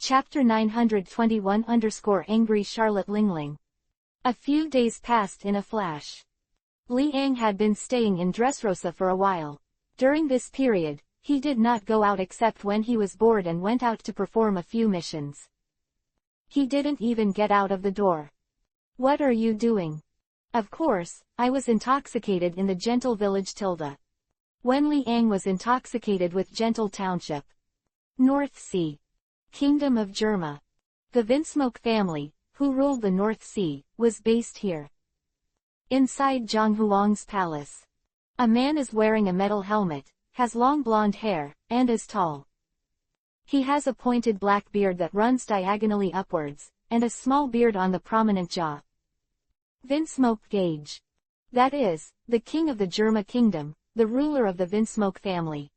Chapter 921-Angry Charlotte Lingling. A few days passed in a flash. Liang had been staying in Dressrosa for a while. During this period, he did not go out except when he was bored and went out to perform a few missions. He didn't even get out of the door. "What are you doing?" "Of course, I was intoxicated in the gentle village Tilda." When Liang was intoxicated with Gentle Township. North Sea. Kingdom of Germa. The Vinsmoke family, who ruled the North Sea, was based here. Inside Zhang Huang's palace. A man is wearing a metal helmet, has long blonde hair, and is tall. He has a pointed black beard that runs diagonally upwards, and a small beard on the prominent jaw. Vinsmoke Gage. That is, the king of the Germa kingdom, the ruler of the Vinsmoke family.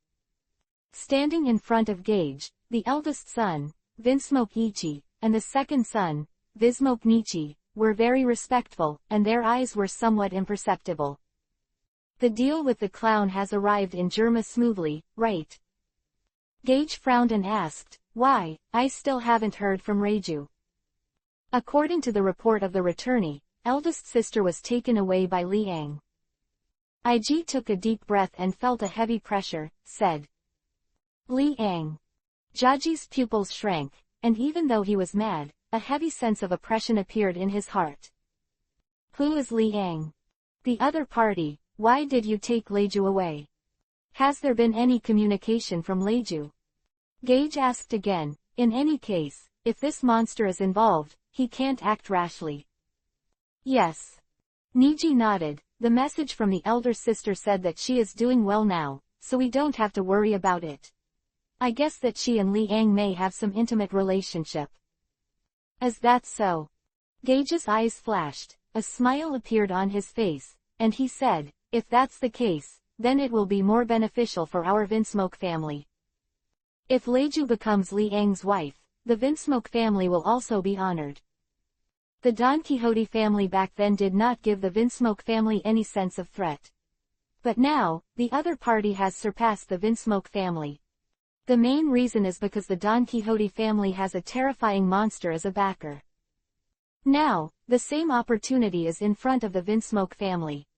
Standing in front of Gage, the eldest son, Vinsmoke Ichi, and the second son, Vismoke Nichi, were very respectful, and their eyes were somewhat imperceptible. "The deal with the clown has arrived in Germa smoothly, right?" Gage frowned and asked, "Why, I still haven't heard from Reiju." According to the report of the returnee, eldest sister was taken away by Liang. Ig took a deep breath and felt a heavy pressure, said. Liang. Jiaji's pupils shrank, and even though he was mad, a heavy sense of oppression appeared in his heart. "Who is Liang? The other party, why did you take Leiju away? Has there been any communication from Leiju?" Gage asked again. In any case, if this monster is involved, he can't act rashly. "Yes." Niji nodded. The message from the elder sister said that she is doing well now, so we don't have to worry about it. I guess that she and Liang may have some intimate relationship. "Is that so?" Gage's eyes flashed, a smile appeared on his face, and he said, "If that's the case, then it will be more beneficial for our Vinsmoke family. If Leiju becomes Liang's wife, the Vinsmoke family will also be honored." The Don Quixote family back then did not give the Vinsmoke family any sense of threat. But now, the other party has surpassed the Vinsmoke family. The main reason is because the Don Quixote family has a terrifying monster as a backer. Now, the same opportunity is in front of the Vinsmoke family.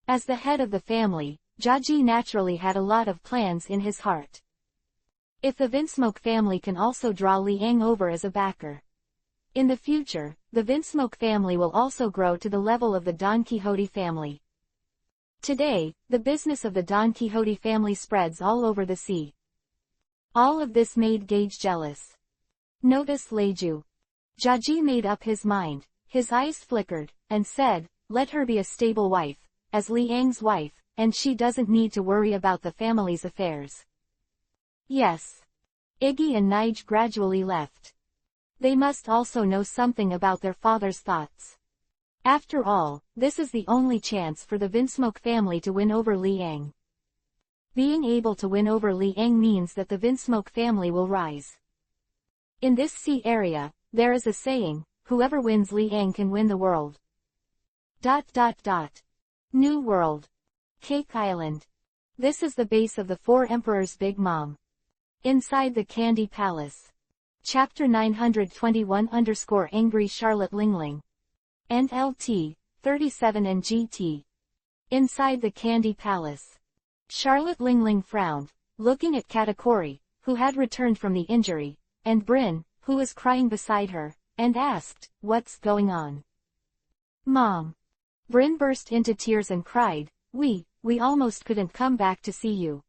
As the head of the family, Jiaji naturally had a lot of plans in his heart. If the Vinsmoke family can also draw Liang over as a backer, in the future, the Vinsmoke family will also grow to the level of the Don Quixote family. Today, the business of the Don Quixote family spreads all over the sea. All of this made Gage jealous. Notice Leiju. Jiaji made up his mind, his eyes flickered, and said, "Let her be a stable wife, as Liang's wife, and she doesn't need to worry about the family's affairs." Yes. Iggy and Nige gradually left. They must also know something about their father's thoughts. After all, this is the only chance for the Vinsmoke family to win over Liang. Being able to win over Liang means that the Vinsmoke family will rise. In this sea area, there is a saying, whoever wins Liang can win the world. ... New World. Cake Island. This is the base of the Four Emperors' Big Mom. Inside the Candy Palace. Chapter 921-Angry Charlotte Lingling. And LT, 37 and GT. Inside the Candy Palace. Charlotte Lingling frowned, looking at Katakuri, who had returned from the injury, and Bryn, who was crying beside her, and asked, "What's going on?" "Mom." Bryn burst into tears and cried, We almost couldn't come back to see you.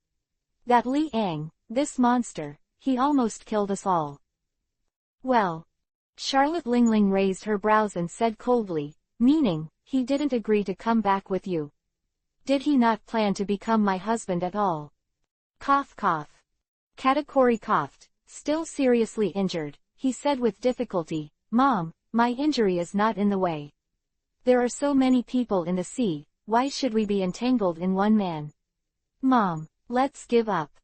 That Liang, this monster, he almost killed us all." "Well." Charlotte Lingling raised her brows and said coldly, "Meaning, he didn't agree to come back with you? Did he not plan to become my husband at all?" Cough cough. Katakuri coughed, still seriously injured. He said with difficulty, "Mom, my injury is not in the way. There are so many people in the sea, why should we be entangled in one man? Mom, let's give up."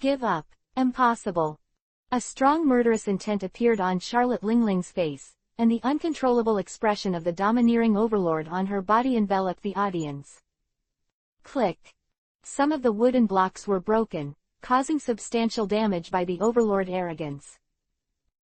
"Give up? Impossible." A strong murderous intent appeared on Charlotte Lingling's face, and the uncontrollable expression of the domineering overlord on her body enveloped the audience. Click. Some of the wooden blocks were broken, causing substantial damage by the overlord arrogance.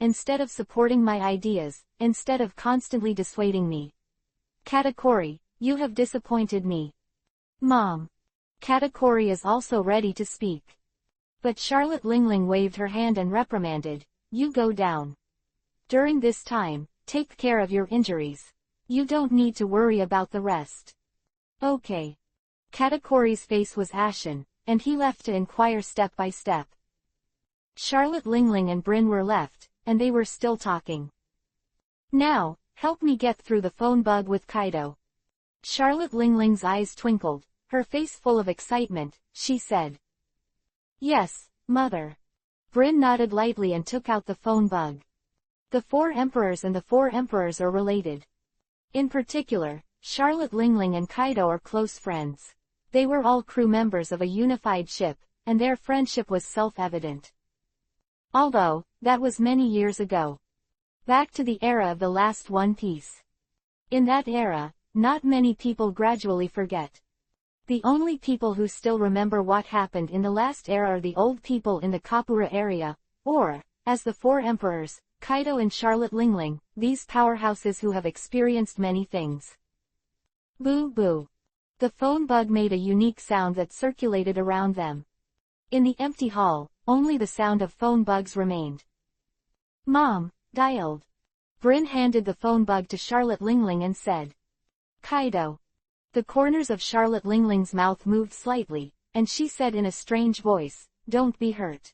instead of supporting my ideas, instead of constantly dissuading me. Katakuri, you have disappointed me. Mom. Katakuri is also ready to speak. But Charlotte Lingling waved her hand and reprimanded, you go down. During this time, take care of your injuries. You don't need to worry about the rest. Okay. Katakuri's face was ashen, and he left to inquire step by step. Charlotte Lingling and Bryn were left, and they were still talking. Now, help me get through the phone bug with Kaido. Charlotte Lingling's eyes twinkled, her face full of excitement, she said. Yes, mother. Bryn nodded lightly and took out the phone bug. The four emperors and the four emperors are related. In particular, Charlotte Lingling and Kaido are close friends. They were all crew members of a unified ship, and their friendship was self-evident. Although, that was many years ago. Back to the era of the last One Piece. In that era, not many people gradually forget. The only people who still remember what happened in the last era are the old people in the Kapura area, or, as the four emperors, Kaido and Charlotte Lingling, these powerhouses who have experienced many things. Boo boo. The phone bug made a unique sound that circulated around them. In the empty hall, only the sound of phone bugs remained. Mom, dialed. Bryn handed the phone bug to Charlotte Lingling and said. Kaido. The corners of Charlotte Lingling's mouth moved slightly, and she said in a strange voice, don't be hurt.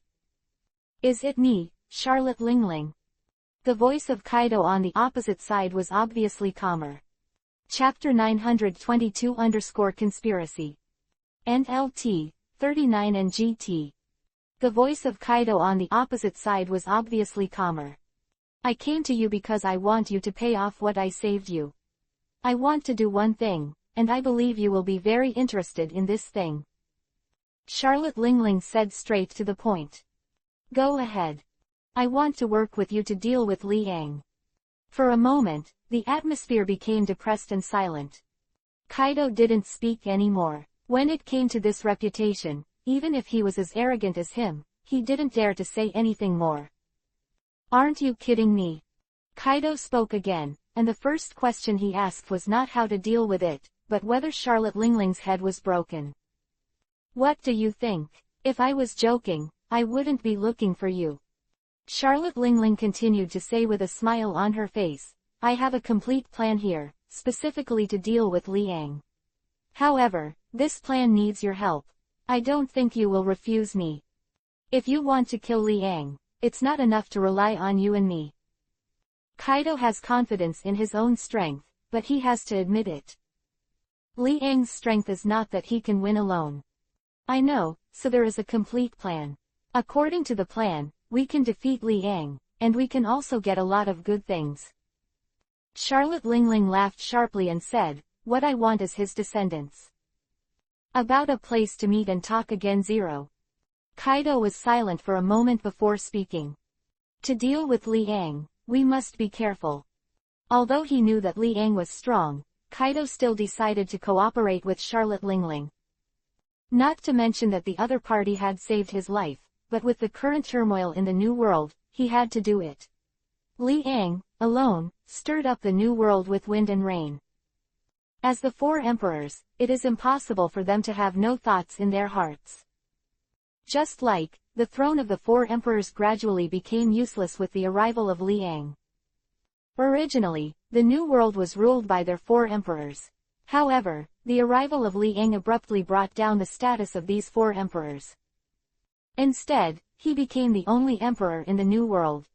Is it me, Charlotte Lingling? The voice of Kaido on the opposite side was obviously calmer. Chapter 922-Conspiracy. NLT, 39 and GT. The voice of Kaido on the opposite side was obviously calmer. I came to you because I want you to pay off what I saved you. I want to do one thing, and I believe you will be very interested in this thing. Charlotte Lingling said straight to the point. Go ahead. I want to work with you to deal with Liang. For a moment, the atmosphere became depressed and silent. Kaido didn't speak anymore. When it came to this reputation, even if he was as arrogant as him, he didn't dare to say anything more. Aren't you kidding me? Kaido spoke again, and the first question he asked was not how to deal with it, but whether Charlotte Lingling's head was broken. What do you think? If I was joking, I wouldn't be looking for you. Charlotte Lingling continued to say with a smile on her face, I have a complete plan here, specifically to deal with Liang. However, this plan needs your help. I don't think you will refuse me. If you want to kill Liang, it's not enough to rely on you and me. Kaido has confidence in his own strength, but he has to admit it. Liang's strength is not that he can win alone. I know, so there is a complete plan. According to the plan, we can defeat Liang, and we can also get a lot of good things. Charlotte Lingling laughed sharply and said, what I want is his descendants. About a place to meet and talk again. Zero. Kaido was silent for a moment before speaking. To deal with Liang, we must be careful. Although he knew that Liang was strong, Kaido still decided to cooperate with Charlotte Lingling. Not to mention that the other party had saved his life, but with the current turmoil in the New World, he had to do it. Liang, alone, stirred up the New World with wind and rain. As the four emperors, it is impossible for them to have no thoughts in their hearts. Just like, the throne of the four emperors gradually became useless with the arrival of Liang. Originally, the New World was ruled by their four emperors. However, the arrival of Liang abruptly brought down the status of these four emperors. Instead, he became the only emperor in the New World.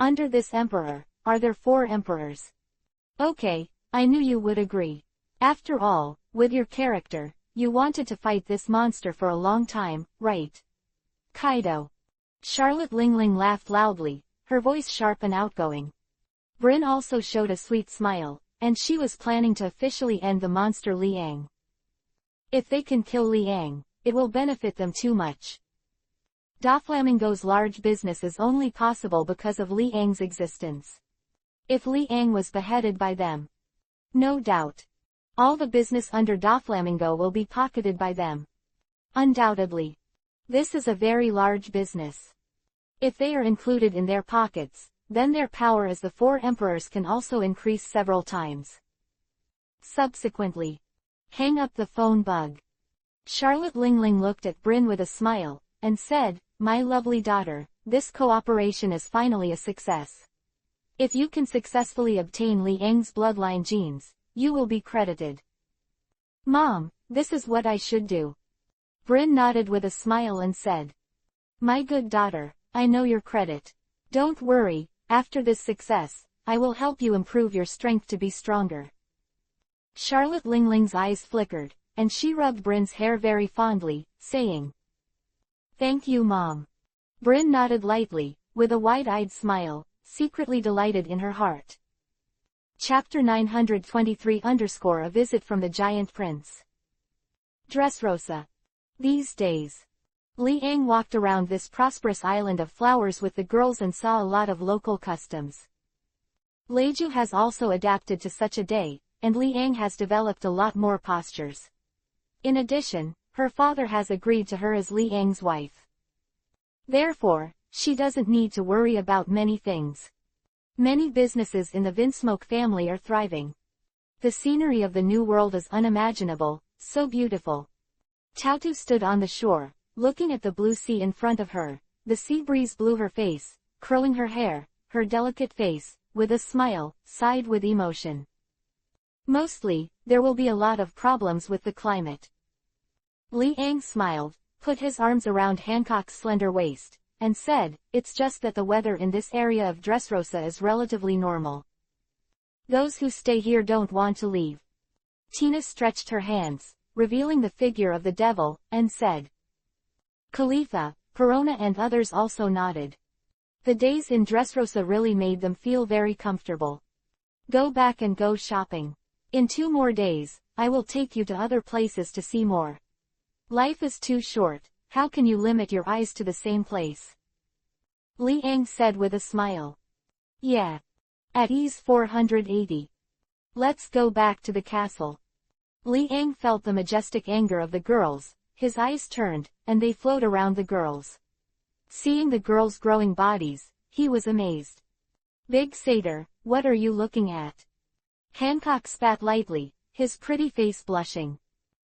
Under this emperor, are there four emperors? Okay, I knew you would agree. After all, with your character, you wanted to fight this monster for a long time, right? Kaido. Charlotte Lingling laughed loudly, her voice sharp and outgoing. Bryn also showed a sweet smile, and she was planning to officially end the monster Liang. If they can kill Liang, it will benefit them too much. Doflamingo's large business is only possible because of Liang's existence. If Liang was beheaded by them, no doubt, all the business under Doflamingo will be pocketed by them. Undoubtedly. This is a very large business. If they are included in their pockets, then their power as the four emperors can also increase several times. Subsequently. Hang up the phone bug. Charlotte Lingling looked at Bryn with a smile, and said, "My lovely daughter, this cooperation is finally a success. If you can successfully obtain Li Yang's bloodline genes, you will be credited." "Mom, this is what I should do." Bryn nodded with a smile and said, "My good daughter, I know your credit. Don't worry, after this success, I will help you improve your strength to be stronger." Charlotte Lingling's eyes flickered, and she rubbed Bryn's hair very fondly, saying, "Thank you, Mom." Bryn nodded lightly, with a wide-eyed smile, secretly delighted in her heart. Chapter 923 _ A Visit from the Giant Prince. Dressrosa. These days. Li Yang walked around this prosperous island of flowers with the girls and saw a lot of local customs. Leju has also adapted to such a day, and Li Yang has developed a lot more postures. In addition, her father has agreed to her as Li Yang's wife. Therefore, she doesn't need to worry about many things. Many businesses in the Vinsmoke family are thriving. The scenery of the new world is unimaginable, so beautiful. Tautu stood on the shore, looking at the blue sea in front of her. The sea breeze blew her face, curling her hair, her delicate face, with a smile, sighed with emotion. Mostly, there will be a lot of problems with the climate. Li Yang smiled, put his arms around Hancock's slender waist, and said, "It's just that the weather in this area of Dressrosa is relatively normal. Those who stay here don't want to leave." Tina stretched her hands, revealing the figure of the devil, and said, Khalifa, Perona and others also nodded. The days in Dressrosa really made them feel very comfortable. "Go back and go shopping. In 2 more days, I will take you to other places to see more. Life is too short, how can you limit your eyes to the same place?" Li Yang said with a smile. "Yeah. At ease 480. Let's go back to the castle." Li Yang felt the majestic anger of the girls, his eyes turned, and they flowed around the girls. Seeing the girls' growing bodies, he was amazed. "Big satyr, what are you looking at?" Hancock spat lightly, his pretty face blushing.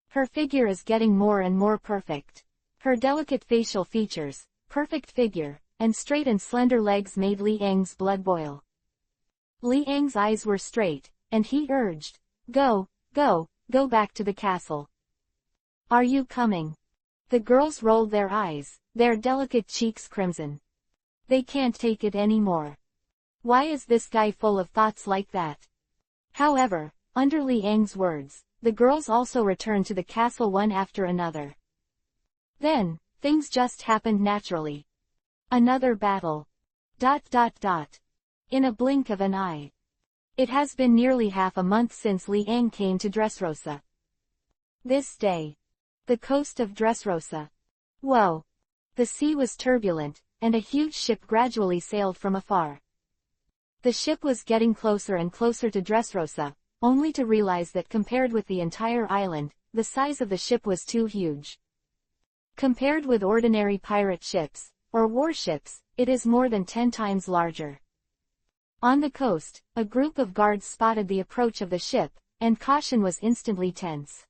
"Her figure is getting more and more perfect. Her delicate facial features, perfect figure, and straight and slender legs made Li Yang's blood boil." Li Yang's eyes were straight, and he urged, Go back to the castle." "Are you coming?" The girls rolled their eyes, their delicate cheeks crimson. They can't take it anymore. Why is this guy full of thoughts like that? However, under Li Yang's words, the girls also returned to the castle one after another. Then, things just happened naturally. Another battle. ... In a blink of an eye. It has been nearly half a month since Li Yang came to Dressrosa. This day. The coast of Dressrosa. Whoa! The sea was turbulent, and a huge ship gradually sailed from afar. The ship was getting closer and closer to Dressrosa, only to realize that compared with the entire island, the size of the ship was too huge. Compared with ordinary pirate ships, or warships, it is more than 10 times larger. On the coast, a group of guards spotted the approach of the ship, and caution was instantly tense.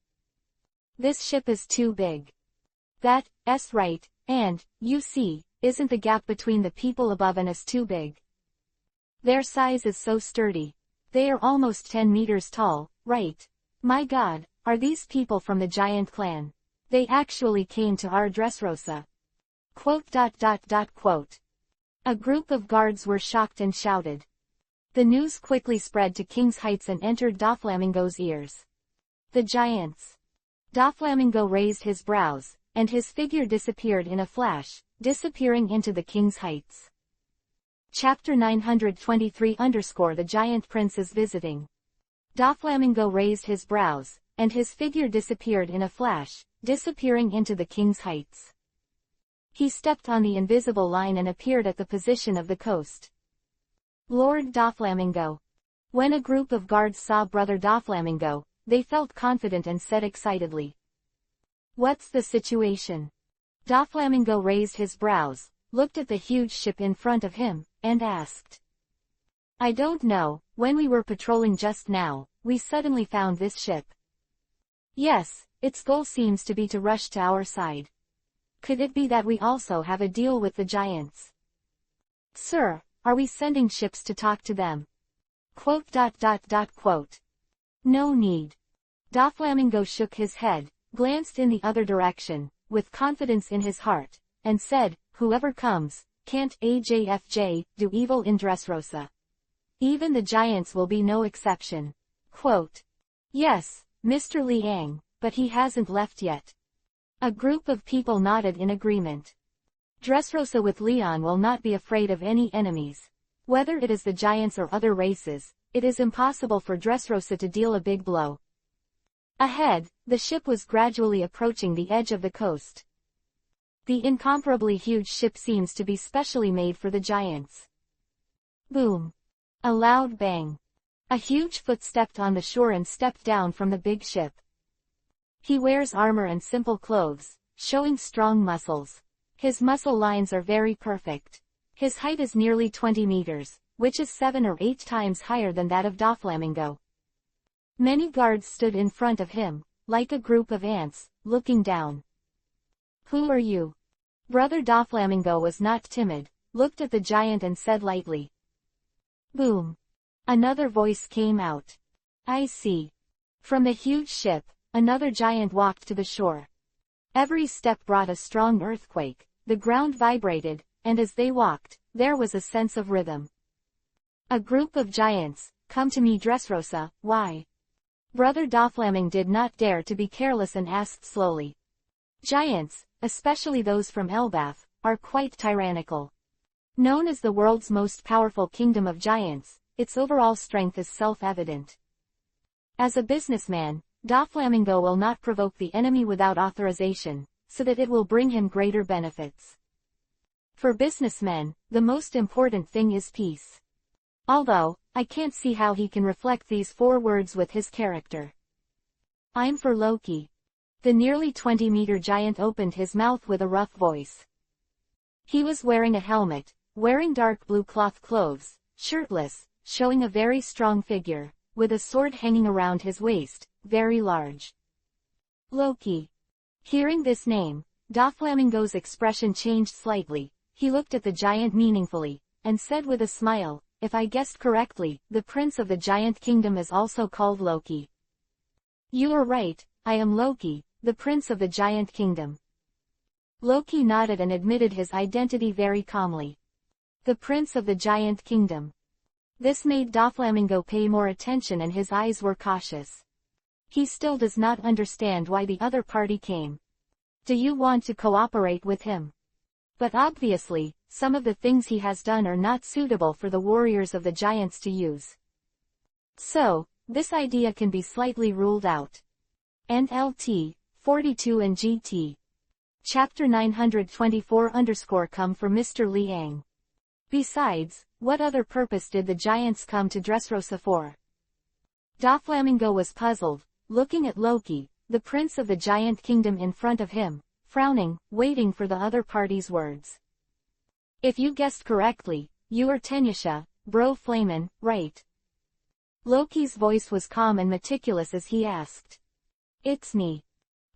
"This ship is too big. That's right, and, you see, isn't the gap between the people above and us too big? Their size is so sturdy. They are almost 10 meters tall, right? My God, are these people from the giant clan? They actually came to our Dressrosa." A group of guards were shocked and shouted. The news quickly spread to King's Heights and entered Doflamingo's ears. The giants. Doflamingo raised his brows, and his figure disappeared in a flash, disappearing into the King's Heights. Chapter 923 _ The Giant Prince is Visiting. Doflamingo raised his brows, and his figure disappeared in a flash, disappearing into the King's Heights. He stepped on the invisible line and appeared at the position of the coast. Lord Doflamingo. When a group of guards saw Brother Doflamingo, they felt confident and said excitedly, "What's the situation?" Doflamingo raised his brows, looked at the huge ship in front of him, and asked, I don't know, when we were patrolling just now, we suddenly found this ship. Yes, its goal seems to be to rush to our side. Could it be that we also have a deal with the giants? Sir, are we sending ships to talk to them? Quote. No need. Doflamingo shook his head, glanced in the other direction, with confidence in his heart, and said, whoever comes, can't AJFJ do evil in Dressrosa. Even the giants will be no exception. Quote. Yes, Mr. Liang, but he hasn't left yet. A group of people nodded in agreement. Dressrosa with Leon will not be afraid of any enemies. Whether it is the giants or other races, it is impossible for Dressrosa to deal a big blow. Ahead, the ship was gradually approaching the edge of the coast. The incomparably huge ship seems to be specially made for the giants. Boom. A loud bang. A huge foot stepped on the shore and stepped down from the big ship. He wears armor and simple clothes, showing strong muscles. His muscle lines are very perfect. His height is nearly 20 meters, which is 7 or 8 times higher than that of Doflamingo. Many guards stood in front of him, like a group of ants, looking down. Who are you? Brother Doflamingo was not timid, looked at the giant and said lightly. Boom. Another voice came out. I see. From the huge ship, another giant walked to the shore. Every step brought a strong earthquake, the ground vibrated, and as they walked, there was a sense of rhythm. A group of giants, come to me Dressrosa, why? Brother Doflamingo did not dare to be careless and asked slowly. Giants, especially those from Elbaf, are quite tyrannical. Known as the world's most powerful kingdom of giants, its overall strength is self-evident. As a businessman, Doflamingo will not provoke the enemy without authorization, so that it will bring him greater benefits. For businessmen, the most important thing is peace. Although, I can't see how he can reflect these 4 words with his character. I'm for Loki. The nearly 20-meter giant opened his mouth with a rough voice. He was wearing a helmet, wearing dark blue cloth clothes, shirtless, showing a very strong figure, with a sword hanging around his waist, very large. Loki. Hearing this name, Doflamingo's expression changed slightly. He looked at the giant meaningfully, and said with a smile, if I guessed correctly, the prince of the giant kingdom is also called Loki. You are right, I am Loki, the prince of the giant kingdom. Loki nodded and admitted his identity very calmly. The prince of the giant kingdom. This made Doflamingo pay more attention and his eyes were cautious. He still does not understand why the other party came. Do you want to cooperate with him? But obviously, some of the things he has done are not suitable for the warriors of the giants to use. So, this idea can be slightly ruled out. And LT, 42 and GT. Chapter 924 come for Mr. Liang. Besides, what other purpose did the giants come to Dressrosa for? Doflamingo was puzzled, looking at Loki, the prince of the giant kingdom in front of him, frowning, waiting for the other party's words. If you guessed correctly, you are Tenyasha, bro Flamin, right? Loki's voice was calm and meticulous as he asked. It's me.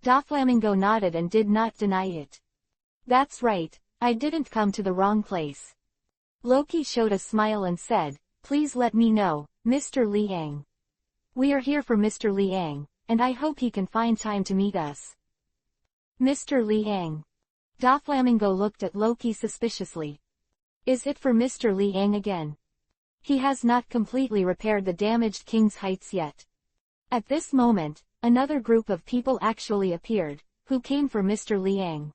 Doflamingo nodded and did not deny it. That's right, I didn't come to the wrong place. Loki showed a smile and said, please let me know, Mr. Liang. We are here for Mr. Liang, and I hope he can find time to meet us. Mr. Liang. Doflamingo looked at Loki suspiciously. Is it for Mr. Liang again? He has not completely repaired the damaged King's Heights yet. At this moment, another group of people actually appeared, who came for Mr. Liang.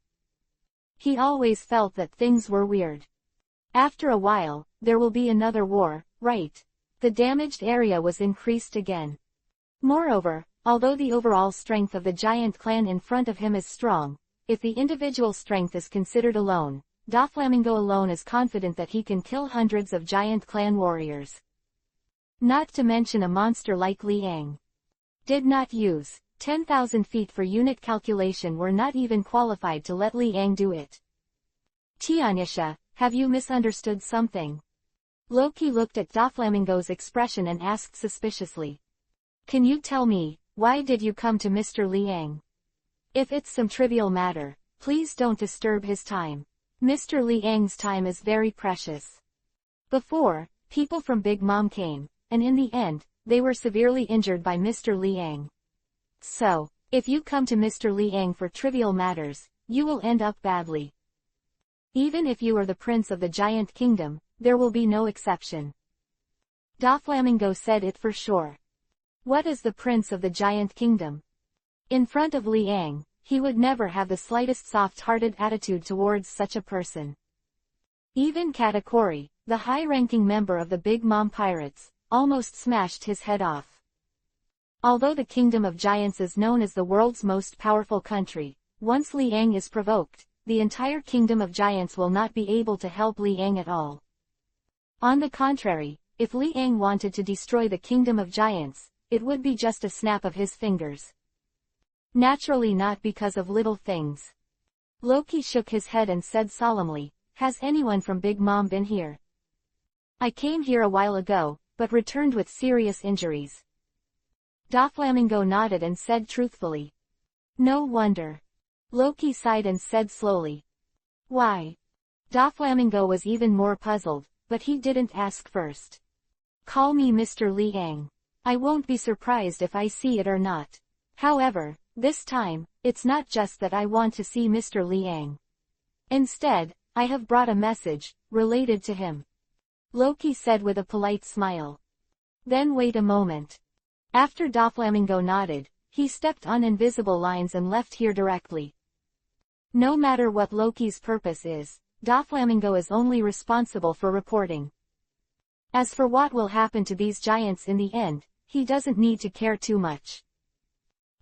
He always felt that things were weird. After a while, there will be another war, right? The damaged area was increased again. Moreover, although the overall strength of the giant clan in front of him is strong, if the individual strength is considered alone, Doflamingo alone is confident that he can kill hundreds of giant clan warriors. Not to mention a monster like Liang. Did not use 10,000 feet for unit calculation were not even qualified to let Liang do it. Tianyasha, have you misunderstood something? Loki looked at Doflamingo's expression and asked suspiciously. Can you tell me, why did you come to Mr. Liang? If it's some trivial matter, please don't disturb his time. Mr. Liang's time is very precious. Before, people from Big Mom came, and in the end, they were severely injured by Mr. Liang. So, if you come to Mr. Liang for trivial matters, you will end up badly. Even if you are the prince of the giant kingdom, there will be no exception. Doflamingo said it for sure. What is the prince of the giant kingdom? In front of Liang, he would never have the slightest soft-hearted attitude towards such a person. Even Katakuri, the high-ranking member of the Big Mom Pirates, almost smashed his head off. Although the Kingdom of Giants is known as the world's most powerful country, once Liang is provoked, the entire Kingdom of Giants will not be able to help Liang at all. On the contrary, if Liang wanted to destroy the Kingdom of Giants, it would be just a snap of his fingers. Naturally not because of little things. Loki shook his head and said solemnly, has anyone from Big Mom been here? I came here a while ago, but returned with serious injuries. Doflamingo nodded and said truthfully. No wonder. Loki sighed and said slowly. Why? Doflamingo was even more puzzled, but he didn't ask first. Call me Mr. Liang. I won't be surprised if I see it or not. However, this time, it's not just that I want to see Mr. Liang. Instead, I have brought a message, related to him. Loki said with a polite smile. Then wait a moment. After Doflamingo nodded, he stepped on invisible lines and left here directly. No matter what Loki's purpose is, Doflamingo is only responsible for reporting. As for what will happen to these giants in the end, he doesn't need to care too much.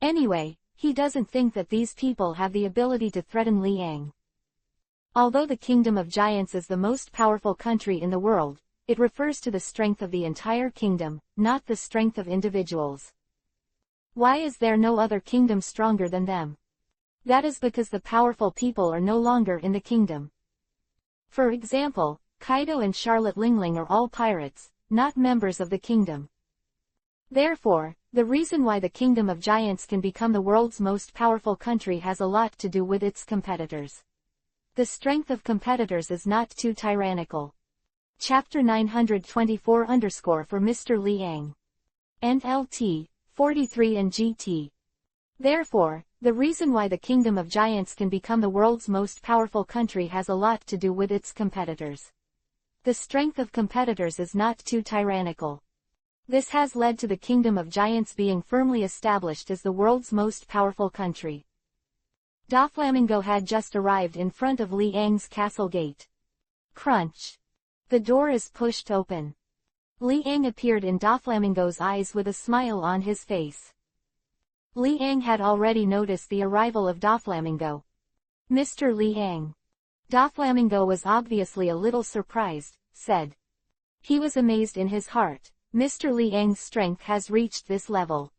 Anyway, he doesn't think that these people have the ability to threaten Liang. Although the Kingdom of Giants is the most powerful country in the world, it refers to the strength of the entire kingdom, not the strength of individuals. Why is there no other kingdom stronger than them? That is because the powerful people are no longer in the kingdom. For example, Kaido and Charlotte Lingling are all pirates, not members of the kingdom. Therefore, the reason why the Kingdom of Giants can become the world's most powerful country has a lot to do with its competitors. The strength of competitors is not too tyrannical. Chapter 924 for Mr. Liang. NLT, 43 and GT. Therefore, the reason why the Kingdom of Giants can become the world's most powerful country has a lot to do with its competitors. The strength of competitors is not too tyrannical. This has led to the Kingdom of Giants being firmly established as the world's most powerful country. Doflamingo had just arrived in front of Liang's castle gate. Crunch. The door is pushed open. Liang appeared in Doflamingo's eyes with a smile on his face. Liang had already noticed the arrival of Doflamingo. Mr. Liang. Doflamingo was obviously a little surprised, said. He was amazed in his heart. Mr. Liang's strength has reached this level.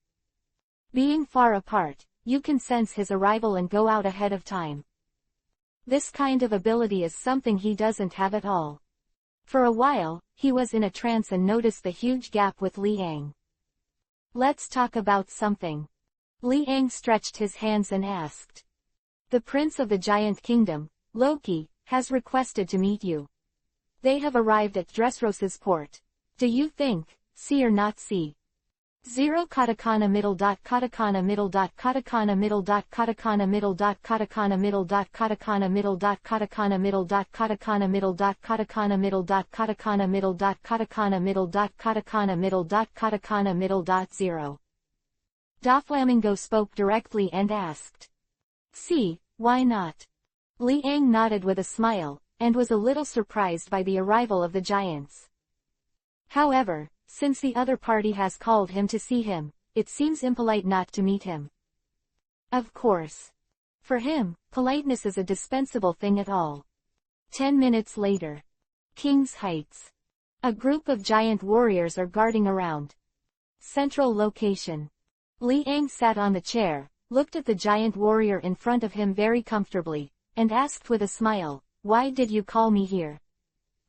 Being far apart, you can sense his arrival and go out ahead of time. This kind of ability is something he doesn't have at all. For a while, he was in a trance and noticed the huge gap with Liang. Let's talk about something. Liang stretched his hands and asked. The Prince of the Giant Kingdom, Loki, has requested to meet you. They have arrived at Dressrosa's port. Do you think, see or not see? 0 katakana middle dot katakana middle dot katakana middle dot katakana middle dot katakana middle dot katakana middle dot katakana middle dot katakana middle dot katakana middle dot katakana middle dot katakana middle dot katakana middle dot katakana middle dot 0. Doflamingo spoke directly and asked. See, why not? Liang nodded with a smile, and was a little surprised by the arrival of the giants. However, since the other party has called him to see him, it seems impolite not to meet him. Of course. For him, politeness is a dispensable thing at all. 10 minutes later. King's Heights. A group of giant warriors are guarding around. Central location. Liang sat on the chair, looked at the giant warrior in front of him very comfortably, and asked with a smile, why did you call me here?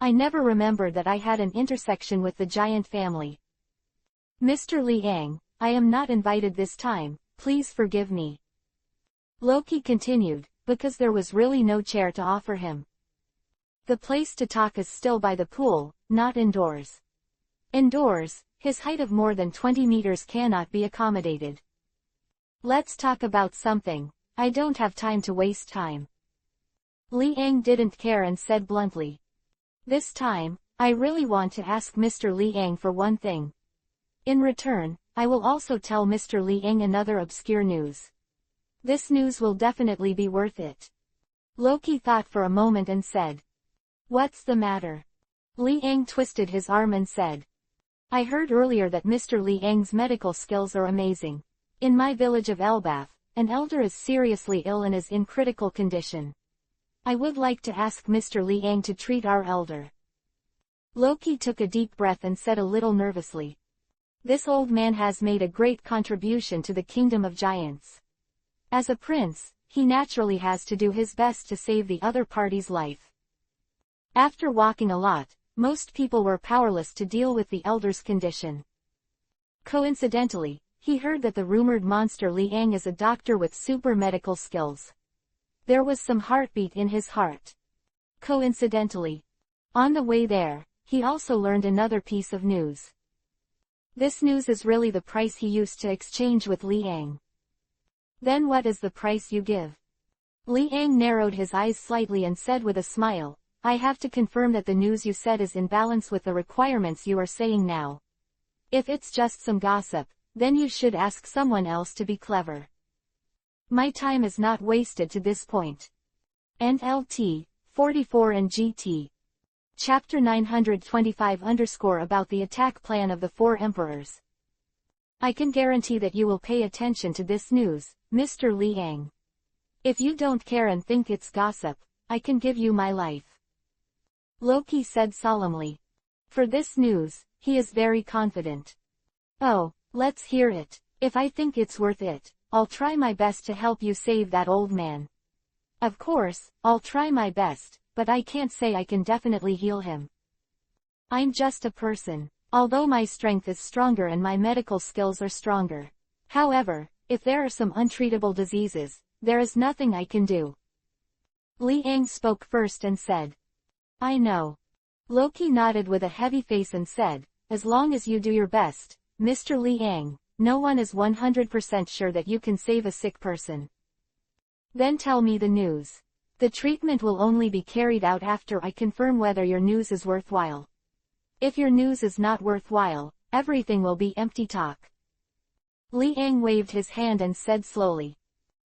I never remembered that I had an intersection with the giant family. Mr. Liang, I am not invited this time, please forgive me. Loki continued, because there was really no chair to offer him. The place to talk is still by the pool, not indoors. Indoors, his height of more than 20 meters cannot be accommodated. Let's talk about something. I don't have time to waste time. Liang didn't care and said bluntly. This time, I really want to ask Mr. Liang for one thing. In return, I will also tell Mr. Liang another obscure news. This news will definitely be worth it. Loki thought for a moment and said. What's the matter? Liang twisted his arm and said. I heard earlier that Mr. Liang's medical skills are amazing. In my village of Elbath, an elder is seriously ill and is in critical condition. I would like to ask Mr. Liang to treat our elder. Loki took a deep breath and said a little nervously. This old man has made a great contribution to the kingdom of giants. As a prince, he naturally has to do his best to save the other party's life. After walking a lot, most people were powerless to deal with the elder's condition. Coincidentally, he heard that the rumored monster Liang is a doctor with super medical skills. There was some heartbeat in his heart. Coincidentally. On the way there, he also learned another piece of news. This news is really the price he used to exchange with Liang. Then what is the price you give? Liang narrowed his eyes slightly and said with a smile, I have to confirm that the news you said is in balance with the requirements you are saying now. If it's just some gossip, then you should ask someone else to be clever. My time is not wasted to this point. NLT, 44 and GT. Chapter 925 about the attack plan of the Four Emperors. I can guarantee that you will pay attention to this news, Mr. Liang. If you don't care and think it's gossip, I can give you my life. Loki said solemnly. For this news, he is very confident. Oh, let's hear it. If I think it's worth it, I'll try my best to help you save that old man. Of course, I'll try my best, but I can't say I can definitely heal him. I'm just a person, although my strength is stronger and my medical skills are stronger. However, if there are some untreatable diseases, there is nothing I can do. Liang spoke first and said. I know. Loki nodded with a heavy face and said, as long as you do your best, Mr. Liang, no one is 100% sure that you can save a sick person. Then tell me the news. The treatment will only be carried out after I confirm whether your news is worthwhile. If your news is not worthwhile, everything will be empty talk. Liang waved his hand and said slowly.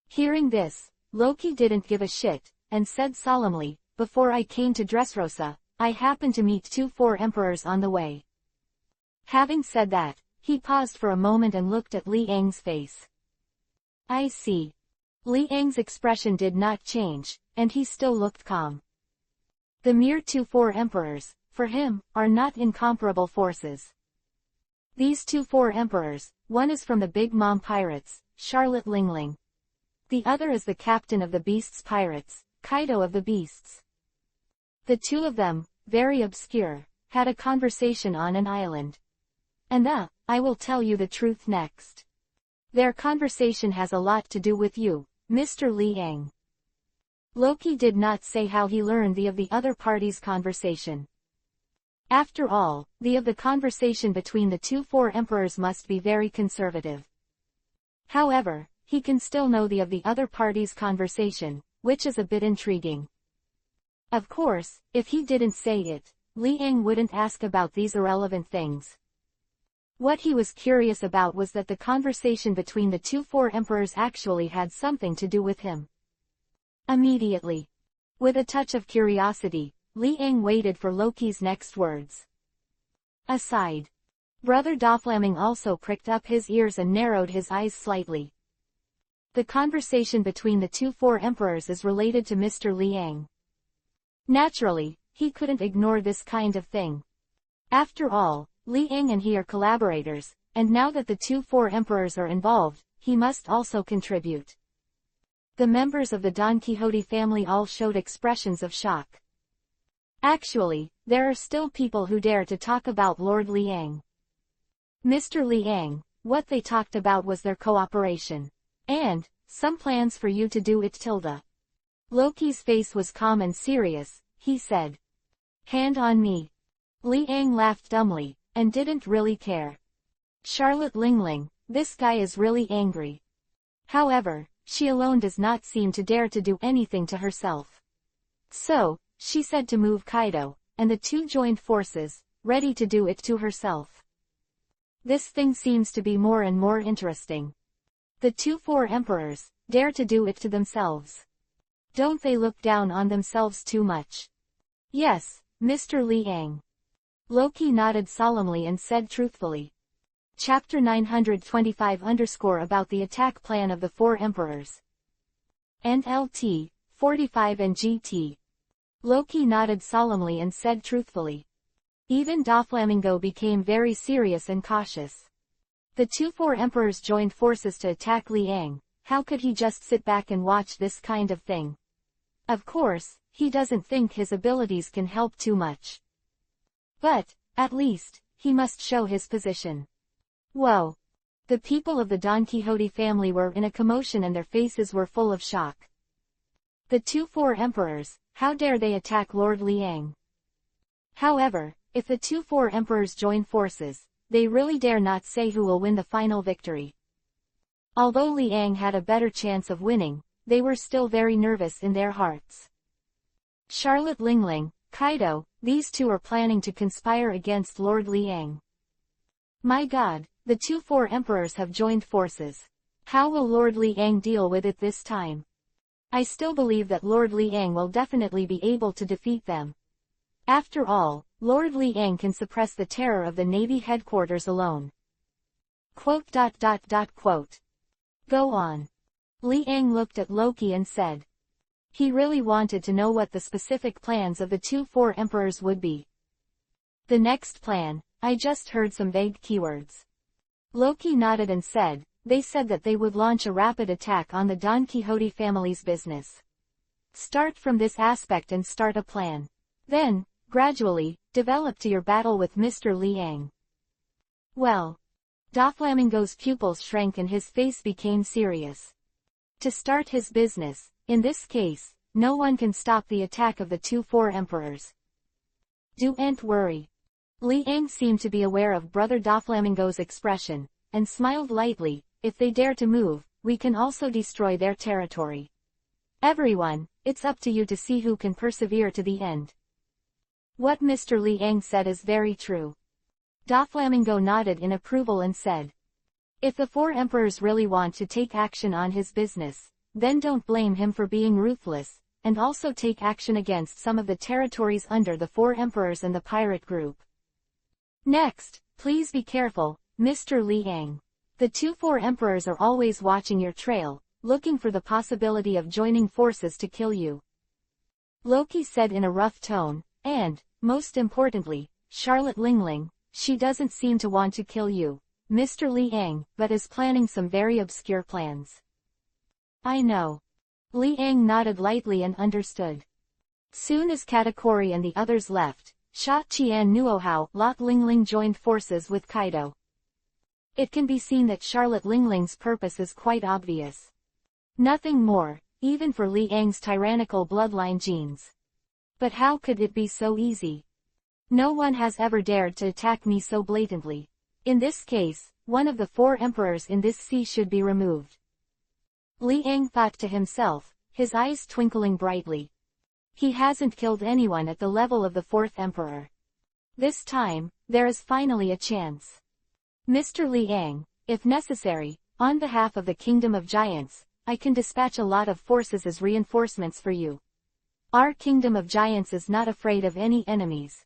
Hearing this, Loki didn't give a shit, and said solemnly, before I came to Dressrosa, I happened to meet 2 Four Emperors on the way. Having said that, he paused for a moment and looked at Liang's face. I see. Liang's expression did not change, and he still looked calm. The mere 2 Four Emperors, for him, are not incomparable forces. These 2 Four Emperors, one is from the Big Mom Pirates, Charlotte Lingling. The other is the captain of the Beasts Pirates, Kaido of the Beasts. The two of them, very obscure, had a conversation on an island. And I will tell you the truth next. Their conversation has a lot to do with you, Mr. Liang. Loki did not say how he learned the of the other party's conversation. After all, the of the conversation between the 2 Four Emperors must be very conservative. However, he can still know the of the other party's conversation, which is a bit intriguing. Of course, if he didn't say it, Liang wouldn't ask about these irrelevant things. What he was curious about was that the conversation between the 2 Four Emperors actually had something to do with him. Immediately. With a touch of curiosity, Liang waited for Loki's next words. Aside. Brother Doflamming also pricked up his ears and narrowed his eyes slightly. The conversation between the 2 Four Emperors is related to Mr. Liang. Naturally, he couldn't ignore this kind of thing. After all, Liang and he are collaborators, and now that the 2 Four Emperors are involved, he must also contribute. The members of the Don Quixote family all showed expressions of shock. Actually, there are still people who dare to talk about Lord Liang. Mr. Liang, what they talked about was their cooperation. And some plans for you to do it, Tilda. Loki's face was calm and serious. He said. Hand on me. Liang laughed dumbly, and didn't really care. Charlotte Lingling, this guy is really angry. However, she alone does not seem to dare to do anything to herself. So, she said to move Kaido, and the two joined forces, ready to do it to herself. This thing seems to be more and more interesting. The four emperors dare to do it to themselves. Don't they look down on themselves too much? Yes, Mr. Liang. Loki nodded solemnly and said truthfully. Chapter 925 about the attack plan of the four emperors. And LT, 45 and GT. Loki nodded solemnly and said truthfully. Even Doflamingo became very serious and cautious. The four emperors joined forces to attack Liang. How could he just sit back and watch this kind of thing? Of course, he doesn't think his abilities can help too much. But, at least, he must show his position. Whoa! The people of the Don Quixote family were in a commotion and their faces were full of shock. The four emperors, how dare they attack Lord Liang? However, if the four emperors join forces, they really dare not say who will win the final victory. Although Liang had a better chance of winning, they were still very nervous in their hearts. Charlotte Lingling, Kaido, these two are planning to conspire against Lord Liang. My God, the four emperors have joined forces. How will Lord Liang deal with it this time? I still believe that Lord Liang will definitely be able to defeat them. After all, Lord Liang can suppress the terror of the Navy headquarters alone. Quote. Go on. Liang looked at Loki and said. He really wanted to know what the specific plans of the four emperors would be. The next plan, I just heard some vague keywords. Loki nodded and said, they said that they would launch a rapid attack on the Don Quixote family's business. Start from this aspect and start a plan. Then, gradually, develop to your battle with Mr. Liang. Well. Doflamingo's pupils shrank and his face became serious. To start his business, in this case, no one can stop the attack of the four emperors. Don't worry. Liang seemed to be aware of Brother Doflamingo's expression, and smiled lightly. If they dare to move, we can also destroy their territory. Everyone, it's up to you to see who can persevere to the end. What Mr. Liang said is very true. Doflamingo nodded in approval and said. If the four emperors really want to take action on his business, then don't blame him for being ruthless, and also take action against some of the territories under the four emperors and the pirate group. Next, please be careful, Mr. Liang. The four emperors are always watching your trail, looking for the possibility of joining forces to kill you. Loki said in a rough tone, and, most importantly, Charlotte Lingling, she doesn't seem to want to kill you, Mr. Liang, but is planning some very obscure plans. I know. Liang nodded lightly and understood. Soon as Katakuri and the others left, Sha Qian Nuohao Lot Lingling joined forces with Kaido. It can be seen that Charlotte Lingling's purpose is quite obvious. Nothing more, even for Liang's tyrannical bloodline genes. But how could it be so easy? No one has ever dared to attack me so blatantly. In this case, one of the four emperors in this sea should be removed. Liang thought to himself, his eyes twinkling brightly. He hasn't killed anyone at the level of the fourth emperor. This time, there is finally a chance. Mr. Liang, if necessary, on behalf of the Kingdom of Giants, I can dispatch a lot of forces as reinforcements for you. Our Kingdom of Giants is not afraid of any enemies.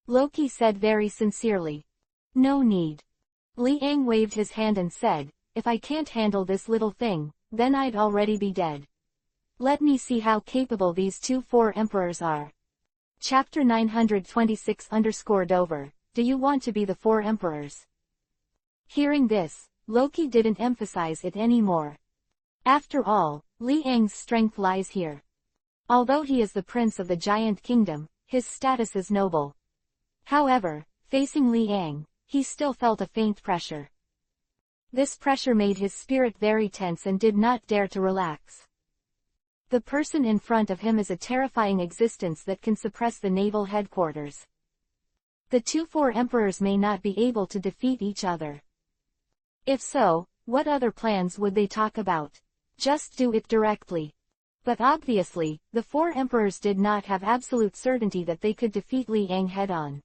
Loki said very sincerely. No need. Liang waved his hand and said, if I can't handle this little thing, then I'd already be dead. Let me see how capable these four emperors are. Chapter 926_Dover, do you want to be the four emperors? Hearing this, Loki didn't emphasize it anymore. After all, Liang's strength lies here. Although he is the prince of the giant kingdom, his status is noble. However, facing Li Yang, he still felt a faint pressure. This pressure made his spirit very tense and did not dare to relax. The person in front of him is a terrifying existence that can suppress the naval headquarters. The four emperors may not be able to defeat each other. If so, what other plans would they talk about? Just do it directly. But obviously, the four emperors did not have absolute certainty that they could defeat Li Yang head-on.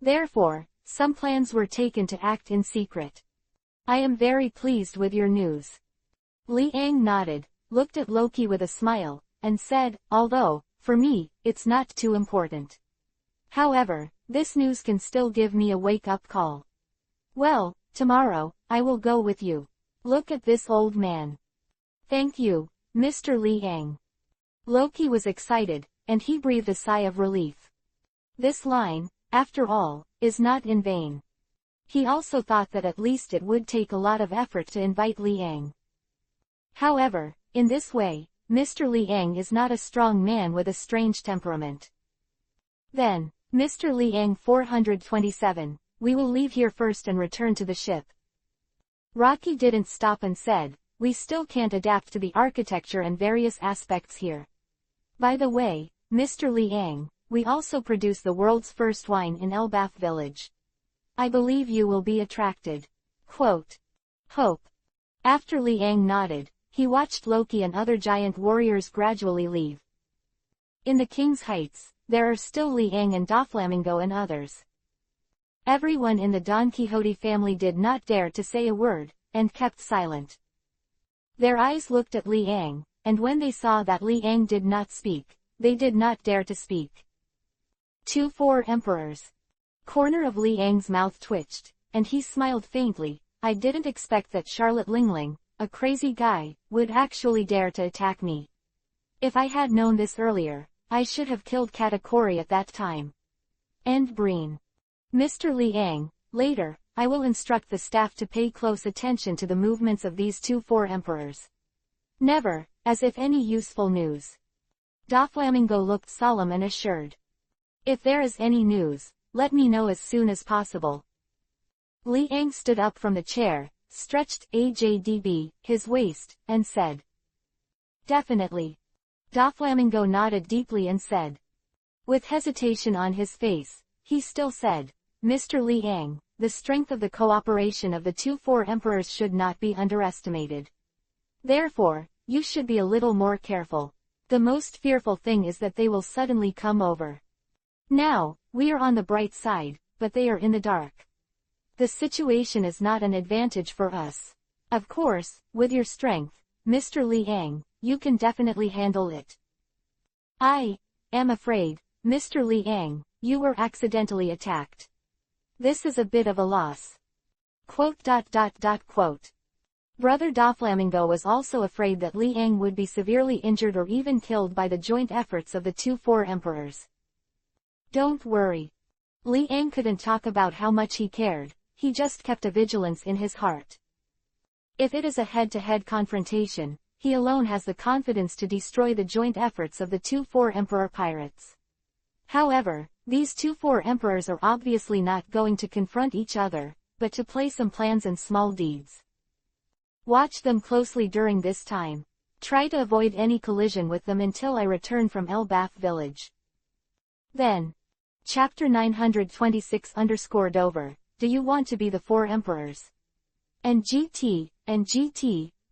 Therefore, some plans were taken to act in secret. I am very pleased with your news. Li Yang nodded, looked at Loki with a smile, and said, although, for me, it's not too important. However, this news can still give me a wake-up call. Well, tomorrow, I will go with you. Look at this old man. Thank you, Mr. Li Yang. Loki was excited, and he breathed a sigh of relief. This line, after all, is not in vain. He also thought that at least it would take a lot of effort to invite Li Yang. However, in this way, Mr. Li Yang is not a strong man with a strange temperament. Then, Mr. Li Yang 427, we will leave here first and return to the ship. Rocky didn't stop and said, we still can't adapt to the architecture and various aspects here. By the way, Mr. Li Yang, we also produce the world's first wine in Elbaf village. I believe you will be attracted. Quote. Hope. After Li Yang nodded, he watched Loki and other giant warriors gradually leave. In the King's Heights, there are still Li Yang and Doflamingo and others. Everyone in the Don Quixote family did not dare to say a word, and kept silent. Their eyes looked at Li Yang, and when they saw that Li Yang did not speak, they did not dare to speak. Four emperors. Corner of Li Yang's mouth twitched, and he smiled faintly. I didn't expect that Charlotte Lingling, a crazy guy, would actually dare to attack me. If I had known this earlier, I should have killed Katakuri at that time. End Breen. Mr. Li Yang, later, I will instruct the staff to pay close attention to the movements of these four emperors. Never, as if any useful news. Doflamingo looked solemn and assured. If there is any news, let me know as soon as possible. Li Yang stood up from the chair, stretched his waist, and said. Definitely. Doflamingo nodded deeply and said. With hesitation on his face, he still said, Mr. Li Yang, the strength of the cooperation of the four emperors should not be underestimated. Therefore, you should be a little more careful. The most fearful thing is that they will suddenly come over. Now, we are on the bright side, but they are in the dark. The situation is not an advantage for us. Of course, with your strength, Mr. Li Yang, you can definitely handle it. I am afraid, Mr. Li Yang, you were accidentally attacked. This is a bit of a loss. Quote. Brother Doflamingo was also afraid that Li Yang would be severely injured or even killed by the joint efforts of the four emperors. Don't worry. Li Yang couldn't talk about how much he cared, he just kept a vigilance in his heart. If it is a head-to-head confrontation, he alone has the confidence to destroy the joint efforts of the four emperor pirates. However, these four emperors are obviously not going to confront each other, but to play some plans and small deeds. Watch them closely during this time. Try to avoid any collision with them until I return from Elbaf village. Then. Chapter 926-Dover, do you want to be the four emperors? And GT,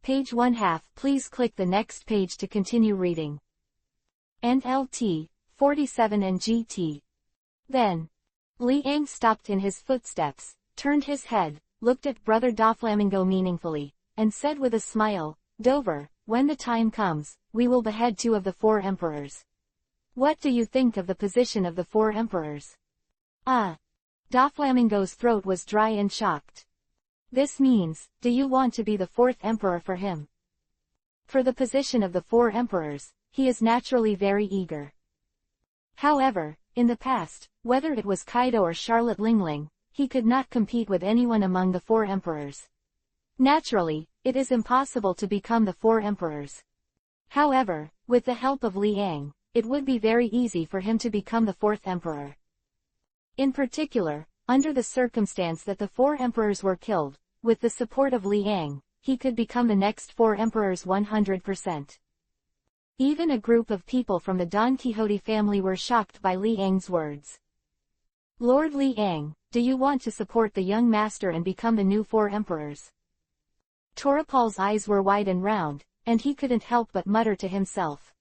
page 1/2, please click the next page to continue reading. And LT, 47 and GT. Then. Li Yang stopped in his footsteps, turned his head, looked at Brother Doflamingo meaningfully, and said with a smile, Dover, when the time comes, we will behead two of the four emperors. What do you think of the position of the four emperors? Doflamingo's throat was dry and shocked. This means, do you want to be the fourth emperor for him? For the position of the four emperors, he is naturally very eager. However, in the past, whether it was Kaido or Charlotte Lingling, he could not compete with anyone among the four emperors. Naturally, it is impossible to become the four emperors. However, with the help of Li Yang, it would be very easy for him to become the fourth emperor. In particular, under the circumstance that the 4 emperors were killed, with the support of Liang, he could become the next 4 emperors 100%. Even a group of people from the Don Quixote family were shocked by Liang's words. Lord Liang, do you want to support the young master and become the new 4 emperors? Torapal's eyes were wide and round, and he couldn't help but mutter to himself.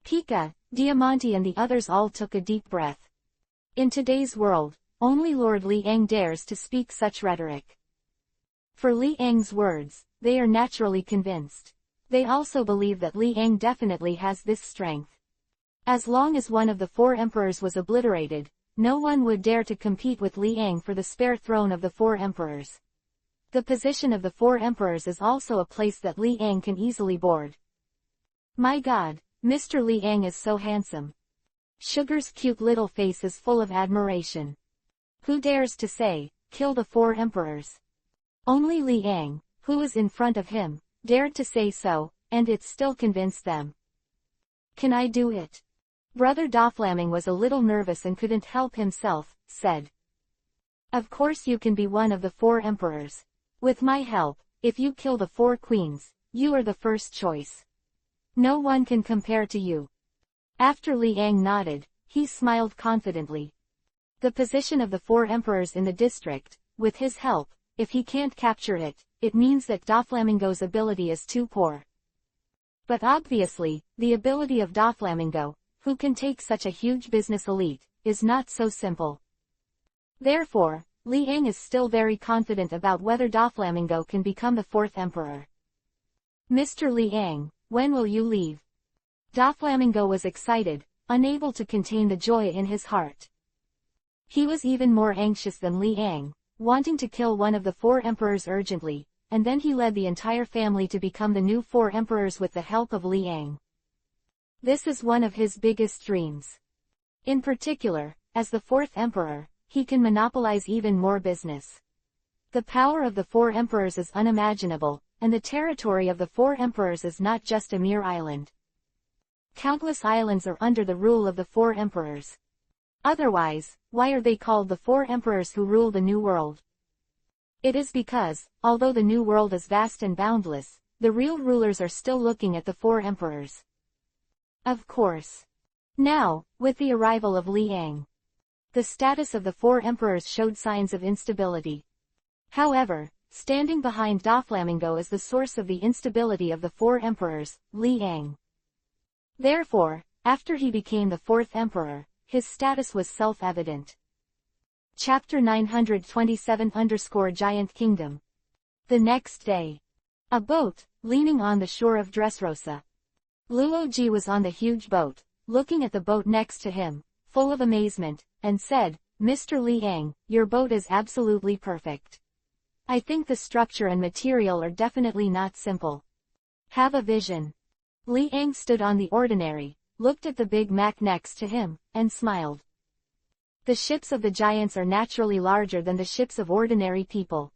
Pika, Diamante and the others all took a deep breath. In today's world, only Lord Liang dares to speak such rhetoric. For Liang's words, they are naturally convinced. They also believe that Liang definitely has this strength. As long as one of the 4 emperors was obliterated, no one would dare to compete with Liang for the spare throne of the 4 emperors. The position of the 4 emperors is also a place that Liang can easily board. My God, Mr. Liang is so handsome. Sugar's cute little face is full of admiration. Who dares to say, kill the 4 emperors? Only Liang, who was in front of him, dared to say so, and it still convinced them. Can I do it? Brother Doflamming was a little nervous and couldn't help himself, said. Of course you can be one of the 4 emperors. With my help, if you kill the 4 queens, you are the first choice. No one can compare to you. After Liang nodded, he smiled confidently. The position of the 4 emperors in the district, with his help, if he can't capture it, it means that Doflamingo's ability is too poor. But obviously, the ability of Doflamingo, who can take such a huge business elite, is not so simple. Therefore, Liang is still very confident about whether Doflamingo can become the 4th emperor. Mr. Liang, when will you leave? Doflamingo was excited, unable to contain the joy in his heart. He was even more anxious than Liang, wanting to kill one of the 4 emperors urgently, and then he led the entire family to become the new 4 emperors with the help of Liang. This is one of his biggest dreams. In particular, as the 4th emperor, he can monopolize even more business. The power of the 4 emperors is unimaginable, and the territory of the 4 emperors is not just a mere island. Countless islands are under the rule of the 4 emperors. Otherwise, why are they called the 4 emperors who rule the New World? It is because, although the New World is vast and boundless, the real rulers are still looking at the 4 emperors. Of course. Now, with the arrival of Liang, the status of the 4 emperors showed signs of instability. However, standing behind Doflamingo is the source of the instability of the 4 emperors, Liang. Therefore, after he became the 4th emperor, his status was self-evident. Chapter 927-Giant Kingdom. The next day. A boat, leaning on the shore of Dressrosa. Luoji was on the huge boat, looking at the boat next to him, full of amazement, and said, Mr. Liang, your boat is absolutely perfect. I think the structure and material are definitely not simple. Have a vision. Liang stood on the ordinary, looked at the Big Mac next to him, and smiled. The ships of the giants are naturally larger than the ships of ordinary people.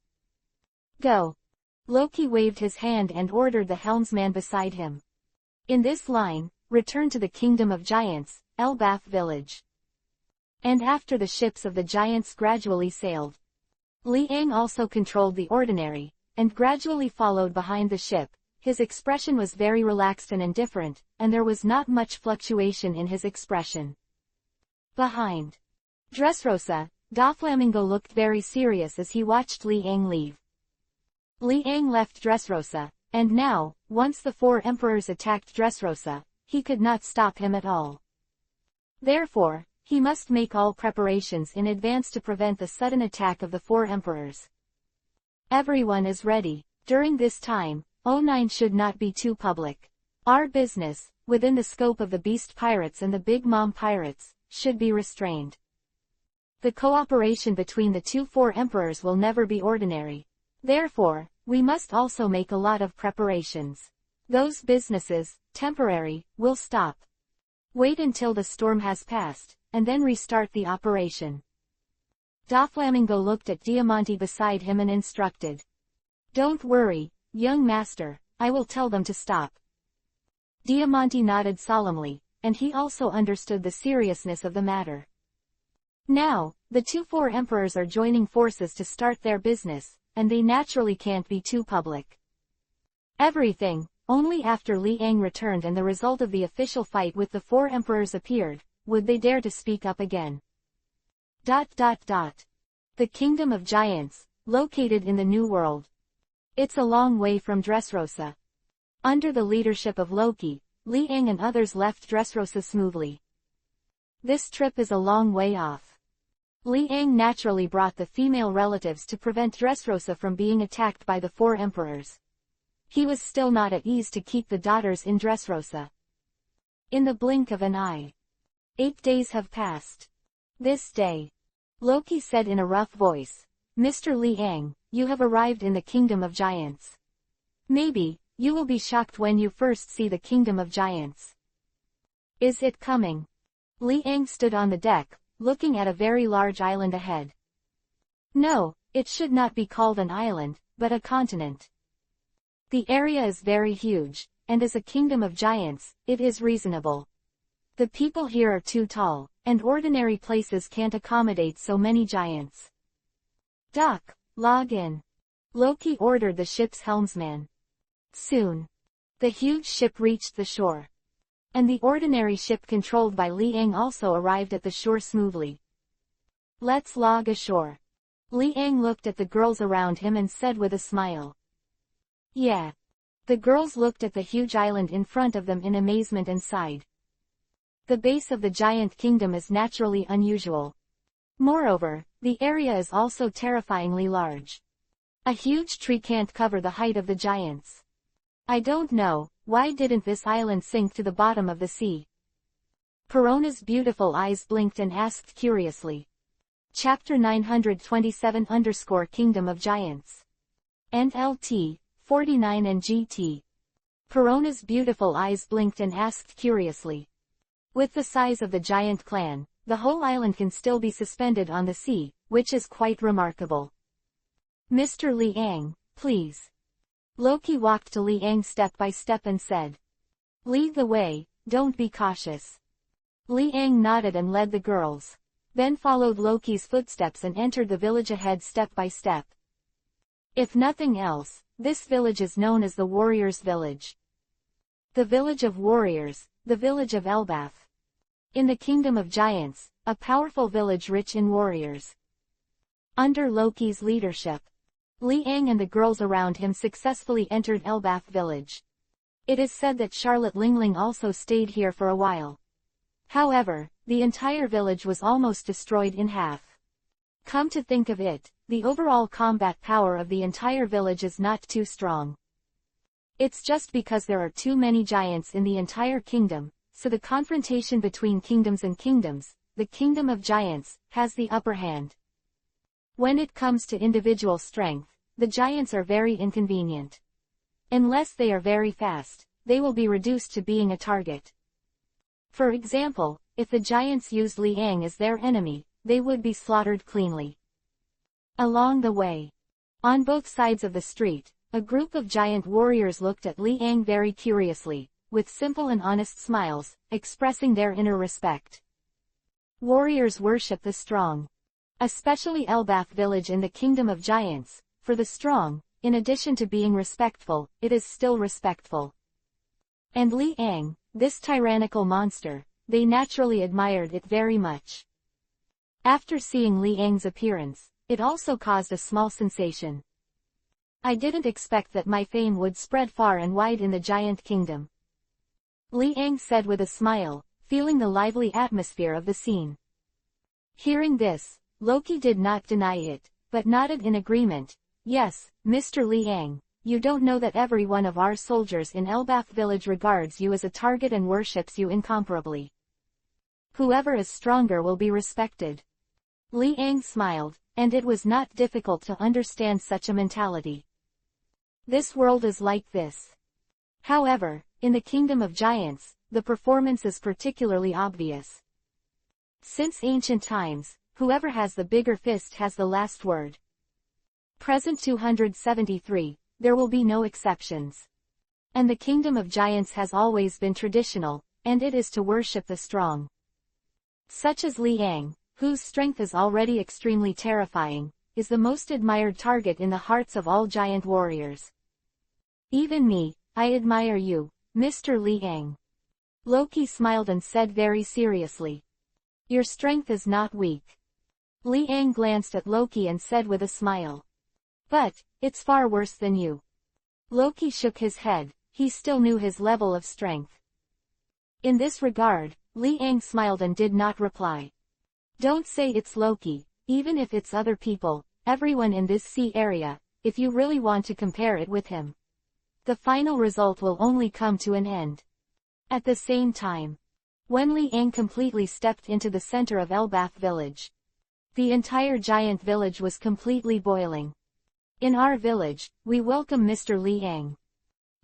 Go. Loki waved his hand and ordered the helmsman beside him. In this line, return to the kingdom of giants, Elbath village. And after the ships of the giants gradually sailed, Liang also controlled the ordinary, and gradually followed behind the ship. His expression was very relaxed and indifferent, and there was not much fluctuation in his expression. Behind Dressrosa, Doflamingo looked very serious as he watched Liang leave. Liang left Dressrosa, and now, once the 4 emperors attacked Dressrosa, he could not stop him at all. Therefore, he must make all preparations in advance to prevent the sudden attack of the 4 emperors. Everyone is ready. During this time, 09 should not be too public. Our business, within the scope of the Beast Pirates and the Big Mom Pirates, should be restrained. The cooperation between the 4 emperors will never be ordinary. Therefore, we must also make a lot of preparations. Those businesses, temporary, will stop. Wait until the storm has passed, and then restart the operation. Doflamingo looked at Diamante beside him and instructed. Don't worry, young master, I will tell them to stop. Diamante nodded solemnly, and he also understood the seriousness of the matter. Now, the four emperors are joining forces to start their business, and they naturally can't be too public. Everything, only after Li Ang returned and the result of the official fight with the four emperors appeared, would they dare to speak up again. The Kingdom of Giants, located in the New World. It's a long way from Dressrosa. Under the leadership of Loki, Li Ang and others left Dressrosa smoothly. This trip is a long way off. Li Ang naturally brought the female relatives to prevent Dressrosa from being attacked by the four emperors. He was still not at ease to keep the daughters in Dressrosa. In the blink of an eye. 8 days have passed. This day. Loki said in a rough voice, "Mr. Li Ang, you have arrived in the Kingdom of Giants. Maybe, you will be shocked when you first see the Kingdom of Giants." "Is it coming?" Li Ang stood on the deck, looking at a very large island ahead. "No, it should not be called an island, but a continent. The area is very huge, and as a kingdom of giants, it is reasonable. The people here are too tall, and ordinary places can't accommodate so many giants." "Dock, log in." Loki ordered the ship's helmsman. Soon, the huge ship reached the shore. And the ordinary ship controlled by Li Ang also arrived at the shore smoothly. "Let's log ashore." Li Ang looked at the girls around him and said with a smile. "Yeah." The girls looked at the huge island in front of them in amazement and sighed. The base of the giant kingdom is naturally unusual. Moreover, the area is also terrifyingly large. A huge tree can't cover the height of the giants. "I don't know, why didn't this island sink to the bottom of the sea?" Perona's beautiful eyes blinked and asked curiously. Chapter 927-Kingdom of Giants. NLT, 49 and GT. Perona's beautiful eyes blinked and asked curiously. With the size of the giant clan, the whole island can still be suspended on the sea, which is quite remarkable. "Mr. Li Ang, please." Loki walked to Li Ang step by step and said, "Lead the way, don't be cautious." Li Ang nodded and led the girls. Then followed Loki's footsteps and entered the village ahead step by step. If nothing else, this village is known as the Warriors' Village. The Village of Warriors, the Village of Elbaf. In the Kingdom of Giants, a powerful village rich in warriors. Under Loki's leadership, Li Ang and the girls around him successfully entered Elbaf village. It is said that Charlotte Lingling also stayed here for a while. However, the entire village was almost destroyed in half. Come to think of it, the overall combat power of the entire village is not too strong. It's just because there are too many giants in the entire kingdom, so the confrontation between kingdoms and kingdoms, the Kingdom of Giants, has the upper hand. When it comes to individual strength, the giants are very inconvenient. Unless they are very fast, they will be reduced to being a target. For example, if the giants used Li Ang as their enemy, they would be slaughtered cleanly. Along the way, on both sides of the street, a group of giant warriors looked at Li Ang very curiously, with simple and honest smiles, expressing their inner respect. Warriors worship the strong. Especially Elbaf village in the Kingdom of Giants, for the strong, in addition to being respectful, it is still respectful. And Li Ang, this tyrannical monster, they naturally admired it very much. After seeing Li Ang's appearance, it also caused a small sensation. "I didn't expect that my fame would spread far and wide in the giant kingdom," Li Ang said with a smile, feeling the lively atmosphere of the scene. Hearing this, Loki did not deny it, but nodded in agreement. "Yes, Mr. Li Ang, you don't know that every one of our soldiers in Elbaf village regards you as a target and worships you incomparably. Whoever is stronger will be respected." Li Ang smiled, and it was not difficult to understand such a mentality. This world is like this. However, in the Kingdom of Giants, the performance is particularly obvious. Since ancient times, whoever has the bigger fist has the last word. Present 273, there will be no exceptions. And the Kingdom of Giants has always been traditional, and it is to worship the strong. Such as Liang, whose strength is already extremely terrifying, is the most admired target in the hearts of all giant warriors. Even me, I admire you, Mr. Liang. Loki smiled and said very seriously. Your strength is not weak. Liang glanced at Loki and said with a smile. But, it's far worse than you. Loki shook his head, he still knew his level of strength. In this regard, Liang smiled and did not reply. Don't say it's Loki, even if it's other people, everyone in this sea area, if you really want to compare it with him. The final result will only come to an end. At the same time, when Liang completely stepped into the center of Elbath village, the entire giant village was completely boiling. In our village, we welcome Mr. Liang.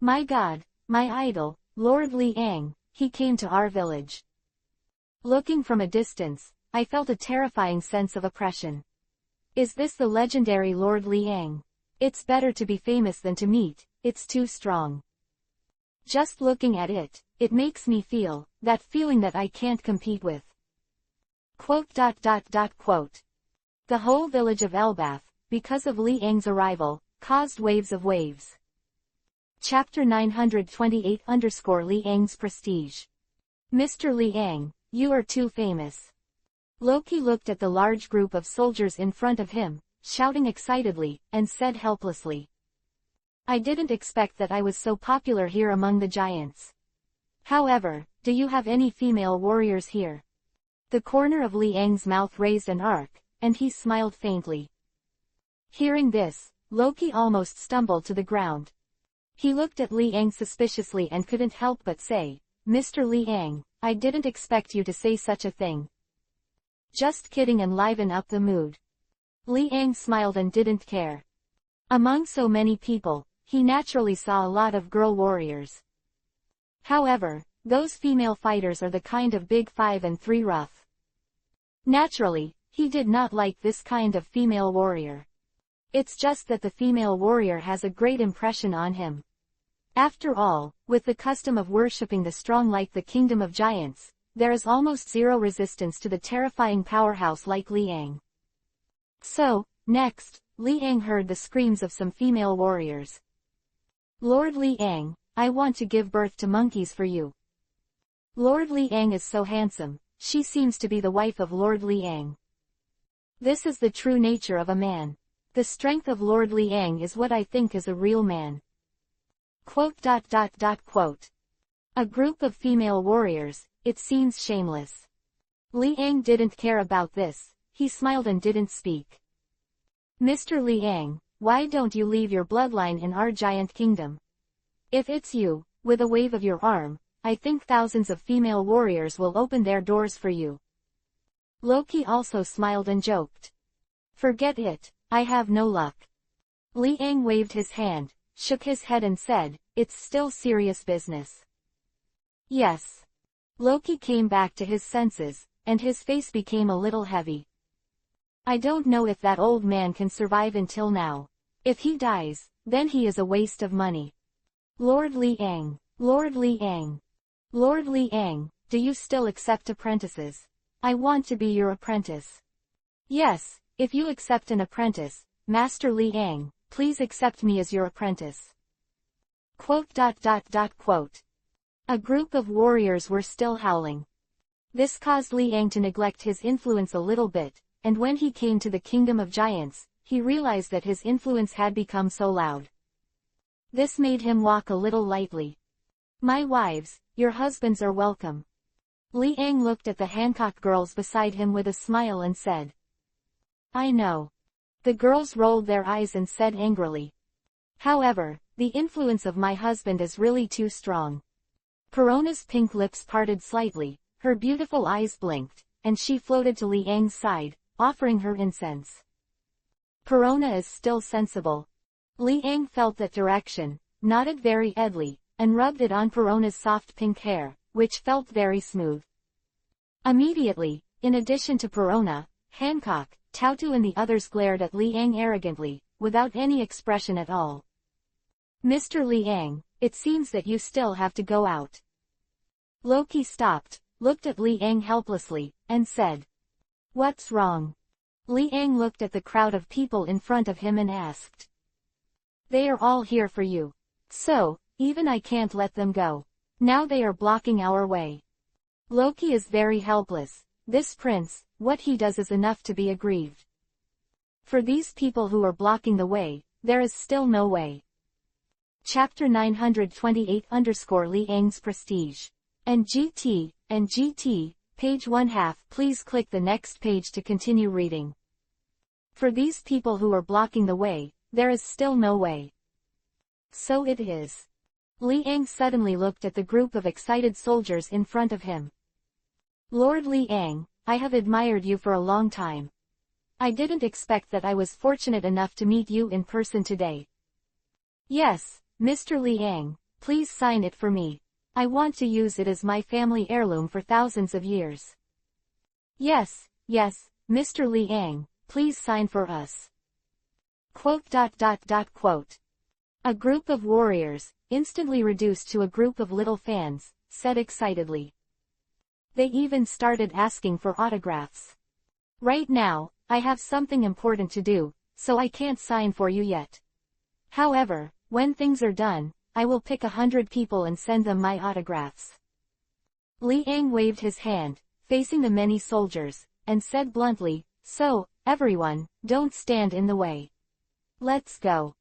My God, my idol, Lord Liang, he came to our village. Looking from a distance, I felt a terrifying sense of oppression. Is this the legendary Lord Liang? It's better to be famous than to meet, it's too strong. Just looking at it, it makes me feel, that feeling that I can't compete with. Quote. The whole village of Elbath, because of Liang's arrival, caused waves of waves. Chapter 928-Liang's prestige. Mr. Liang, you are too famous. Loki looked at the large group of soldiers in front of him, shouting excitedly, and said helplessly. I didn't expect that I was so popular here among the giants. However, do you have any female warriors here? The corner of Liang's mouth raised an arc, and he smiled faintly. Hearing this, Loki almost stumbled to the ground. He looked at Liang suspiciously and couldn't help but say, Mr. Liang, I didn't expect you to say such a thing. Just kidding, and liven up the mood. Liang smiled and didn't care. Among so many people, he naturally saw a lot of girl warriors. However, those female fighters are the kind of big 5 and 3 rough. Naturally, he did not like this kind of female warrior. It's just that the female warrior has a great impression on him. After all, with the custom of worshipping the strong like the kingdom of giants, there is almost zero resistance to the terrifying powerhouse like Liang. So, next, Liang heard the screams of some female warriors. Lord Liang, I want to give birth to monkeys for you. Lord Liang is so handsome, she seems to be the wife of Lord Liang. This is the true nature of a man. The strength of Lord Liang is what I think is a real man. Quote. A group of female warriors, it seems shameless. Liang didn't care about this, he smiled and didn't speak. Mr. Liang, why don't you leave your bloodline in our giant kingdom? If it's you, with a wave of your arm, I think thousands of female warriors will open their doors for you. Loki also smiled and joked. Forget it, I have no luck. Liang waved his hand, shook his head and said, it's still serious business. Yes. Loki came back to his senses, and his face became a little heavy. I don't know if that old man can survive until now. If he dies, then he is a waste of money. Lord Liang, Lord Liang. Lord Liang, do you still accept apprentices? I want to be your apprentice. Yes, if you accept an apprentice, Master Liang, please accept me as your apprentice. Quote. A group of warriors were still howling. This caused Liang to neglect his influence a little bit, and when he came to the kingdom of giants, he realized that his influence had become so loud. This made him walk a little lightly. My wives, your husbands are welcome. Liang looked at the Hancock girls beside him with a smile and said. I know. The girls rolled their eyes and said angrily. However, the influence of my husband is really too strong. Perona's pink lips parted slightly, her beautiful eyes blinked, and she floated to Liang's side, offering her incense. Perona is still sensible. Liang felt that direction, nodded very idly, and rubbed it on Perona's soft pink hair, which felt very smooth. Immediately, in addition to Perona, Hancock, Tautu and the others glared at Liang arrogantly, without any expression at all. Mr. Liang, it seems that you still have to go out. Loki stopped, looked at Li Ang helplessly, and said, "What's wrong?" Li Ang looked at the crowd of people in front of him and asked, "They are all here for you. So, even I can't let them go. Now they are blocking our way." Loki is very helpless. This prince, what he does is enough to be aggrieved. For these people who are blocking the way, there is still no way. Chapter 928 Li Ang's Prestige. And GT, page 1/2. Please click the next page to continue reading. For these people who are blocking the way, there is still no way. So it is. Li Ang suddenly looked at the group of excited soldiers in front of him. "Lord Li Ang, I have admired you for a long time. I didn't expect that I was fortunate enough to meet you in person today. Yes, Mr. Li Ang, please sign it for me. I want to use it as my family heirloom for thousands of years." Yes, Mr. Li Ang, please sign for us. Quote. A group of warriors, instantly reduced to a group of little fans, said excitedly. They even started asking for autographs. "Right now, I have something important to do, so I can't sign for you yet. However, when things are done, I will pick 100 people and send them my autographs." Li Ang waved his hand, facing the many soldiers, and said bluntly, "So, everyone, don't stand in the way. Let's go.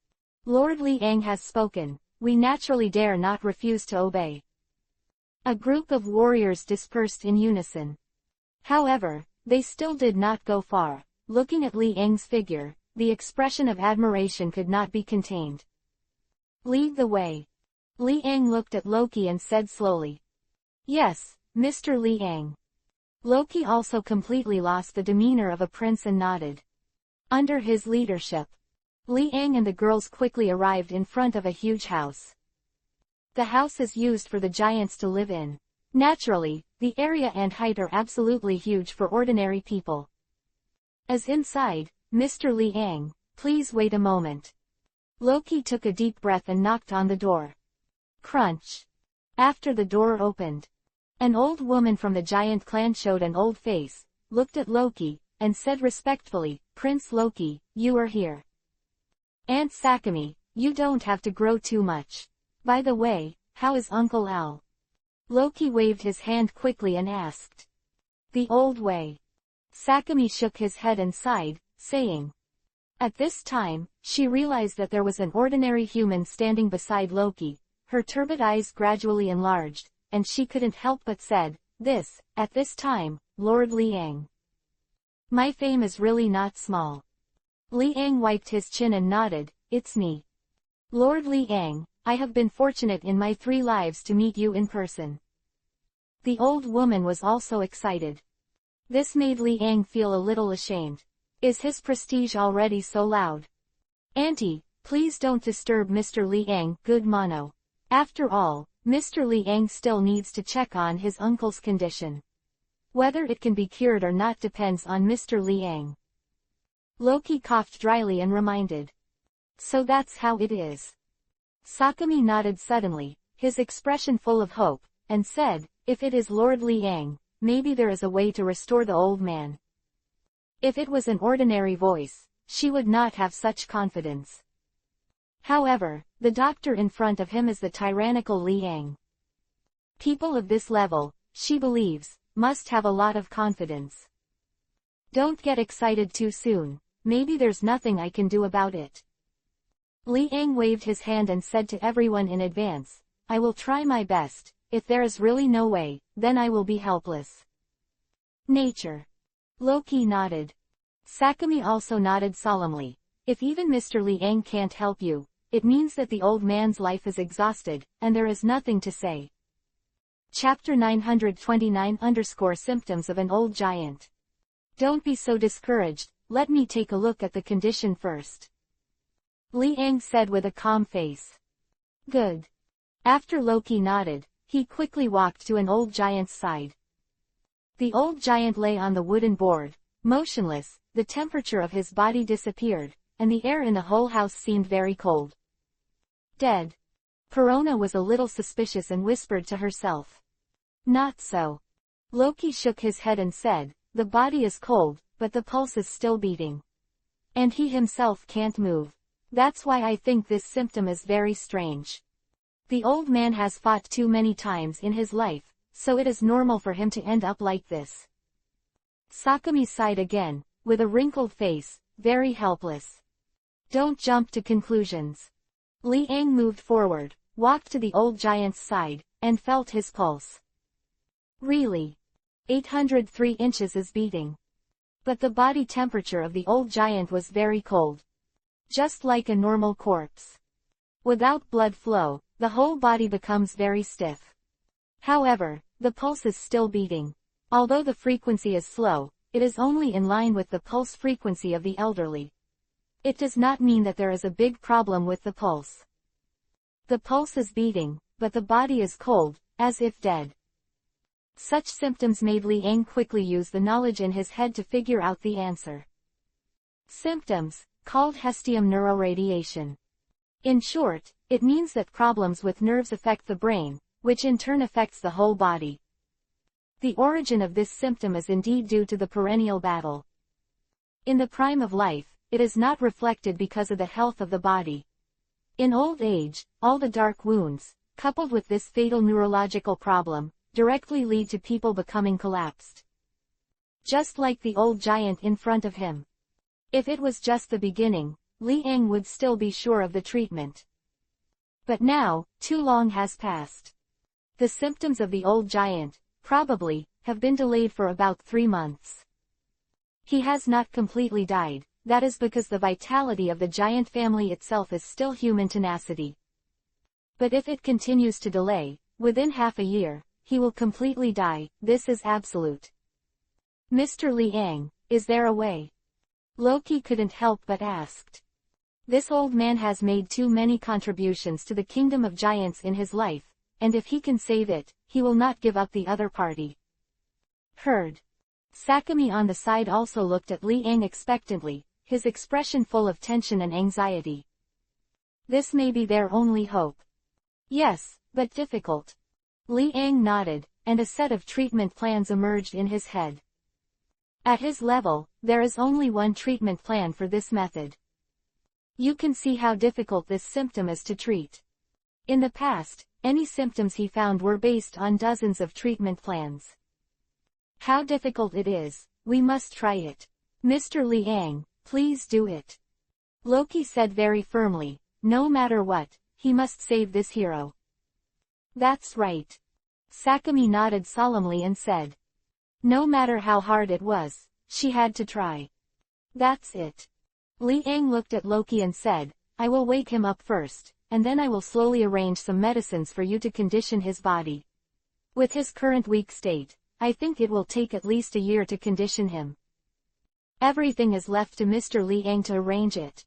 Lord Li Ang has spoken, we naturally dare not refuse to obey." A group of warriors dispersed in unison. However, they still did not go far. Looking at Li Ang's figure, the expression of admiration could not be contained. "Lead the way." Li Ang looked at Loki and said slowly, "Yes, Mr. Li Ang." Loki also completely lost the demeanor of a prince and nodded. Under his leadership, Li Ang and the girls quickly arrived in front of a huge house. The house is used for the giants to live in. Naturally, the area and height are absolutely huge for ordinary people. As inside, "Mr. Li Ang, please wait a moment." Loki took a deep breath and knocked on the door. Crunch. After the door opened, an old woman from the giant clan showed an old face, looked at Loki, and said respectfully, "Prince Loki, you are here. Aunt Sakami, you don't have to grow too much. By the way, how is Uncle Al?" Loki waved his hand quickly and asked. "The old way." Sakami shook his head and sighed, saying. At this time, she realized that there was an ordinary human standing beside Loki. Her turbid eyes gradually enlarged, and she couldn't help but said, at this time, Lord Li Ang. My fame is really not small." Li Ang wiped his chin and nodded, "It's me. Lord Li Ang, I have been fortunate in my 3 lives to meet you in person." The old woman was also excited. This made Li Ang feel a little ashamed. Is his prestige already so loud? "Auntie, please don't disturb Mr. Li Ang, good mono. After all, Mr. Li Ang still needs to check on his uncle's condition. Whether it can be cured or not depends on Mr. Li Ang." Loki coughed dryly and reminded. "So that's how it is." Sakami nodded suddenly, his expression full of hope, and said, "If it is Lord Li Ang, maybe there is a way to restore the old man." If it was an ordinary voice, she would not have such confidence. However, the doctor in front of him is the tyrannical Li Ang. People of this level, she believes, must have a lot of confidence. "Don't get excited too soon, maybe there's nothing I can do about it." Li Ang waved his hand and said to everyone in advance, "I will try my best. If there is really no way, then I will be helpless." Nature. Loki nodded. Sakami also nodded solemnly. If even Mr. Li Ang can't help you, it means that the old man's life is exhausted, and there is nothing to say. Chapter 929 Symptoms of an Old Giant. Don't be so discouraged, let me take a look at the condition first. Li Ang said with a calm face. Good. After Loki nodded, he quickly walked to an old giant's side. The old giant lay on the wooden board, motionless, the temperature of his body disappeared, and the air in the whole house seemed very cold. Dead. Perona was a little suspicious and whispered to herself. Not so. Loki shook his head and said, the body is cold, but the pulse is still beating. And he himself can't move. That's why I think this symptom is very strange. The old man has fought too many times in his life, so it is normal for him to end up like this. Sakami sighed again, with a wrinkled face, very helpless. Don't jump to conclusions. Li Ang moved forward, walked to the old giant's side, and felt his pulse. Really? 803 inches is beating. But the body temperature of the old giant was very cold. Just like a normal corpse. Without blood flow, the whole body becomes very stiff. However, the pulse is still beating. Although the frequency is slow, it is only in line with the pulse frequency of the elderly. It does not mean that there is a big problem with the pulse. The pulse is beating, but the body is cold, as if dead. Such symptoms made Li Ang quickly use the knowledge in his head to figure out the answer. Symptoms, called hestium neuroradiation. In short, it means that problems with nerves affect the brain, which in turn affects the whole body. The origin of this symptom is indeed due to the perennial battle. In the prime of life, it is not reflected because of the health of the body. In old age, all the dark wounds, coupled with this fatal neurological problem, directly lead to people becoming collapsed. Just like the old giant in front of him. If it was just the beginning, Li Ang would still be sure of the treatment. But now, too long has passed. The symptoms of the old giant, probably, have been delayed for about 3 months. He has not completely died, that is because the vitality of the giant family itself is still human tenacity. But if it continues to delay, within half a year, he will completely die, this is absolute. Mr. Li Ang, is there a way? Loki couldn't help but asked. This old man has made too many contributions to the kingdom of giants in his life, and if he can save it, he will not give up the other party. Heard. Sakami on the side also looked at Li Ang expectantly, his expression full of tension and anxiety. This may be their only hope. Yes, but difficult. Li Ang nodded, and a set of treatment plans emerged in his head. At his level, there is only one treatment plan for this method. You can see how difficult this symptom is to treat. In the past, any symptoms he found were based on dozens of treatment plans. How difficult it is, we must try it. Mr. Li Ang, please do it. Loki said very firmly, no matter what, he must save this hero. That's right. Sakami nodded solemnly and said. No matter how hard it was, she had to try. That's it. Li Ang looked at Loki and said, I will wake him up first, and then I will slowly arrange some medicines for you to condition his body. With his current weak state, I think it will take at least a year to condition him. Everything is left to Mr. Li Ang to arrange it.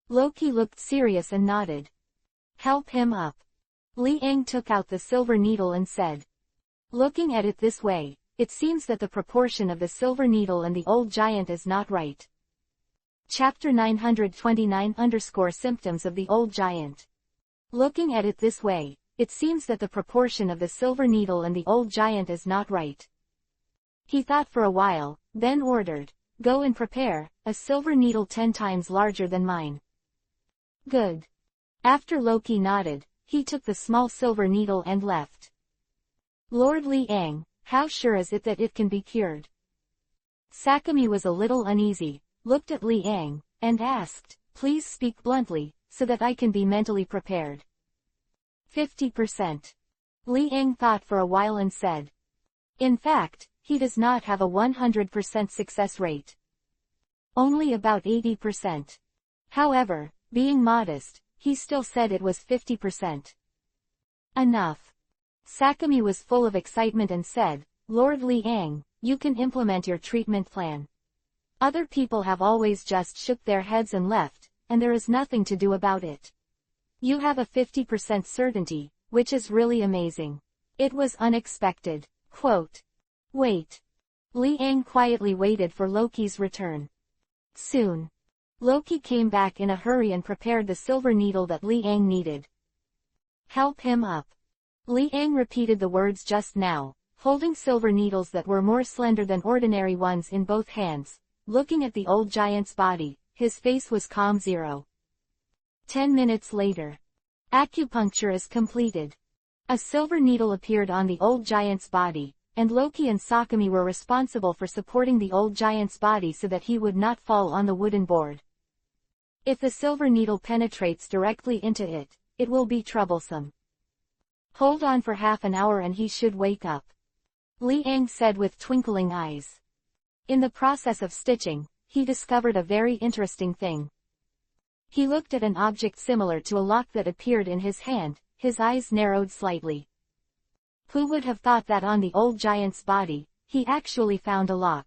Loki looked serious and nodded. Help him up. Li Ang took out the silver needle and said. Looking at it this way, it seems that the proportion of the silver needle and the old giant is not right. Chapter 929 _ Symptoms of the Old Giant. Looking at it this way, it seems that the proportion of the silver needle and the old giant is not right. He thought for a while, then ordered, go and prepare a silver needle 10 times larger than mine. Good. After Loki nodded, he took the small silver needle and left. Lord Li Ang, how sure is it that it can be cured? Sakami was a little uneasy, looked at Li Ang, and asked, please speak bluntly, so that I can be mentally prepared. 50%. Li Ang thought for a while and said. In fact, he does not have a 100% success rate. Only about 80%. However, being modest, he still said it was 50%. Enough. Sakami was full of excitement and said, Lord Li Ang, you can implement your treatment plan. Other people have always just shook their heads and left, and there is nothing to do about it. You have a 50% certainty, which is really amazing. It was unexpected. Quote. Wait. Li Ang quietly waited for Loki's return. Soon. Loki came back in a hurry and prepared the silver needle that Li Ang needed. Help him up. Li Ang repeated the words just now, holding silver needles that were more slender than ordinary ones in both hands. Looking at the old giant's body, his face was calm. 10 minutes later. Acupuncture is completed. A silver needle appeared on the old giant's body, and Loki and Sakami were responsible for supporting the old giant's body so that he would not fall on the wooden board. If the silver needle penetrates directly into it, it will be troublesome. Hold on for half an hour and he should wake up. Liang said with twinkling eyes. In the process of stitching, he discovered a very interesting thing. He looked at an object similar to a lock that appeared in his hand, his eyes narrowed slightly. Who would have thought that on the old giant's body, he actually found a lock?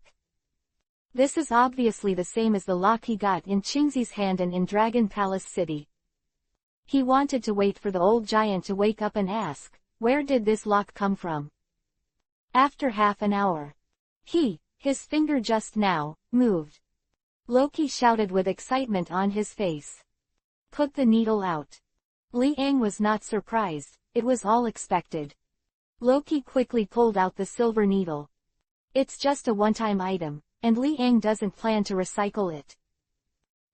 This is obviously the same as the lock he got in Qingzi's hand and in Dragon Palace City. He wanted to wait for the old giant to wake up and ask, where did this lock come from? After half an hour. His finger just now, moved. Loki shouted with excitement on his face. Put the needle out. Liang was not surprised, it was all expected. Loki quickly pulled out the silver needle. It's just a one-time item, and Liang doesn't plan to recycle it.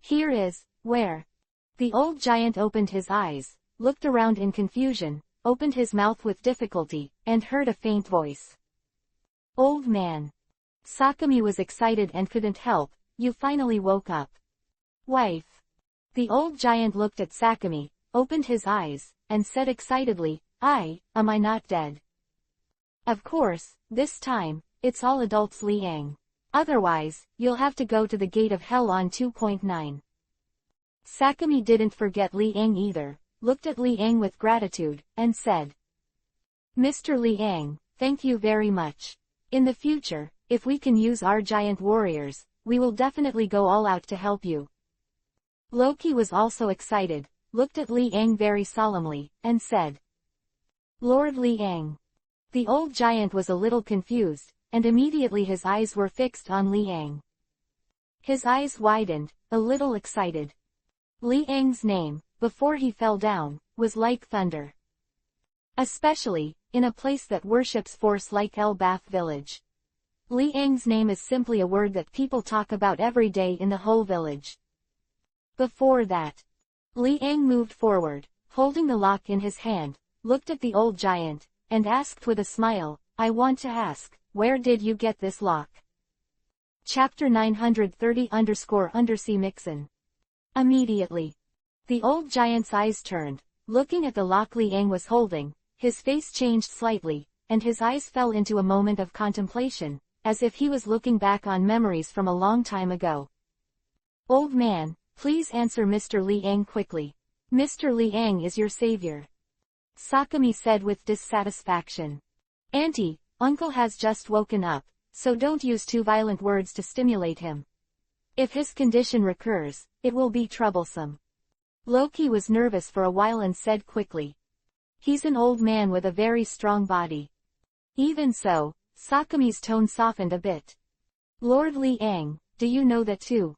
Here is, where? The old giant opened his eyes, looked around in confusion, opened his mouth with difficulty, and heard a faint voice. Old man. Sakami was excited and couldn't help. You finally woke up. Wife. The old giant looked at Sakami, opened his eyes, and said excitedly, am I not dead? Of course, this time, it's all adults, Liang. Otherwise, you'll have to go to the gate of hell on 2.9. Sakami didn't forget Liang either, looked at Liang with gratitude, and said, Mr. Liang, thank you very much. In the future, if we can use our giant warriors, we will definitely go all out to help you. Loki was also excited, looked at Liang very solemnly, and said, Lord Liang. The old giant was a little confused, and immediately his eyes were fixed on Liang. His eyes widened, a little excited. Liang's name, before he fell down, was like thunder. Especially, in a place that worships force like El Bath village. Liang's name is simply a word that people talk about every day in the whole village. Before that, Liang moved forward, holding the lock in his hand, looked at the old giant, and asked with a smile, I want to ask, where did you get this lock? Chapter 930__C Mixin. Immediately. The old giant's eyes turned, looking at the lock Liang was holding, his face changed slightly, and his eyes fell into a moment of contemplation, as if he was looking back on memories from a long time ago. Old man, please answer Mr. Liang quickly. Mr. Liang is your savior. Sakami said with dissatisfaction. Auntie, uncle has just woken up, so don't use too violent words to stimulate him. If his condition recurs, it will be troublesome. Loki was nervous for a while and said quickly. He's an old man with a very strong body. Even so, Sakami's tone softened a bit. Lord Liang, do you know that too?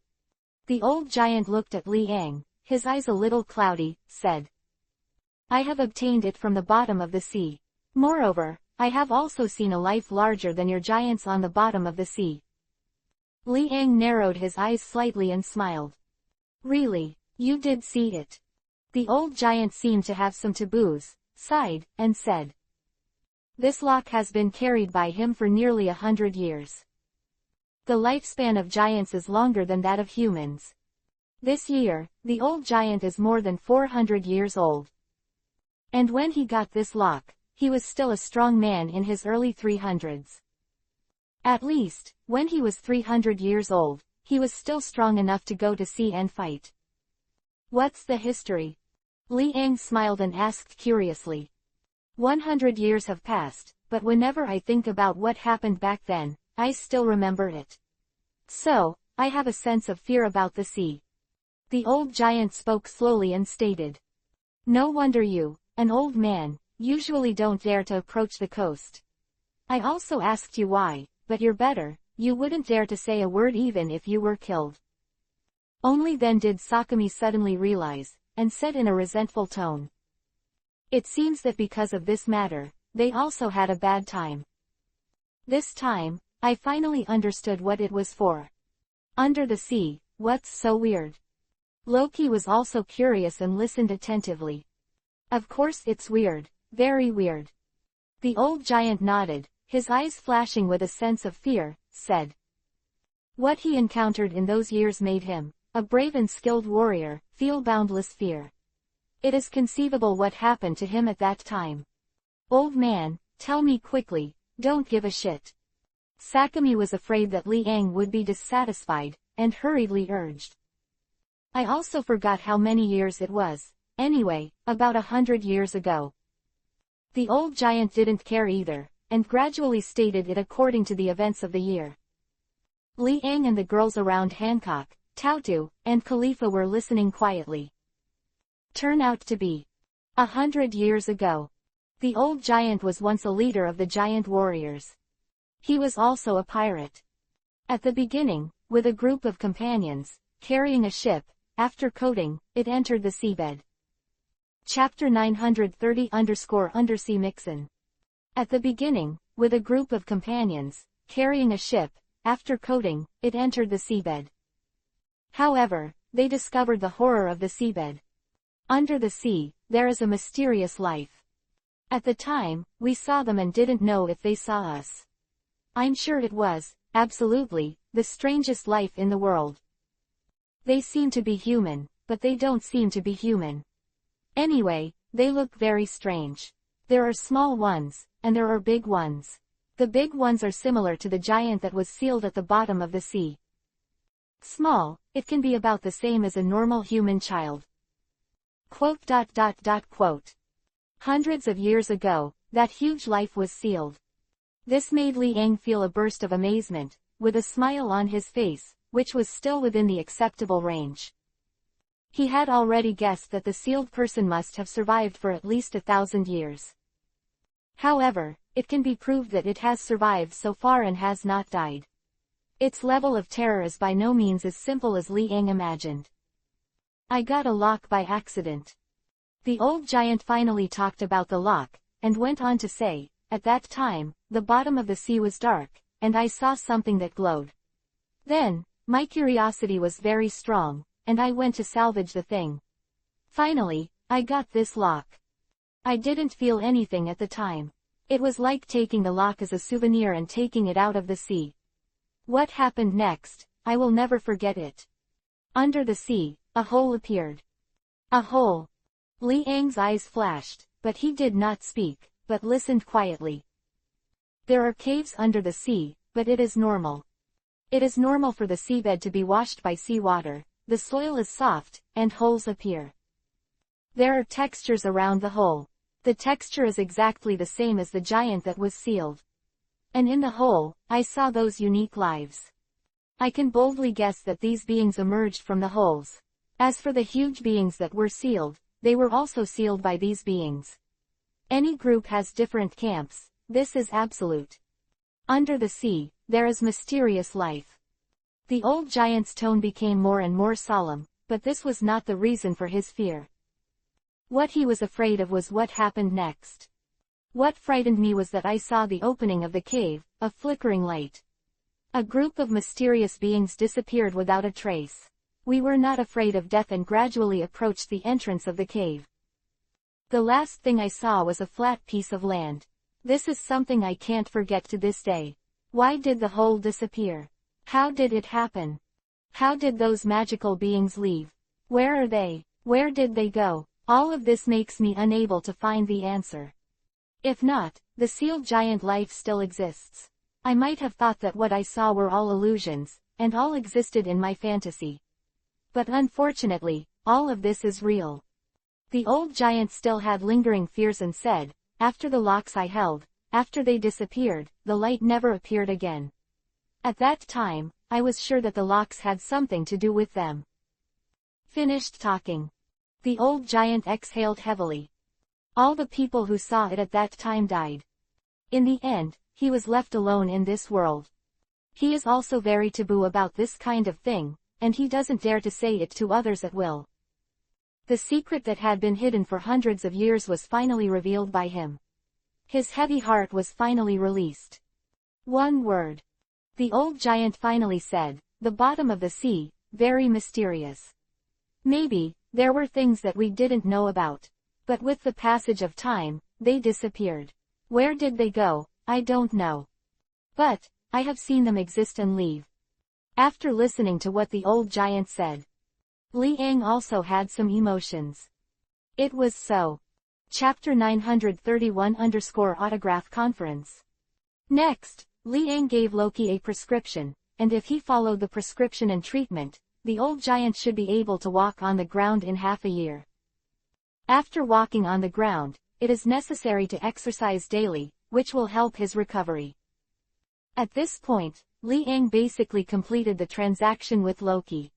The old giant looked at Liang, his eyes a little cloudy, said. I have obtained it from the bottom of the sea. Moreover, I have also seen a life larger than your giants on the bottom of the sea. Liang narrowed his eyes slightly and smiled. Really, you did see it. The old giant seemed to have some taboos, sighed, and said. This lock has been carried by him for nearly 100 years. The lifespan of giants is longer than that of humans. This year, the old giant is more than 400 years old. And when he got this lock, he was still a strong man in his early 300s. At least, when he was 300 years old, he was still strong enough to go to sea and fight. What's the history? Liang smiled and asked curiously. 100 years have passed, but whenever I think about what happened back then, I still remember it. So, I have a sense of fear about the sea. The old giant spoke slowly and stated. No wonder you, an old man, usually don't dare to approach the coast. I also asked you why, but you're better, you wouldn't dare to say a word even if you were killed. Only then did Sakami suddenly realize, and said in a resentful tone. It seems that because of this matter, they also had a bad time. This time, I finally understood what it was for. Under the sea, what's so weird? Loki was also curious and listened attentively. Of course it's weird, very weird. The old giant nodded, his eyes flashing with a sense of fear, said. What he encountered in those years made him, a brave and skilled warrior, feel boundless fear. It is conceivable what happened to him at that time. Old man, tell me quickly, don't give a shit. Sakami was afraid that Liang would be dissatisfied, and hurriedly urged. I also forgot how many years it was, anyway, about 100 years ago. The old giant didn't care either, and gradually stated it according to the events of the year. Liang and the girls around Hancock, Tautu, and Khalifa were listening quietly. Turn out to be 100 years ago. The old giant was once a leader of the giant warriors. He was also a pirate. At the beginning, with a group of companions, carrying a ship, after coating, it entered the seabed. Chapter 930-Undersea Mixin. At the beginning, with a group of companions, carrying a ship, after coating, it entered the seabed. However, they discovered the horror of the seabed. Under the sea, there is a mysterious life. At the time, we saw them and didn't know if they saw us. I'm sure it was, absolutely, the strangest life in the world. They seem to be human, but they don't seem to be human. Anyway, they look very strange. There are small ones, and there are big ones. The big ones are similar to the giant that was sealed at the bottom of the sea. Small, it can be about the same as a normal human child. Quote. Hundreds of years ago, that huge life was sealed. This made Liang feel a burst of amazement, with a smile on his face, which was still within the acceptable range. He had already guessed that the sealed person must have survived for at least 1,000 years. However, it can be proved that it has survived so far and has not died. Its level of terror is by no means as simple as Liang imagined. I got a lock by accident. The old giant finally talked about the lock, and went on to say, at that time, the bottom of the sea was dark, and I saw something that glowed. Then, my curiosity was very strong, and I went to salvage the thing. Finally, I got this lock. I didn't feel anything at the time. It was like taking the lock as a souvenir and taking it out of the sea. What happened next, I will never forget it. Under the sea, a hole appeared. A hole. Liang's eyes flashed, but he did not speak, but listened quietly. There are caves under the sea, but it is normal. It is normal for the seabed to be washed by seawater, the soil is soft, and holes appear. There are textures around the hole. The texture is exactly the same as the giant that was sealed. And in the hole, I saw those unique lives. I can boldly guess that these beings emerged from the holes. As for the huge beings that were sealed, they were also sealed by these beings. Any group has different camps, this is absolute. Under the sea, there is mysterious life. The old giant's tone became more and more solemn, but this was not the reason for his fear. What he was afraid of was what happened next. What frightened me was that I saw the opening of the cave, a flickering light. A group of mysterious beings disappeared without a trace. We were not afraid of death and gradually approached the entrance of the cave. The last thing I saw was a flat piece of land. This is something I can't forget to this day. Why did the hole disappear? How did it happen? How did those magical beings leave? Where are they? Where did they go? All of this makes me unable to find the answer. If not, the sealed giant life still exists. I might have thought that what I saw were all illusions, and all existed in my fantasy. But unfortunately, all of this is real. The old giant still had lingering fears and said, after the locks I held, after they disappeared, the light never appeared again. At that time, I was sure that the locks had something to do with them. Finished talking. The old giant exhaled heavily. All the people who saw it at that time died. In the end, he was left alone in this world. He is also very taboo about this kind of thing, and he doesn't dare to say it to others at will. The secret that had been hidden for hundreds of years was finally revealed by him. His heavy heart was finally released. One word. The old giant finally said, the bottom of the sea, very mysterious. Maybe, there were things that we didn't know about. But with the passage of time, they disappeared. Where did they go? I don't know. But, I have seen them exist and leave. After listening to what the old giant said, Li Ang also had some emotions. It was so. Chapter 931-Autograph Conference. Next, Li Ang gave Loki a prescription, and if he followed the prescription and treatment, the old giant should be able to walk on the ground in half a year. After walking on the ground, it is necessary to exercise daily, which will help his recovery. At this point, Li Ang basically completed the transaction with Loki.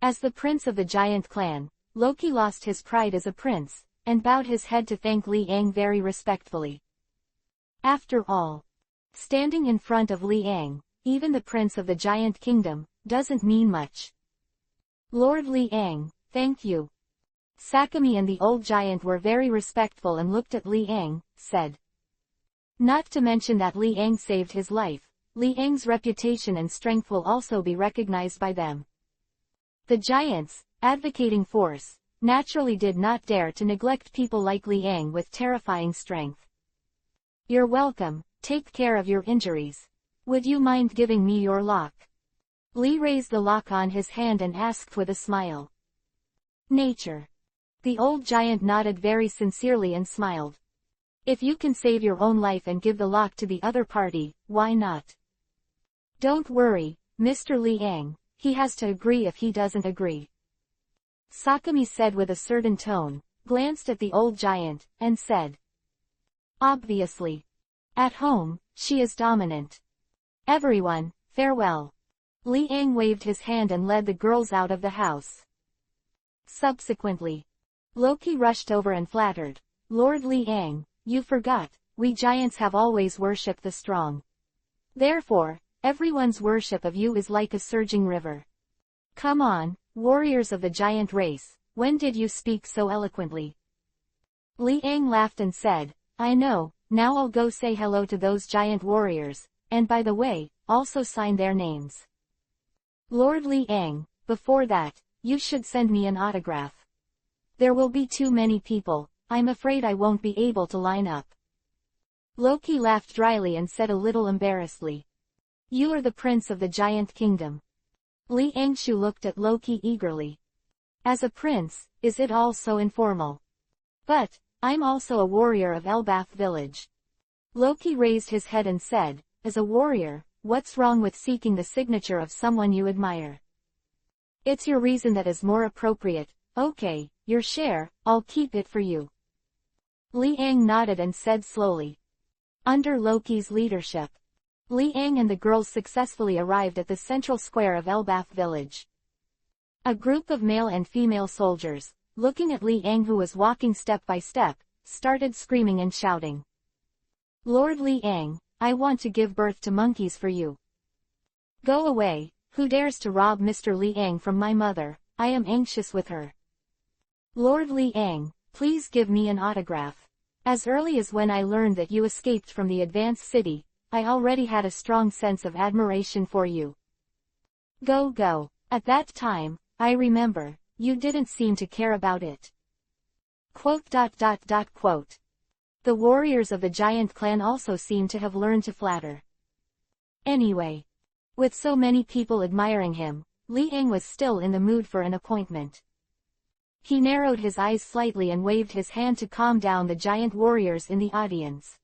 As the prince of the giant clan, Loki lost his pride as a prince, and bowed his head to thank Li Ang very respectfully. After all, standing in front of Li Ang, even the prince of the giant kingdom, doesn't mean much. Lord Li Ang, thank you. Sakami and the old giant were very respectful and looked at Li Ang, said. Not to mention that Li Ang saved his life, Li Ang's reputation and strength will also be recognized by them. The giants, advocating force, naturally did not dare to neglect people like Li Ang with terrifying strength. You're welcome, take care of your injuries. Would you mind giving me your lock? Li raised the lock on his hand and asked with a smile. Nature. The old giant nodded very sincerely and smiled. If you can save your own life and give the lock to the other party, why not? Don't worry, Mr. Li Ang, he has to agree if he doesn't agree. Sakami said with a certain tone, glanced at the old giant, and said. Obviously. At home, she is dominant. Everyone, farewell. Li Ang waved his hand and led the girls out of the house. Subsequently, Loki rushed over and flattered, Lord Li Ang, you forgot, we giants have always worshipped the strong. Therefore, everyone's worship of you is like a surging river. Come on, warriors of the giant race, when did you speak so eloquently? Li Ang laughed and said, I know, now I'll go say hello to those giant warriors, and by the way, also sign their names. Lord Li Ang, before that, you should send me an autograph. There will be too many people, I'm afraid I won't be able to line up. Loki laughed dryly and said a little embarrassedly. You are the prince of the giant kingdom. Li Angshu looked at Loki eagerly. As a prince, is it all so informal? But, I'm also a warrior of Elbath village. Loki raised his head and said, as a warrior, what's wrong with seeking the signature of someone you admire? It's your reason that is more appropriate. Okay, your share, I'll keep it for you. Li Ang nodded and said slowly. Under Loki's leadership, Li Ang and the girls successfully arrived at the central square of Elbath village. A group of male and female soldiers, looking at Li Ang who was walking step by step, started screaming and shouting. Lord Li Ang, I want to give birth to monkeys for you. Go away, who dares to rob Mr. Li Ang from my mother, I am anxious with her. Lord Li Ang, please give me an autograph. As early as when I learned that you escaped from the advanced city, I already had a strong sense of admiration for you. Go go, at that time, I remember, you didn't seem to care about it. Quote. The warriors of the giant clan also seem to have learned to flatter. Anyway, with so many people admiring him, Li Ang was still in the mood for an appointment. He narrowed his eyes slightly and waved his hand to calm down the giant warriors in the audience.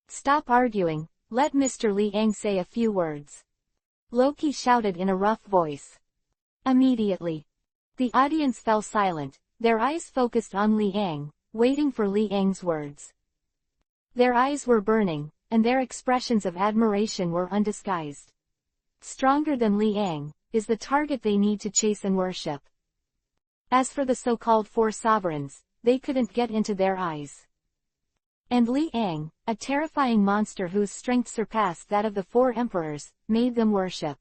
Stop arguing, let Mr. Li Ang say a few words. Loki shouted in a rough voice. Immediately, the audience fell silent, their eyes focused on Li Ang, waiting for Li Ang's words. Their eyes were burning, and their expressions of admiration were undisguised. Stronger than Li Ang, is the target they need to chase and worship. As for the so-called four sovereigns, they couldn't get into their eyes. And Li Ang, a terrifying monster whose strength surpassed that of the four emperors, made them worship.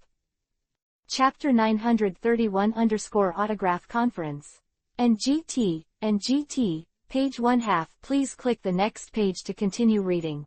Chapter 931-Autograph Conference. NGT, page 1/2. Please click the next page to continue reading.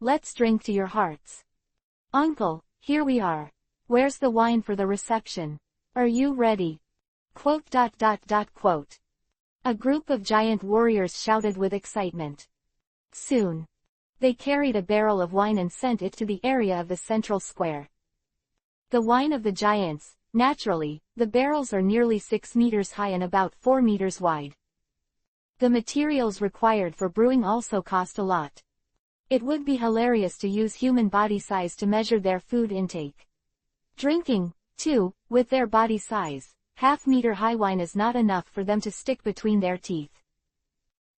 let's drink to your hearts. Uncle, here we are. Where's the wine for the reception? Are you ready? Quote. A group of giant warriors shouted with excitement. Soon, they carried a barrel of wine and sent it to the area of the central square. The wine of the giants, naturally, the barrels are nearly 6 meters high and about 4 meters wide. The materials required for brewing also cost a lot. It would be hilarious to use human body size to measure their food intake. Drinking, too, with their body size, half-meter high wine is not enough for them to stick between their teeth.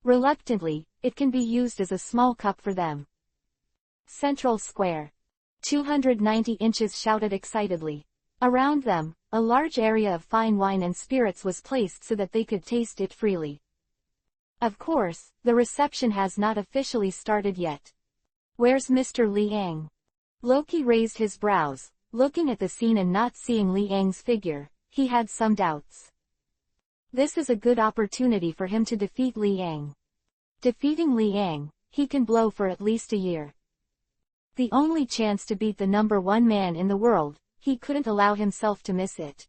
Reluctantly, it can be used as a small cup for them. Central Square. 290 inches shouted excitedly. Around them, a large area of fine wine and spirits was placed so that they could taste it freely. Of course, the reception has not officially started yet. Where's Mr. Liang? Loki raised his brows, looking at the scene and not seeing Liang's figure. He had some doubts. This is a good opportunity for him to defeat Liang. Defeating Liang, he can blow for at least a year. The only chance to beat the #1 man in the world, he couldn't allow himself to miss it.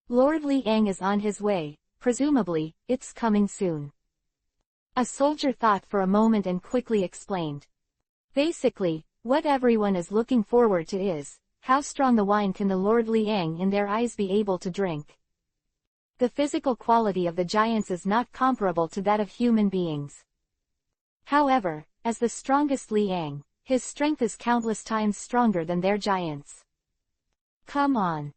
Lord Liang is on his way, presumably, it's coming soon. A soldier thought for a moment and quickly explained. Basically, what everyone is looking forward to is, how strong the wine can the Lord Liang in their eyes be able to drink. The physical quality of the giants is not comparable to that of human beings. However, as the strongest Liang, his strength is countless times stronger than their giants. Come on.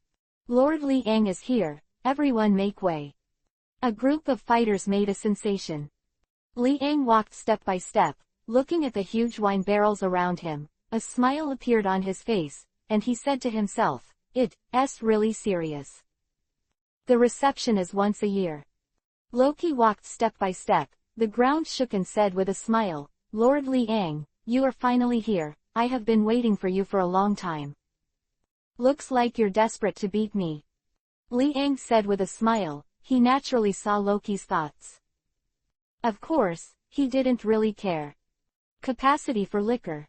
Lord Liang is here, everyone make way. A group of fighters made a sensation. Liang walked step by step, looking at the huge wine barrels around him. A smile appeared on his face, and he said to himself, it's really serious. The reception is once a year. Loki walked step by step, the ground shook and said with a smile, Lord Liang, you are finally here, I have been waiting for you for a long time. Looks like you're desperate to beat me. Liang said with a smile, he naturally saw Loki's thoughts. Of course, he didn't really care. Capacity for liquor.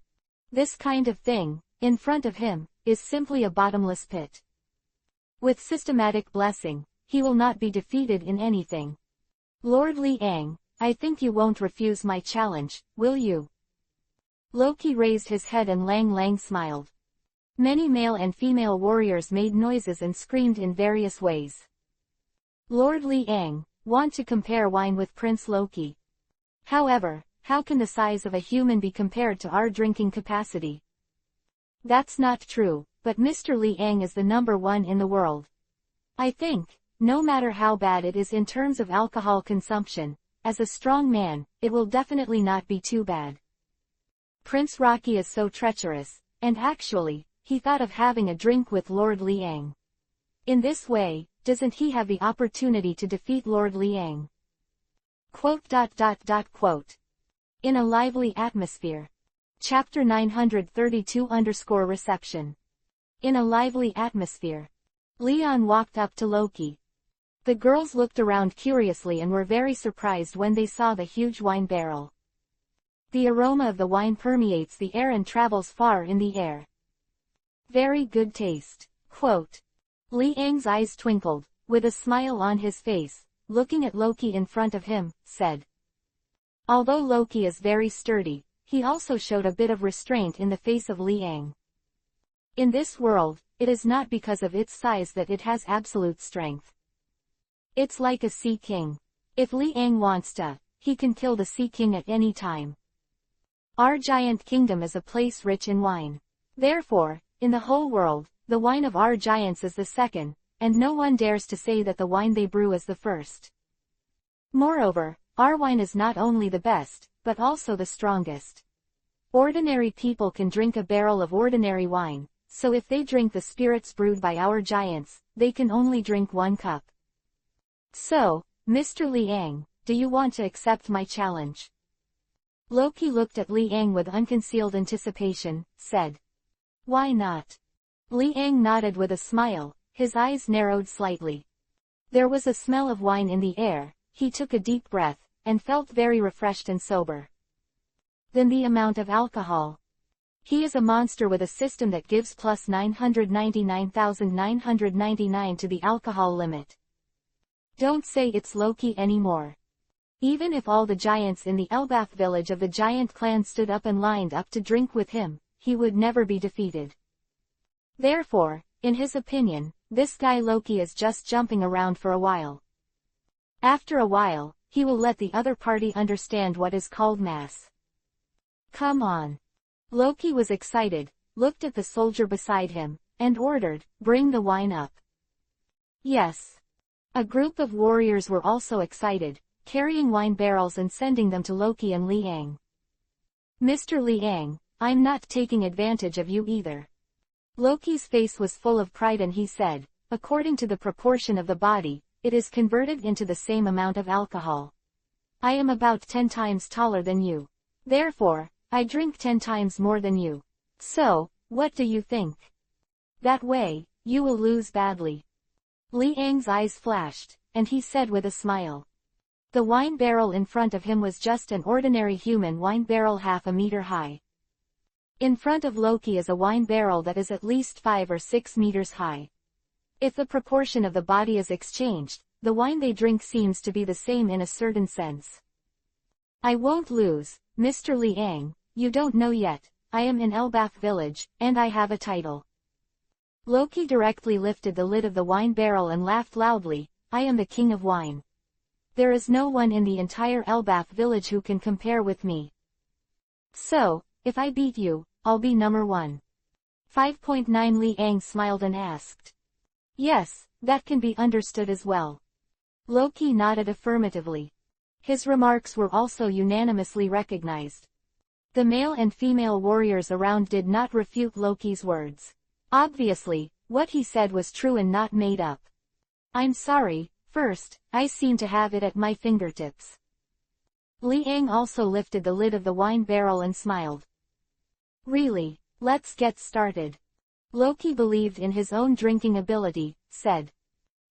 This kind of thing, in front of him, is simply a bottomless pit. With systematic blessing, he will not be defeated in anything. Lord Liang, I think you won't refuse my challenge, will you? Loki raised his head and Lang smiled. Many male and female warriors made noises and screamed in various ways. Lord Liang, want to compare wine with Prince Loki. However, how can the size of a human be compared to our drinking capacity? That's not true, but Mr. Liang is the #1 in the world. I think, no matter how bad it is in terms of alcohol consumption, as a strong man, it will definitely not be too bad. Prince Rocky is so treacherous, and actually, he thought of having a drink with Lord Liang. In this way, doesn't he have the opportunity to defeat Lord Liang? Quote. In a lively atmosphere. Chapter 932-reception. In a lively atmosphere. Leon walked up to Loki. The girls looked around curiously and were very surprised when they saw the huge wine barrel. The aroma of the wine permeates the air and travels far in the air. Very good taste. Quote. Liang's eyes twinkled, with a smile on his face, looking at Loki in front of him, said. Although Loki is very sturdy, he also showed a bit of restraint in the face of Liang. In this world, it is not because of its size that it has absolute strength. It's like a sea king. If Liang wants to, he can kill the sea king at any time. Our giant kingdom is a place rich in wine. Therefore, in the whole world, the wine of our giants is the second, and no one dares to say that the wine they brew is the first. Moreover, our wine is not only the best, but also the strongest. Ordinary people can drink a barrel of ordinary wine, so if they drink the spirits brewed by our giants, they can only drink 1 cup. So, Mr. Liang, do you want to accept my challenge? Loki looked at Liang with unconcealed anticipation, said. Why not? Liang nodded with a smile, his eyes narrowed slightly. There was a smell of wine in the air, he took a deep breath, and felt very refreshed and sober. Then the amount of alcohol. He is a monster with a system that gives plus 999,999 to the alcohol limit. Don't say it's Loki anymore. Even if all the giants in the Elbaf village of the giant clan stood up and lined up to drink with him, he would never be defeated. Therefore, in his opinion, this guy Loki is just jumping around for a while. After a while, he will let the other party understand what is called mass. Come on. Loki was excited, looked at the soldier beside him, and ordered, "Bring the wine up." Yes. A group of warriors were also excited, carrying wine barrels and sending them to Loki and Liang. "Mr. Liang, I'm not taking advantage of you either." Loki's face was full of pride and he said, "According to the proportion of the body, it is converted into the same amount of alcohol. I am about 10 times taller than you. Therefore, I drink 10 times more than you. So, what do you think? That way, you will lose badly." Liang's eyes flashed, and he said with a smile. The wine barrel in front of him was just an ordinary human wine barrel half a meter high. In front of Loki is a wine barrel that is at least 5 or 6 meters high. If the proportion of the body is exchanged, the wine they drink seems to be the same in a certain sense. "I won't lose, Mr. Liang, you don't know yet, I am in Elbaf village, and I have a title." Loki directly lifted the lid of the wine barrel and laughed loudly, "I am the king of wine. There is no one in the entire Elbaf village who can compare with me. So, if I beat you, I'll be number 1. 5.9 Liang smiled and asked. "Yes, that can be understood as well." Loki nodded affirmatively. His remarks were also unanimously recognized. The male and female warriors around did not refute Loki's words. Obviously, what he said was true and not made up. "I'm sorry, first, I seem to have it at my fingertips." Liang also lifted the lid of the wine barrel and smiled. "Really, let's get started." Loki believed in his own drinking ability, said.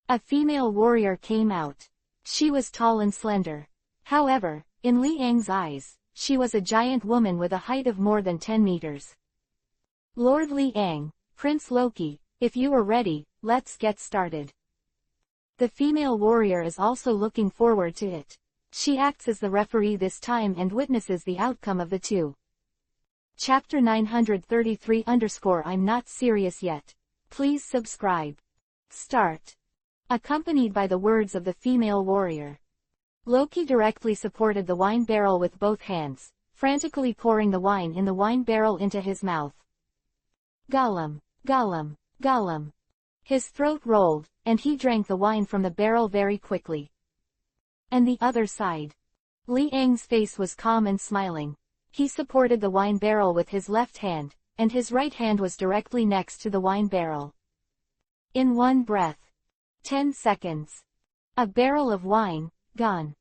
A female warrior came out. She was tall and slender. However, in Liang's eyes, she was a giant woman with a height of more than 10 meters. "Lord Liang, Prince Loki, if you are ready, let's get started." The female warrior is also looking forward to it. She acts as the referee this time and witnesses the outcome of the two. Chapter 933_I'm not serious yet. Please subscribe. Start. Accompanied by the words of the female warrior. Loki directly supported the wine barrel with both hands, frantically pouring the wine in the wine barrel into his mouth. Gollum, gollum, gollum. His throat rolled, and he drank the wine from the barrel very quickly. And the other side. Liang's face was calm and smiling. He supported the wine barrel with his left hand, and his right hand was directly next to the wine barrel. In one breath. 10 seconds. A barrel of wine, gone.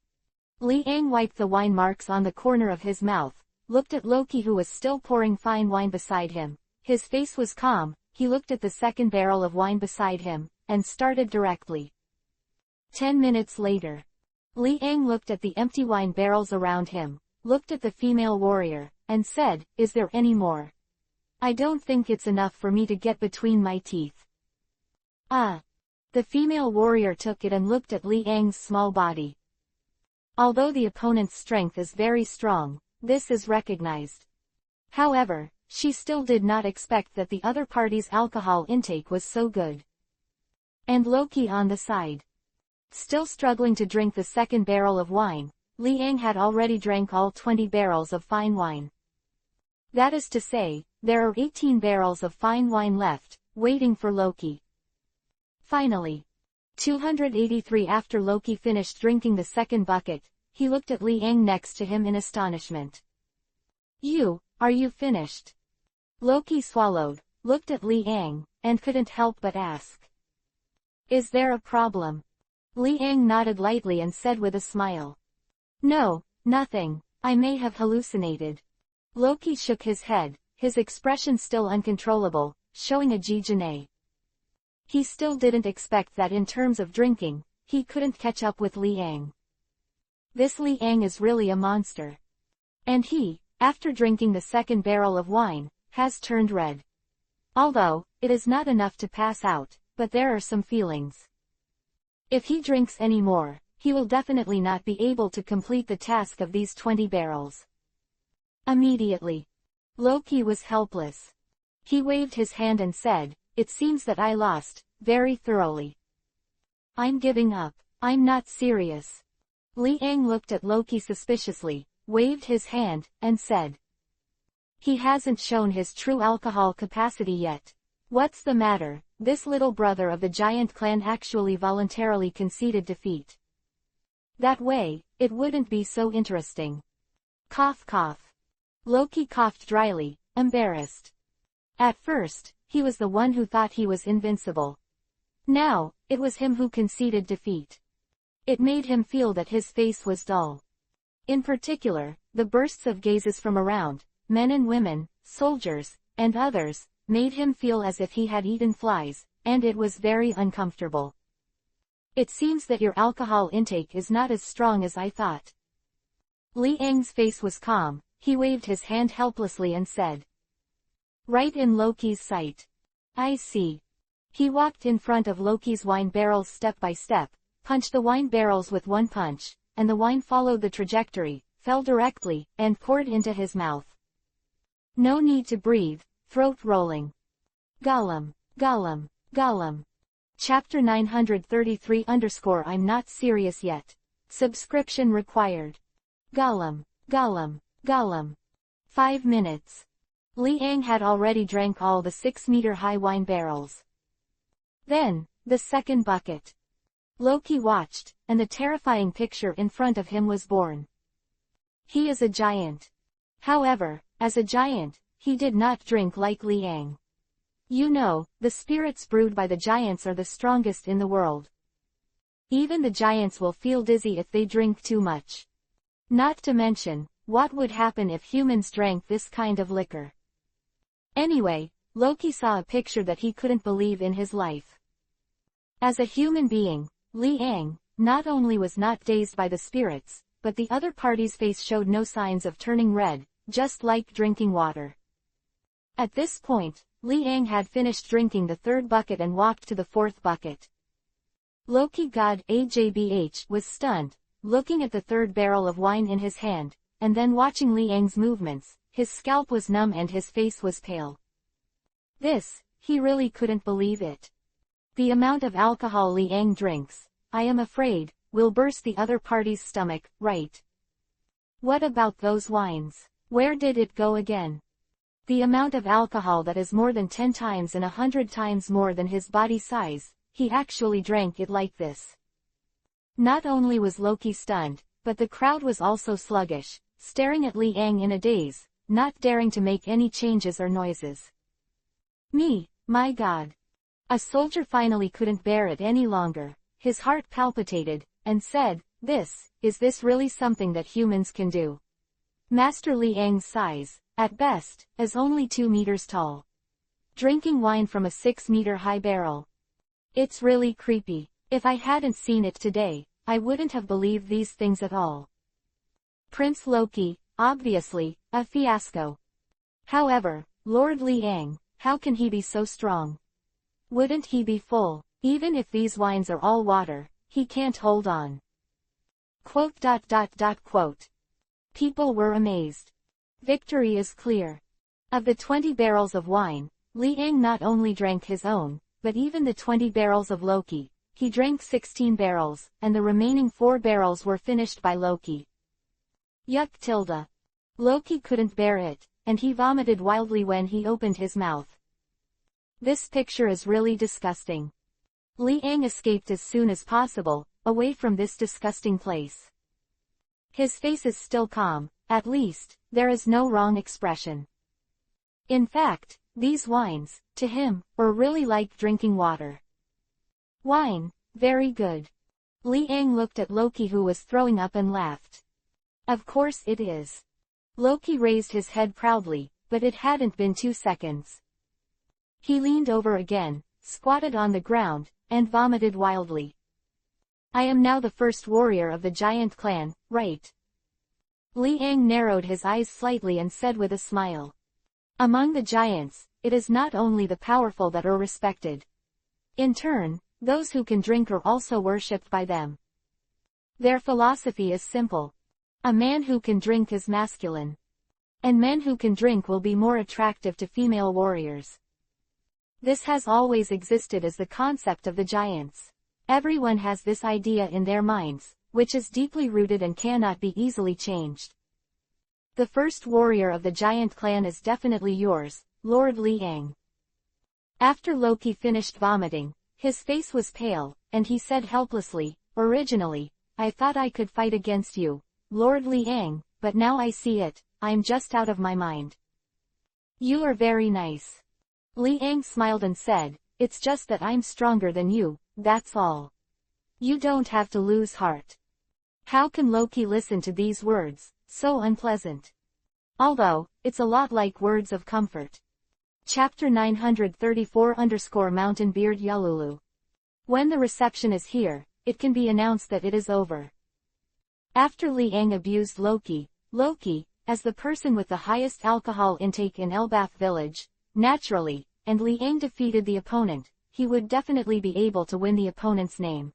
Liang wiped the wine marks on the corner of his mouth, looked at Loki who was still pouring fine wine beside him. His face was calm, he looked at the second barrel of wine beside him, and started directly. 10 minutes later. Liang looked at the empty wine barrels around him, looked at the female warrior, and said, "Is there any more? I don't think it's enough for me to get between my teeth." The female warrior took it and looked at Liang's small body. Although the opponent's strength is very strong, this is recognized. However, she still did not expect that the other party's alcohol intake was so good. And Loki on the side. Still struggling to drink the second barrel of wine, Liang had already drank all 20 barrels of fine wine. That is to say, there are 18 barrels of fine wine left, waiting for Loki. Finally. 283 After Loki finished drinking the second bucket, he looked at Liang next to him in astonishment. Are you finished?" Loki swallowed, looked at Liang, and couldn't help but ask. "Is there a problem?" Liang nodded lightly and said with a smile. "No, nothing, I may have hallucinated." Loki shook his head, his expression still uncontrollable, showing a gêne. He still didn't expect that in terms of drinking, he couldn't catch up with Liang. This Liang is really a monster. And he, after drinking the second barrel of wine, has turned red. Although, it is not enough to pass out, but there are some feelings. If he drinks any more, he will definitely not be able to complete the task of these 20 barrels. Immediately, Loki was helpless. He waved his hand and said, "It seems that I lost, very thoroughly. I'm giving up. I'm not serious." Liang looked at Loki suspiciously, waved his hand, and said, "He hasn't shown his true alcohol capacity yet. What's the matter?" This little brother of the giant clan actually voluntarily conceded defeat. That way, it wouldn't be so interesting. Cough cough. Loki coughed dryly, embarrassed. At first, he was the one who thought he was invincible. Now, it was him who conceded defeat. It made him feel that his face was dull. In particular, the bursts of gazes from around, men and women, soldiers, and others, made him feel as if he had eaten flies, and it was very uncomfortable. "It seems that your alcohol intake is not as strong as I thought." Liang's face was calm, he waved his hand helplessly and said, "Right in Loki's sight. I see." He walked in front of Loki's wine barrels step by step, punched the wine barrels with one punch, and the wine followed the trajectory, fell directly, and poured into his mouth. No need to breathe, throat rolling. Gollum, Gollum, Gollum. Chapter 933 _ I'm not serious yet. Subscription required. Gollum, Gollum, Gollum. 5 minutes. Liang had already drank all the 6-meter-high wine barrels. Then, the second bucket. Loki watched, and the terrifying picture in front of him was born. He is a giant. However, as a giant, he did not drink like Liang. You know, the spirits brewed by the giants are the strongest in the world. Even the giants will feel dizzy if they drink too much. Not to mention, what would happen if humans drank this kind of liquor? Anyway, Loki saw a picture that he couldn't believe in his life. As a human being, Liang, not only was not dazed by the spirits, but the other party's face showed no signs of turning red, just like drinking water. At this point, Liang had finished drinking the third bucket and walked to the fourth bucket. Loki God AJBH was stunned, looking at the third barrel of wine in his hand, and then watching Liang's movements. His scalp was numb and his face was pale. He really couldn't believe it. The amount of alcohol Liang drinks, I am afraid, will burst the other party's stomach, right? What about those wines? Where did it go again? The amount of alcohol that is more than 10 times and 100 times more than his body size, he actually drank it like this. Not only was Loki stunned, but the crowd was also sluggish, staring at Liang in a daze, not daring to make any changes or noises. My God. A soldier finally couldn't bear it any longer, his heart palpitated, and said, Is this really something that humans can do? Master Liang's size, at best, is only 2 meters tall. Drinking wine from a 6-meter-high barrel. It's really creepy. If I hadn't seen it today, I wouldn't have believed these things at all. Prince Loki, obviously, a fiasco. However, Lord Liang, how can he be so strong? Wouldn't he be full? Even if these wines are all water, he can't hold on. Quote. People were amazed. Victory is clear. Of the 20 barrels of wine, Liang not only drank his own, but even the 20 barrels of Loki. He drank 16 barrels, and the remaining 4 barrels were finished by Loki. Yuck. Loki couldn't bear it, and he vomited wildly when he opened his mouth. This picture is really disgusting. Liang escaped as soon as possible, away from this disgusting place. His face is still calm, at least, there is no wrong expression. In fact, these wines, to him, were really like drinking water. Wine, very good. Liang looked at Loki who was throwing up and laughed. Of course it is. Loki raised his head proudly, but it hadn't been 2 seconds. He leaned over again, squatted on the ground, and vomited wildly. I am now the first warrior of the giant clan, right? Liang narrowed his eyes slightly and said with a smile. Among the giants, it is not only the powerful that are respected. In turn, those who can drink are also worshipped by them. Their philosophy is simple. A man who can drink is masculine. And men who can drink will be more attractive to female warriors. This has always existed as the concept of the giants. Everyone has this idea in their minds, which is deeply rooted and cannot be easily changed. The first warrior of the giant clan is definitely yours, Lord Liang. After Loki finished vomiting, his face was pale, and he said helplessly, "Originally, I thought I could fight against you, Lord Liang, but now I see it, I'm just out of my mind." "You are very nice." Liang smiled and said, "It's just that I'm stronger than you, that's all. You don't have to lose heart." How can Loki listen to these words, so unpleasant? Although, it's a lot like words of comfort. Chapter 934 _ Beard Yalulu. When the reception is here, it can be announced that it is over. After Liang abused Loki, as the person with the highest alcohol intake in Elbath village, naturally, and Liang defeated the opponent, he would definitely be able to win the opponent's name.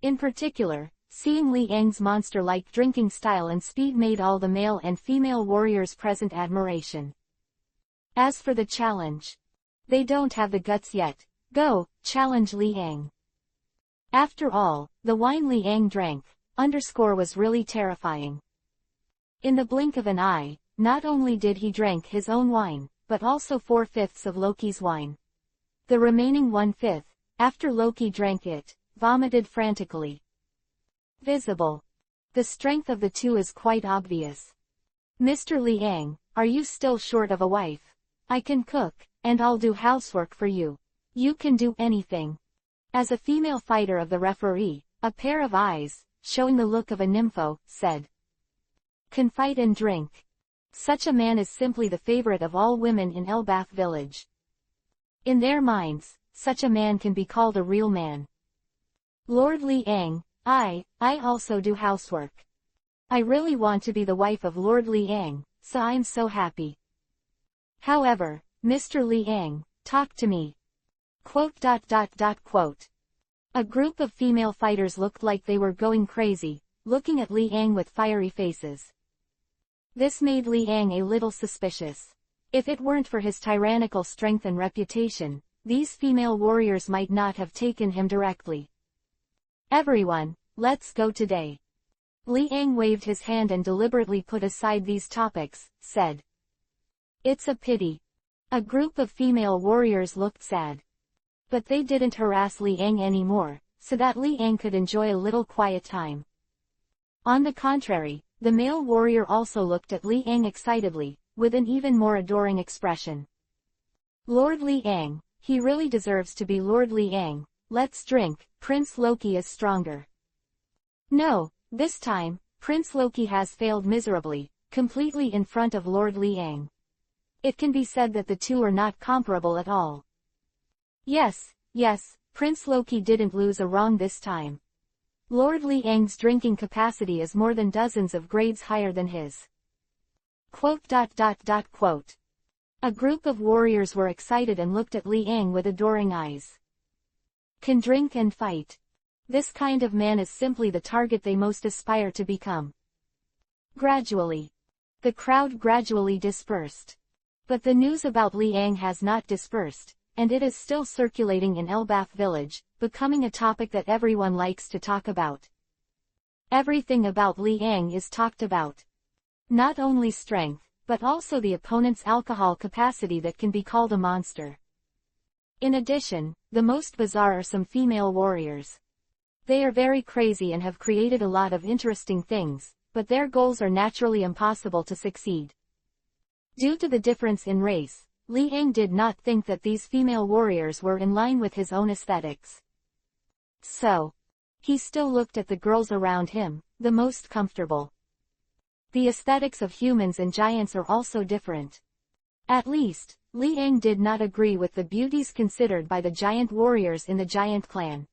In particular, seeing Liang's monster-like drinking style and speed made all the male and female warriors present admiration. As for the challenge, they don't have the guts yet. Go, challenge Liang. After all, the wine Liang drank, was really terrifying. In the blink of an eye, not only did he drink his own wine, but also 4/5 of Loki's wine. The remaining 1/5, after Loki drank it, vomited frantically. Visible. The strength of the two is quite obvious. "Mr. Liang, are you still short of a wife? I can cook, and I'll do housework for you. You can do anything." As a female fighter of the referee, a pair of eyes, showing the look of a nympho, said, "Can fight and drink." Such a man is simply the favorite of all women in Elbath village. In their minds, such a man can be called a real man. "Lord Liang, I also do housework. I really want to be the wife of Lord Liang, so I'm so happy. However, Mr. Liang, talk to me." A group of female fighters looked like they were going crazy, looking at Liang with fiery faces. This made Liang a little suspicious. If it weren't for his tyrannical strength and reputation, these female warriors might not have taken him directly. "Everyone, let's go today." Liang waved his hand and deliberately put aside these topics, said, "It's a pity." A group of female warriors looked sad. But they didn't harass Liang anymore, so that Liang could enjoy a little quiet time. On the contrary, the male warrior also looked at Liang excitedly, with an even more adoring expression. "Lord Liang, he really deserves to be Lord Liang, let's drink, Prince Loki is stronger." No, this time, Prince Loki has failed miserably, completely in front of Lord Liang. It can be said that the two are not comparable at all. Yes, Prince Loki didn't lose a wrong this time. Lord Liang's drinking capacity is more than dozens of grades higher than his. A group of warriors were excited and looked at Liang with adoring eyes. Can drink and fight. This kind of man is simply the target they most aspire to become. Gradually, the crowd gradually dispersed. But the news about Liang has not dispersed, and it is still circulating in Elbath village, becoming a topic that everyone likes to talk about. Everything about Liang is talked about. Not only strength, but also the opponent's alcohol capacity that can be called a monster. In addition, the most bizarre are some female warriors. They are very crazy and have created a lot of interesting things, but their goals are naturally impossible to succeed. Due to the difference in race, Liang did not think that these female warriors were in line with his own aesthetics. So, he still looked at the girls around him, the most comfortable. The aesthetics of humans and giants are also different. At least, Liang did not agree with the beauties considered by the giant warriors in the giant clan.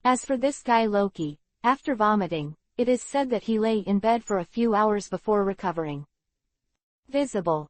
As for this guy Loki, after vomiting, it is said that he lay in bed for a few hours before recovering. Visible.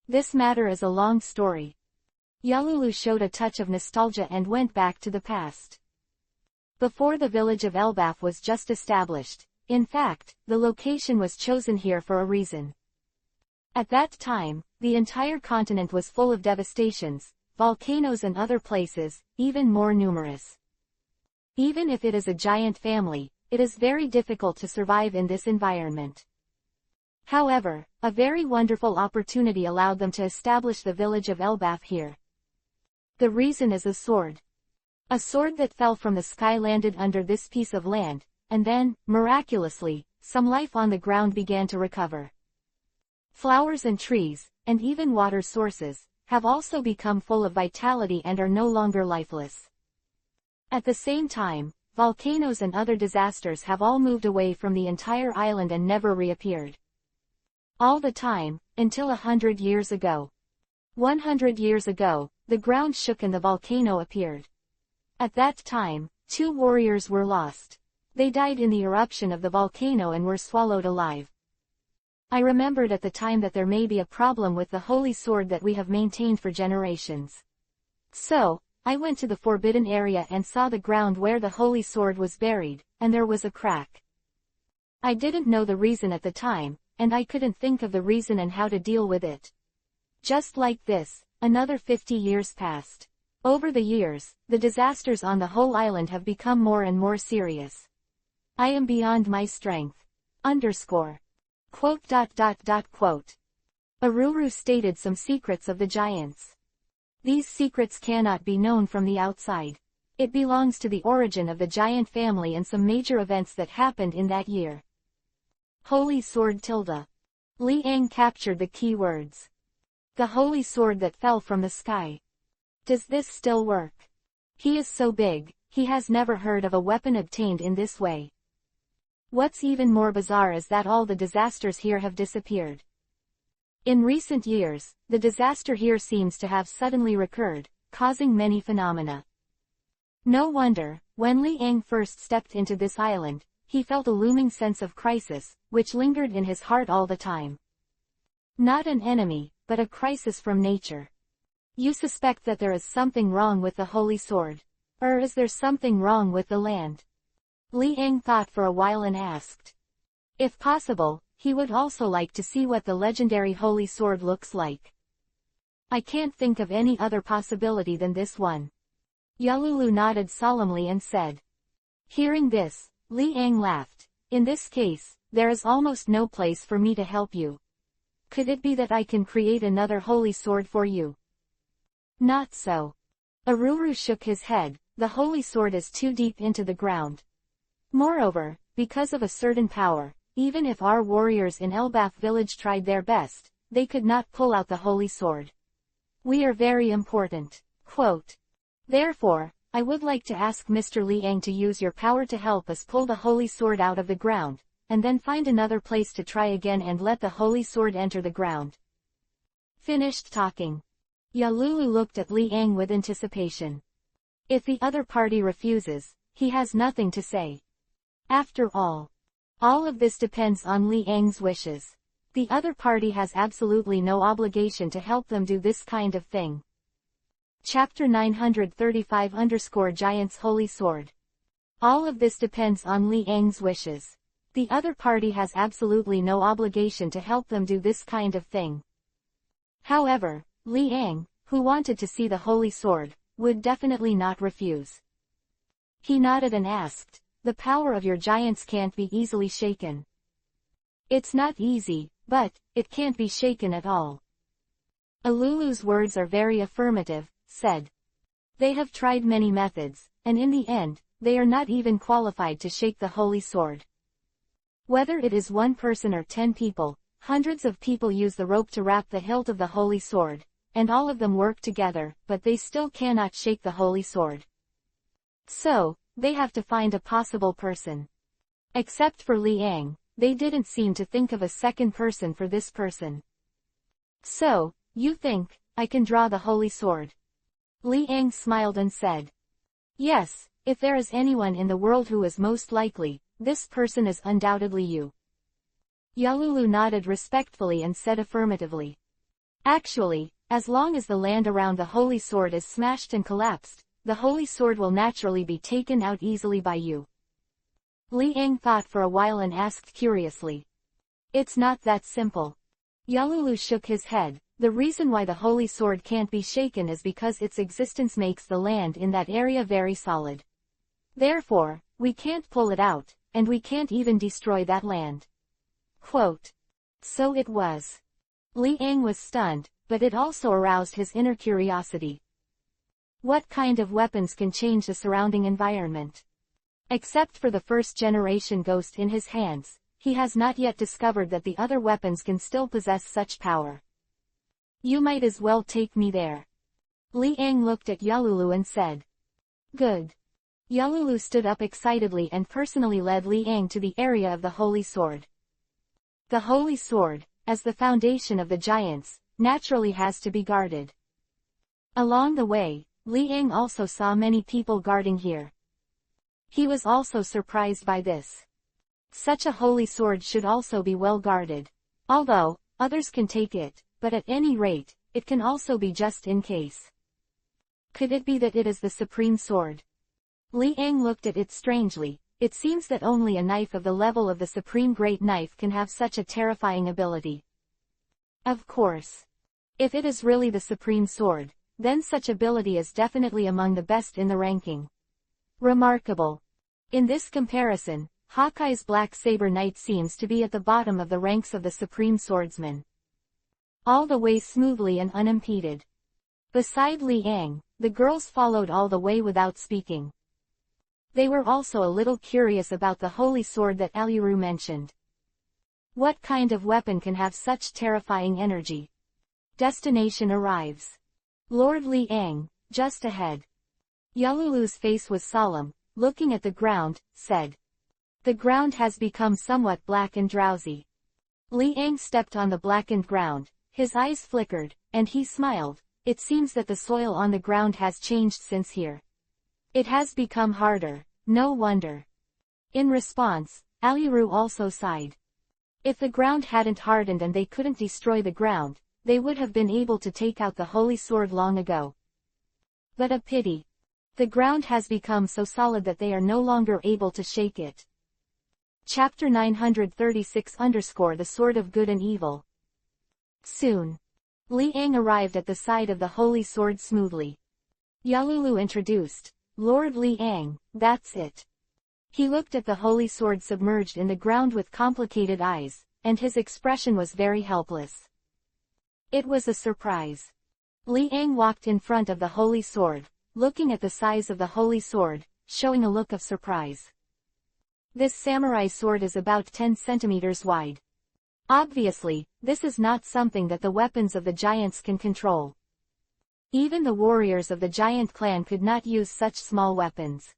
This matter is a long story. Yalulu showed a touch of nostalgia and went back to the past. Before the village of Elbaf was just established, in fact, the location was chosen here for a reason. At that time, the entire continent was full of devastations, volcanoes and other places, even more numerous. Even if it is a giant family, it is very difficult to survive in this environment. However, a very wonderful opportunity allowed them to establish the village of Elbaf here. The reason is a sword. A sword that fell from the sky landed under this piece of land, and then, miraculously, some life on the ground began to recover. Flowers and trees, and even water sources, have also become full of vitality and are no longer lifeless. At the same time, volcanoes and other disasters have all moved away from the entire island and never reappeared. All the time, until 100 years ago. 100 years ago, the ground shook and the volcano appeared. At that time, 2 warriors were lost. They died in the eruption of the volcano and were swallowed alive. I remembered at the time that there may be a problem with the holy sword that we have maintained for generations. So, I went to the forbidden area and saw the ground where the holy sword was buried, and there was a crack. I didn't know the reason at the time, and I couldn't think of the reason and how to deal with it. Just like this, another 50 years passed. Over the years, the disasters on the whole island have become more and more serious. I am beyond my strength. Quote. Aruru stated some secrets of the giants. These secrets cannot be known from the outside. It belongs to the origin of the giant family and some major events that happened in that year. Holy Sword tilde. Li Ang captured the key words. The holy sword that fell from the sky. Does this still work? He is so big, he has never heard of a weapon obtained in this way. What's even more bizarre is that all the disasters here have disappeared. In recent years, the disaster here seems to have suddenly recurred, causing many phenomena. No wonder, when Li Ang first stepped into this island, he felt a looming sense of crisis, which lingered in his heart all the time. Not an enemy, but a crisis from nature. You suspect that there is something wrong with the holy sword. Or is there something wrong with the land? Li Ang thought for a while and asked. If possible, he would also like to see what the legendary holy sword looks like. I can't think of any other possibility than this one. Yalulu nodded solemnly and said. Hearing this, Li Ang laughed. In this case, there is almost no place for me to help you. Could it be that I can create another holy sword for you? Not so. Aruru shook his head. The holy sword is too deep into the ground. Moreover, because of a certain power, even if our warriors in Elbaf village tried their best, they could not pull out the holy sword. We are very important. Quote. Therefore, I would like to ask Mr. Li Ang to use your power to help us pull the holy sword out of the ground, and then find another place to try again and let the holy sword enter the ground. Finished talking. Yalulu looked at Li Ang with anticipation. If the other party refuses, he has nothing to say. After all of this depends on Li Ang's wishes. The other party has absolutely no obligation to help them do this kind of thing. Chapter 935-Giant's Holy Sword. All of this depends on Li Ang's wishes. The other party has absolutely no obligation to help them do this kind of thing. However, Li Ang, who wanted to see the holy sword, would definitely not refuse. He nodded and asked, the power of your giants can't be easily shaken. It's not easy, but it can't be shaken at all. Alulu's words are very affirmative, said. They have tried many methods, and in the end, they are not even qualified to shake the holy sword. Whether it is one person or 10 people, hundreds of people use the rope to wrap the hilt of the holy sword, and all of them work together, but they still cannot shake the holy sword. So, they have to find a possible person. Except for Li Ang, they didn't seem to think of a second person for this person. So, you think, I can draw the holy sword? Li Ang smiled and said. Yes, if there is anyone in the world who is most likely, this person is undoubtedly you. Yalulu nodded respectfully and said affirmatively. Actually, as long as the land around the holy sword is smashed and collapsed, the holy sword will naturally be taken out easily by you. Li Ang thought for a while and asked curiously. It's not that simple. Yalulu shook his head. The reason why the holy sword can't be shaken is because its existence makes the land in that area very solid. Therefore, we can't pull it out, and we can't even destroy that land. Quote. So it was. Li Ang was stunned, but it also aroused his inner curiosity. What kind of weapons can change the surrounding environment? Except for the first-generation ghost in his hands, he has not yet discovered that the other weapons can still possess such power. You might as well take me there. Li Ang looked at Yalulu and said. Good. Yalulu stood up excitedly and personally led Li Ang to the area of the holy sword. The holy sword, as the foundation of the giants, naturally has to be guarded. Along the way, Li Ang also saw many people guarding here. He was also surprised by this. Such a holy sword should also be well guarded. Although, others can take it, but at any rate, it can also be just in case. Could it be that it is the supreme sword? Li Ang looked at it strangely. It seems that only a knife of the level of the supreme great knife can have such a terrifying ability. Of course. If it is really the supreme sword, then such ability is definitely among the best in the ranking. Remarkable. In this comparison, Hawkeye's Black Saber Knight seems to be at the bottom of the ranks of the supreme swordsman. All the way smoothly and unimpeded. Beside Li Ang, the girls followed all the way without speaking. They were also a little curious about the holy sword that Aluru mentioned. What kind of weapon can have such terrifying energy? Destination arrives. Lord Li Ang, just ahead. Yalulu's face was solemn, looking at the ground, said. The ground has become somewhat black and drowsy. Li Ang stepped on the blackened ground, his eyes flickered, and he smiled. It seems that the soil on the ground has changed since here. It has become harder, no wonder. In response, Aluru also sighed. If the ground hadn't hardened and they couldn't destroy the ground, they would have been able to take out the holy sword long ago. But a pity. The ground has become so solid that they are no longer able to shake it. Chapter 936 The Sword of Good and Evil. Soon. Li Ang arrived at the side of the holy sword smoothly. Yalulu introduced. Lord Li Ang, that's it. He looked at the holy sword submerged in the ground with complicated eyes, and his expression was very helpless. It was a surprise. Li Ang walked in front of the holy sword, looking at the size of the holy sword, showing a look of surprise. This samurai sword is about 10 centimeters wide. Obviously, this is not something that the weapons of the giants can control. Even the warriors of the giant clan could not use such small weapons.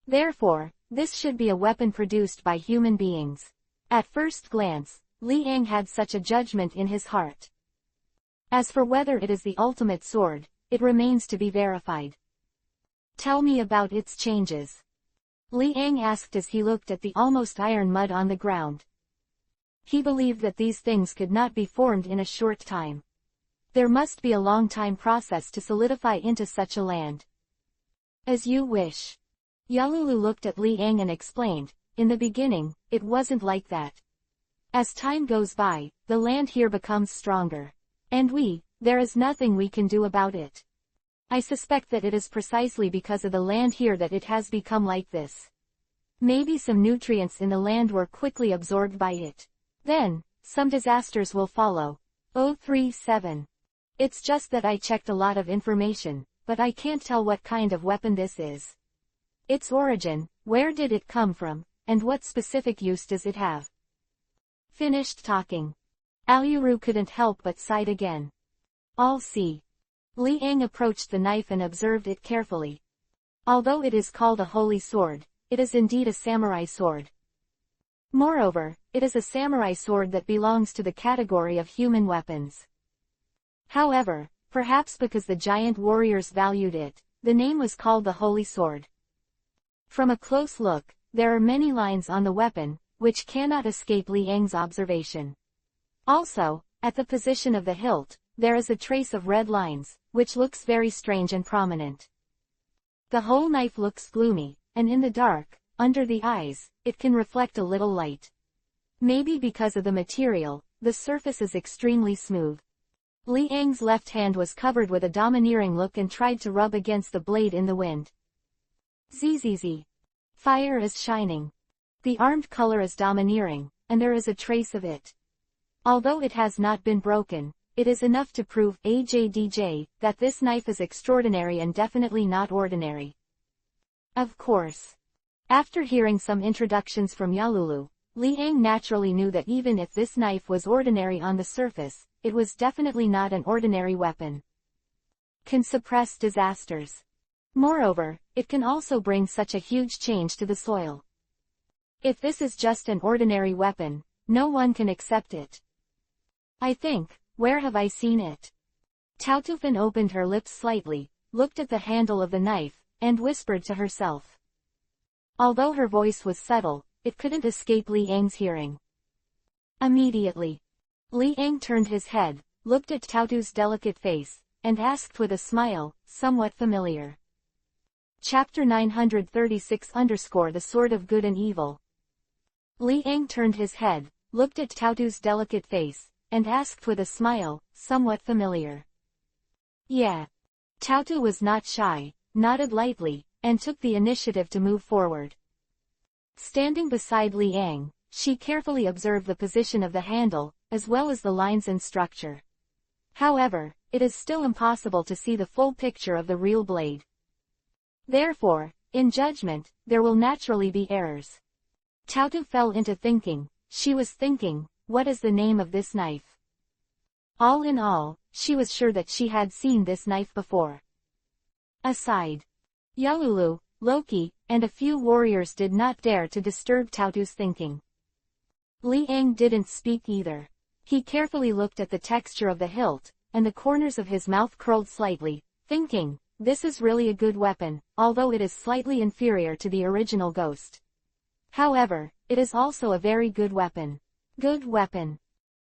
Therefore, this should be a weapon produced by human beings. At first glance, Li Ang had such a judgment in his heart. As for whether it is the ultimate sword, it remains to be verified. Tell me about its changes. Li Ang asked as he looked at the almost iron mud on the ground. He believed that these things could not be formed in a short time. There must be a long time process to solidify into such a land. As you wish. Yalulu looked at Li Ang and explained, in the beginning, it wasn't like that. As time goes by, the land here becomes stronger. And there is nothing we can do about it. I suspect that it is precisely because of the land here that it has become like this. Maybe some nutrients in the land were quickly absorbed by it. Then, some disasters will follow. 037. It's just that I checked a lot of information, but I can't tell what kind of weapon this is. Its origin, where did it come from, and what specific use does it have? Finished talking. Aluru couldn't help but sighed again. I'll see. Li Ang approached the knife and observed it carefully. Although it is called a holy sword, it is indeed a samurai sword. Moreover, it is a samurai sword that belongs to the category of human weapons. However, perhaps because the giant warriors valued it, the name was called the holy sword. From a close look, there are many lines on the weapon, which cannot escape Li Ang's observation. Also, At the position of the hilt, there is a trace of red lines, which looks very strange and prominent. The whole knife looks gloomy, and in the dark, under the eyes, it can reflect a little light. Maybe because of the material, the surface is extremely smooth. Li Yang's left hand was covered with a domineering look and tried to rub against the blade in the wind. Zzz. Fire is shining. The armed color is domineering, and there is a trace of it. Although it has not been broken, it is enough to prove AJDJ that this knife is extraordinary and definitely not ordinary. Of course. After hearing some introductions from Yalulu, Li Yang naturally knew that even if this knife was ordinary on the surface, it was definitely not an ordinary weapon. Can suppress disasters. Moreover, it can also bring such a huge change to the soil. If this is just an ordinary weapon, no one can accept it. I think, where have I seen it? Tao Tufan opened her lips slightly, looked at the handle of the knife, and whispered to herself. Although her voice was subtle, it couldn't escape Li Yang's hearing. Immediately, Li Yang turned his head, looked at Tao Tu's delicate face, and asked with a smile, somewhat familiar. Chapter 936 _ The Sword of Good and Evil. Li Yang turned his head, looked at Tao Tu's delicate face, and asked with a smile, somewhat familiar. Yeah. Tao Tu was not shy, nodded lightly, and took the initiative to move forward. Standing beside Li Yang, she carefully observed the position of the handle, as well as the lines and structure. However, it is still impossible to see the full picture of the real blade. Therefore, in judgment, there will naturally be errors. Tao Tu fell into thinking. She was thinking, what is the name of this knife? All in all, she was sure that she had seen this knife before. Aside, Yalulu, Loki, and a few warriors did not dare to disturb Tao Tu's thinking. Li Yang didn't speak either. He carefully looked at the texture of the hilt, and the corners of his mouth curled slightly, thinking, this is really a good weapon, although it is slightly inferior to the original ghost. However, it is also a very good weapon. Good weapon.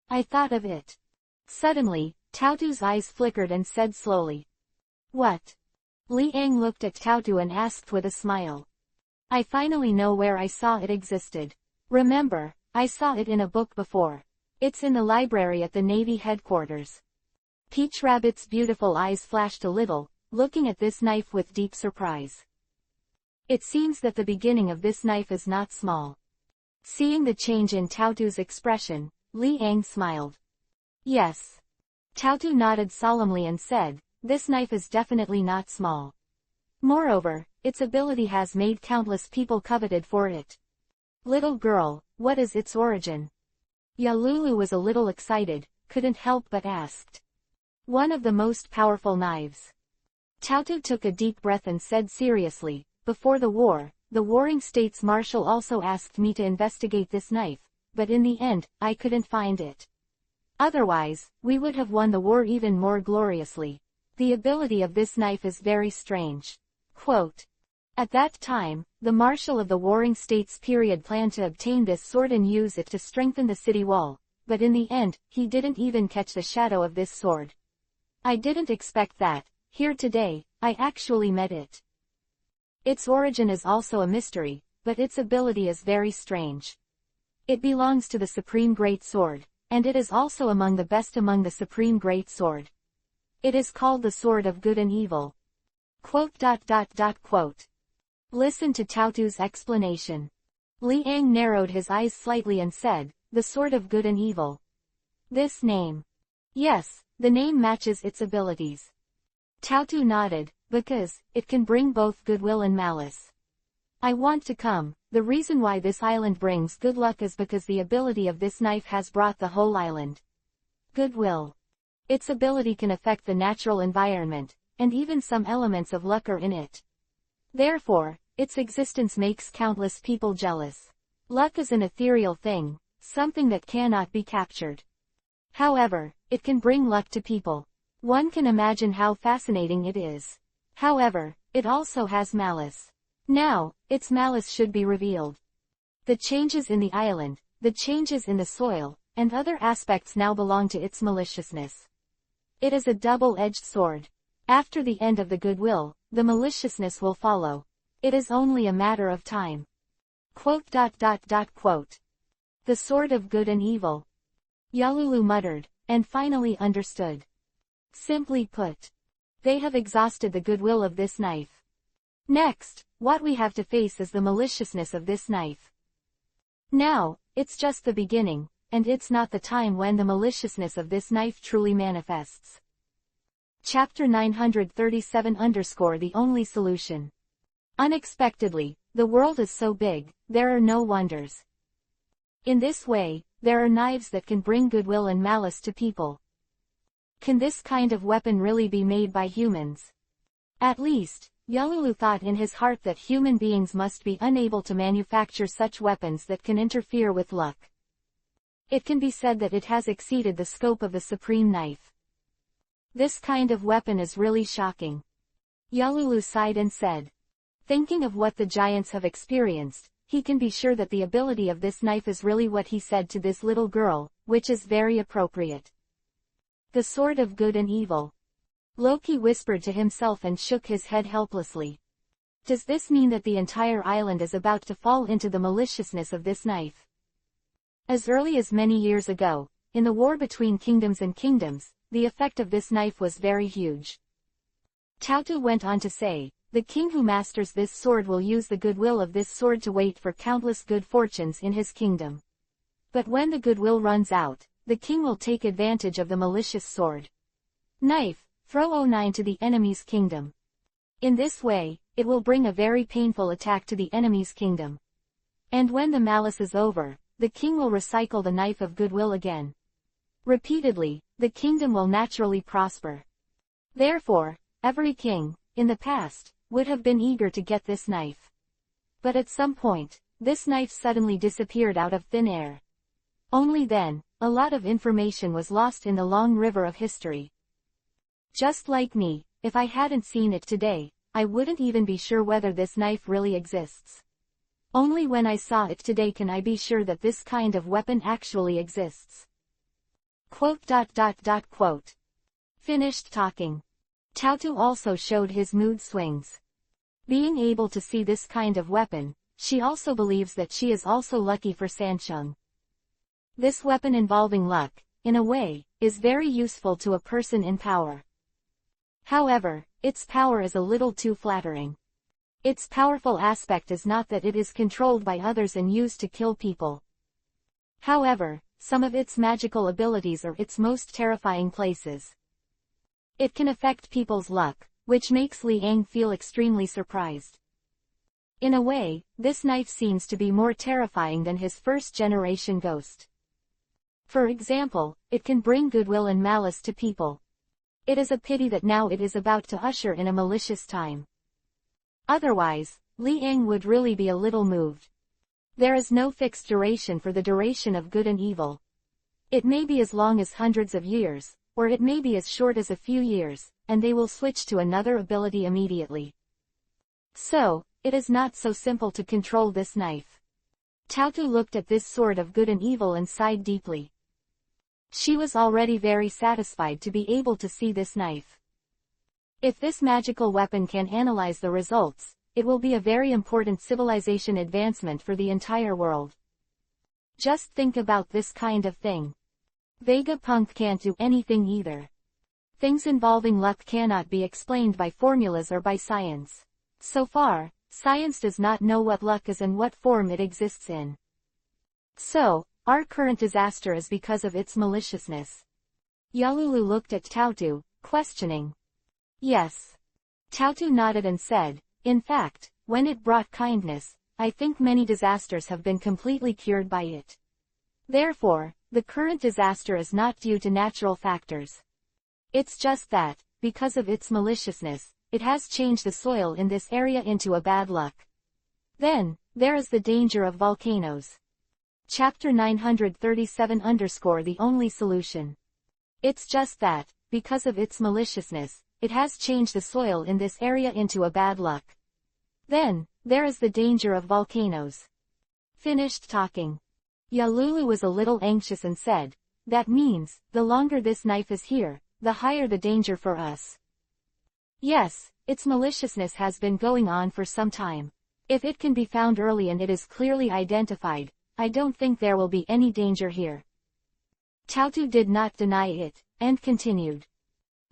I thought of it. Suddenly, Tao Tu's eyes flickered and said slowly. What? Li Yang looked at Tao Tu and asked with a smile. I finally know where I saw it existed. Remember, I saw it in a book before. It's in the library at the Navy headquarters. Peach Rabbit's beautiful eyes flashed a little, looking at this knife with deep surprise. It seems that the beginning of this knife is not small. Seeing the change in Tao Tu's expression, Li Yang smiled. Yes. Tao Tu nodded solemnly and said, this knife is definitely not small. Moreover, its ability has made countless people coveted for it. Little girl, what is its origin? Yalulu was a little excited, couldn't help but asked. One of the most powerful knives. Tao Tu took a deep breath and said seriously, before the war, the warring states marshal also asked me to investigate this knife, but in the end, I couldn't find it. Otherwise, we would have won the war even more gloriously. The ability of this knife is very strange. Quote. At that time, the marshal of the warring states period planned to obtain this sword and use it to strengthen the city wall, but in the end, he didn't even catch the shadow of this sword. I didn't expect that. Here today, I actually met it. Its origin is also a mystery, but its ability is very strange. It belongs to the Supreme Great Sword, and it is also among the best among the Supreme Great Sword. It is called the Sword of Good and Evil. Quote. Listen to Tao Tu's explanation. Li Yang narrowed his eyes slightly and said, the Sword of Good and Evil. This name. Yes, the name matches its abilities. Tao Tu nodded, because it can bring both goodwill and malice. I want to come. The reason why this island brings good luck is because the ability of this knife has brought the whole island goodwill. Its ability can affect the natural environment, and even some elements of luck are in it. Therefore, its existence makes countless people jealous. Luck is an ethereal thing, something that cannot be captured. However, it can bring luck to people. One can imagine how fascinating it is. However, it also has malice. Now, its malice should be revealed. The changes in the island, the changes in the soil, and other aspects now belong to its maliciousness. It is a double-edged sword. After the end of the goodwill, the maliciousness will follow. It is only a matter of time. Quote. The sword of good and evil. Yalulu muttered, and finally understood. Simply put, they have exhausted the goodwill of this knife. Next, what we have to face is the maliciousness of this knife. Now, it's just the beginning, and it's not the time when the maliciousness of this knife truly manifests. Chapter 937 _ The only solution. Unexpectedly, the world is so big, there are no wonders. In this way, there are knives that can bring goodwill and malice to people. Can this kind of weapon really be made by humans? At least, Yalulu thought in his heart that human beings must be unable to manufacture such weapons that can interfere with luck. It can be said that it has exceeded the scope of the supreme knife. This kind of weapon is really shocking. Yalulu sighed and said. Thinking of what the giants have experienced, he can be sure that the ability of this knife is really what he said to this little girl, which is very appropriate. The sword of good and evil. Loki whispered to himself and shook his head helplessly. Does this mean that the entire island is about to fall into the maliciousness of this knife? As early as many years ago, in the war between kingdoms and kingdoms, the effect of this knife was very huge. Tautu went on to say, the king who masters this sword will use the goodwill of this sword to wait for countless good fortunes in his kingdom. But when the goodwill runs out, the king will take advantage of the malicious sword. Knife, throw 09 to the enemy's kingdom. In this way, it will bring a very painful attack to the enemy's kingdom. And when the malice is over, the king will recycle the knife of goodwill again. Repeatedly, the kingdom will naturally prosper. Therefore, every king, in the past, would have been eager to get this knife. But at some point, this knife suddenly disappeared out of thin air. Only then, a lot of information was lost in the long river of history. Just like me, if I hadn't seen it today, I wouldn't even be sure whether this knife really exists. Only when I saw it today can I be sure that this kind of weapon actually exists. Quote. Finished talking. Tautu also showed his mood swings. Being able to see this kind of weapon, she also believes that she is also lucky for Sansheng. This weapon involving luck, in a way, is very useful to a person in power. However, its power is a little too flattering. Its powerful aspect is not that it is controlled by others and used to kill people. However, some of its magical abilities are its most terrifying places. It can affect people's luck, which makes Liang feel extremely surprised. In a way, this knife seems to be more terrifying than his first-generation ghost. For example, it can bring goodwill and malice to people. It is a pity that now it is about to usher in a malicious time. Otherwise, Liang would really be a little moved. There is no fixed duration for the duration of good and evil. It may be as long as hundreds of years, or it may be as short as a few years, and they will switch to another ability immediately. So, it is not so simple to control this knife. Tautu looked at this sword of good and evil and sighed deeply. She was already very satisfied to be able to see this knife. If this magical weapon can analyze the results, it will be a very important civilization advancement for the entire world. Just think about this kind of thing. Vegapunk can't do anything either. Things involving luck cannot be explained by formulas or by science. So far, science does not know what luck is and what form it exists in. So, our current disaster is because of its maliciousness. Yalulu looked at Tautu, questioning. Yes. Tautu nodded and said, in fact, when it brought kindness, I think many disasters have been completely cured by it. Therefore, the current disaster is not due to natural factors. It's just that, because of its maliciousness, it has changed the soil in this area into a bad luck. Then, there is the danger of volcanoes. Chapter 937 _ The only solution. It's just that, because of its maliciousness, it has changed the soil in this area into a bad luck. Then, there is the danger of volcanoes. Finished talking. Yalulu was a little anxious and said, "That means, the longer this knife is here, the higher the danger for us." "Yes, its maliciousness has been going on for some time. If it can be found early and it is clearly identified, I don't think there will be any danger here." Tautu did not deny it, and continued.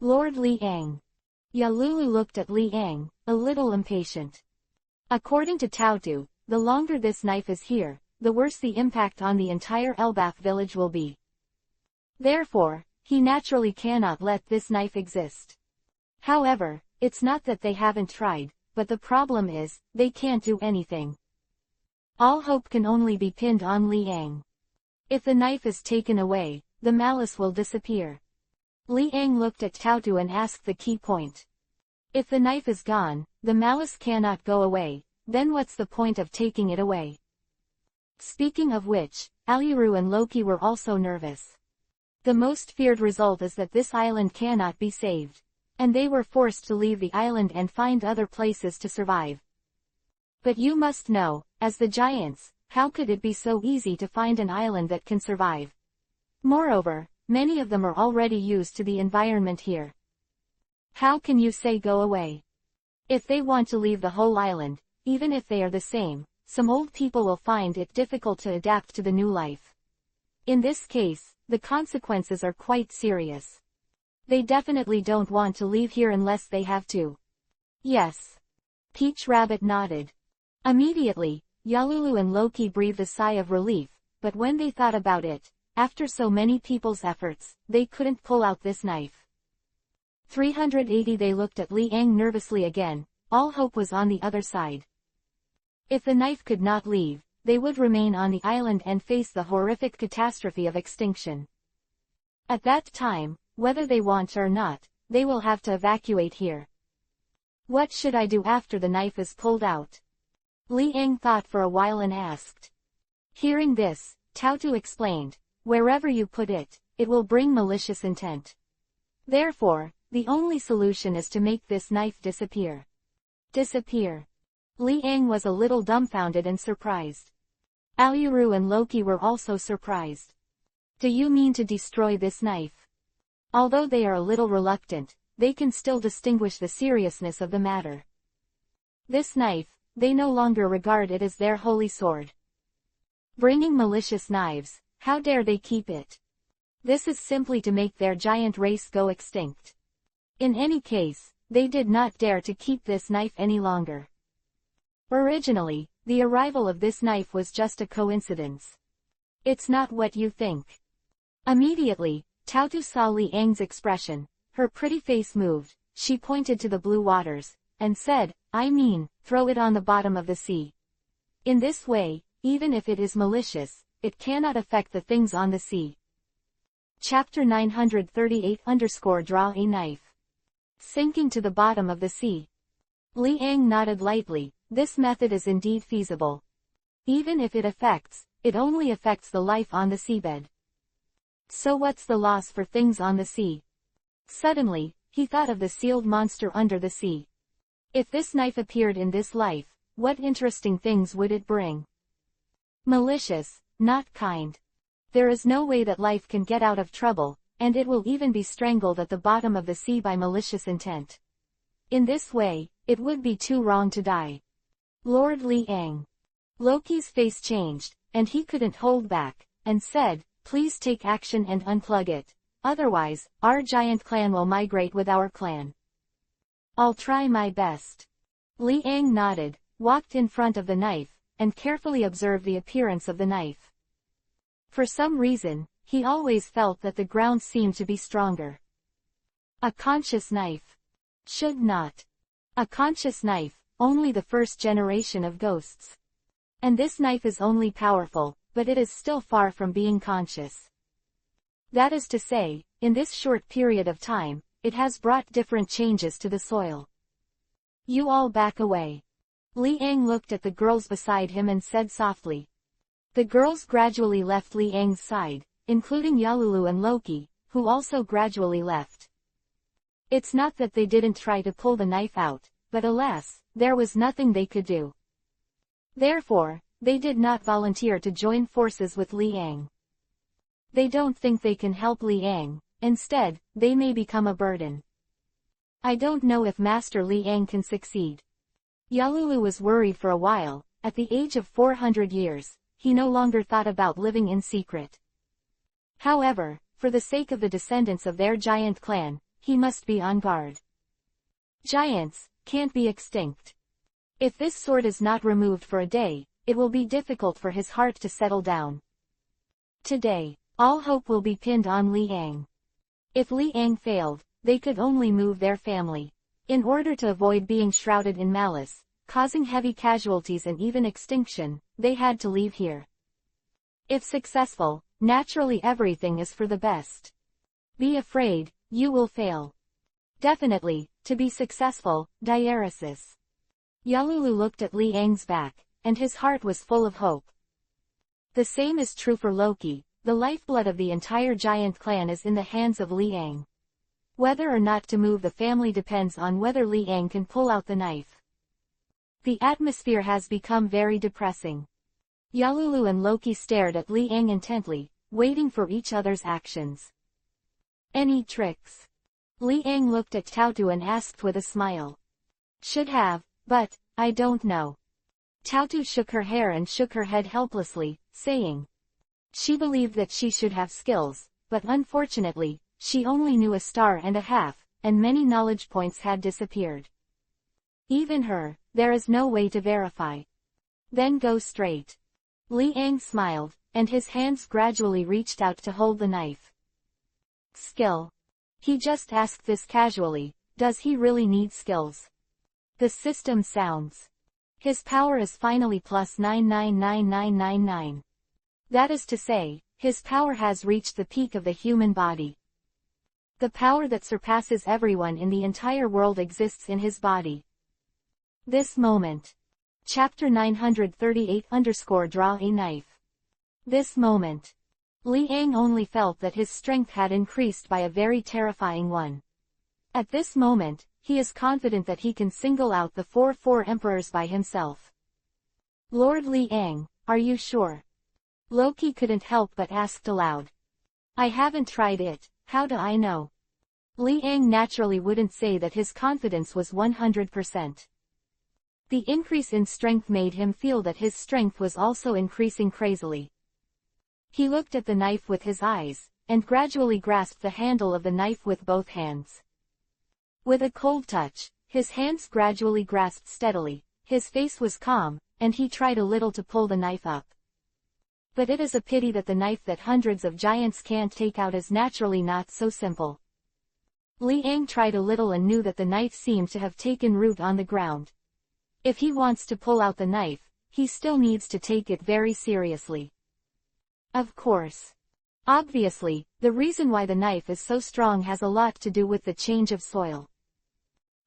"Lord Liang." Yalulu looked at Liang, a little impatient. According to Tautu, the longer this knife is here, the worse the impact on the entire Elbaf village will be. Therefore, he naturally cannot let this knife exist. However, it's not that they haven't tried, but the problem is, they can't do anything. All hope can only be pinned on Liang. If the knife is taken away, the malice will disappear. Liang looked at Tautu and asked the key point. If the knife is gone, the malice cannot go away, then what's the point of taking it away? Speaking of which, Aluru and Loki were also nervous. The most feared result is that this island cannot be saved. And they were forced to leave the island and find other places to survive. But you must know, as the giants, how could it be so easy to find an island that can survive? Moreover, many of them are already used to the environment here. How can you say go away? If they want to leave the whole island, even if they are the same, some old people will find it difficult to adapt to the new life. In this case, the consequences are quite serious. They definitely don't want to leave here unless they have to. Yes. Peach Rabbit nodded. Immediately, Yalulu and Loki breathed a sigh of relief, but when they thought about it, after so many people's efforts, they couldn't pull out this knife. 380 They looked at Liang nervously again, all hope was on the other side. If the knife could not leave, they would remain on the island and face the horrific catastrophe of extinction. At that time, whether they want or not, they will have to evacuate here. What should I do after the knife is pulled out? Liang thought for a while and asked. Hearing this, Tautu explained, wherever you put it, it will bring malicious intent. Therefore, the only solution is to make this knife disappear. Disappear. Liang was a little dumbfounded and surprised. Aluru and Loki were also surprised. Do you mean to destroy this knife? Although they are a little reluctant, they can still distinguish the seriousness of the matter. This knife, they no longer regard it as their holy sword. Bringing malicious knives, how dare they keep it? This is simply to make their giant race go extinct. In any case, they did not dare to keep this knife any longer. Originally, the arrival of this knife was just a coincidence. It's not what you think. Immediately, Tautu saw Liang's expression, her pretty face moved, she pointed to the blue waters, and said, I mean, throw it on the bottom of the sea. In this way, even if it is malicious, it cannot affect the things on the sea. Chapter 938 _ Draw a Knife. Sinking to the bottom of the sea. Liang nodded lightly, this method is indeed feasible. Even if it only affects the life on the seabed. So what's the loss for things on the sea? Suddenly, he thought of the sealed monster under the sea. If this knife appeared in this life, what interesting things would it bring? Malicious, not kind. There is no way that life can get out of trouble, and it will even be strangled at the bottom of the sea by malicious intent. In this way, it would be too wrong to die. Lord Liang. Loki's face changed, and he couldn't hold back, and said, please take action and unplug it. Otherwise, our giant clan will migrate with our clan. I'll try my best. Liang nodded, walked in front of the knife, and carefully observed the appearance of the knife. For some reason, he always felt that the ground seemed to be stronger. A conscious knife. Should not. A conscious knife, only the first generation of ghosts. And this knife is only powerful, but it is still far from being conscious. That is to say, in this short period of time, it has brought different changes to the soil. You all back away. Liang looked at the girls beside him and said softly. The girls gradually left Liang's side, including Yalulu and Loki, who also gradually left. It's not that they didn't try to pull the knife out, but alas, there was nothing they could do. Therefore, they did not volunteer to join forces with Liang. They don't think they can help Liang, instead, they may become a burden. I don't know if Master Liang can succeed. Yalulu was worried for a while. At the age of 400 years, he no longer thought about living in secret. However, for the sake of the descendants of their giant clan, he must be on guard. Giants can't be extinct. If this sword is not removed for a day, it will be difficult for his heart to settle down. Today, all hope will be pinned on Liang. If Liang failed, they could only move their family. In order to avoid being shrouded in malice, causing heavy casualties and even extinction, they had to leave here. If successful, naturally everything is for the best. Be afraid, you will fail. Definitely, to be successful, diaresis. Yalulu looked at Liang's back, and his heart was full of hope. The same is true for Loki. The lifeblood of the entire giant clan is in the hands of Liang. Whether or not to move the family depends on whether Liang can pull out the knife. The atmosphere has become very depressing. Yalulu and Loki stared at Liang intently, waiting for each other's actions. Any tricks? Liang looked at Tautu and asked with a smile. Should have, but, I don't know. Tautu shook her hair and shook her head helplessly, saying. She believed that she should have skills, but unfortunately, she only knew a star and a half, and many knowledge points had disappeared. Even her, there is no way to verify. Then go straight. Liang smiled, and his hands gradually reached out to hold the knife. Skill. He just asked this casually, does he really need skills? The system sounds. His power is finally plus 999999. That is to say, his power has reached the peak of the human body. The power that surpasses everyone in the entire world exists in his body. This moment. Chapter 938-Draw a Knife. This moment. Liang only felt that his strength had increased by a very terrifying one. At this moment, he is confident that he can single out the four emperors by himself. Lord Liang, are you sure? Loki couldn't help but asked aloud. I haven't tried it, how do I know? Liang naturally wouldn't say that his confidence was 100%. The increase in strength made him feel that his strength was also increasing crazily. He looked at the knife with his eyes, and gradually grasped the handle of the knife with both hands. With a cold touch, his hands gradually grasped steadily, his face was calm, and he tried a little to pull the knife up. But it is a pity that the knife that hundreds of giants can't take out is naturally not so simple. Liang tried a little and knew that the knife seemed to have taken root on the ground. If he wants to pull out the knife, he still needs to take it very seriously. Of course. Obviously, the reason why the knife is so strong has a lot to do with the change of soil.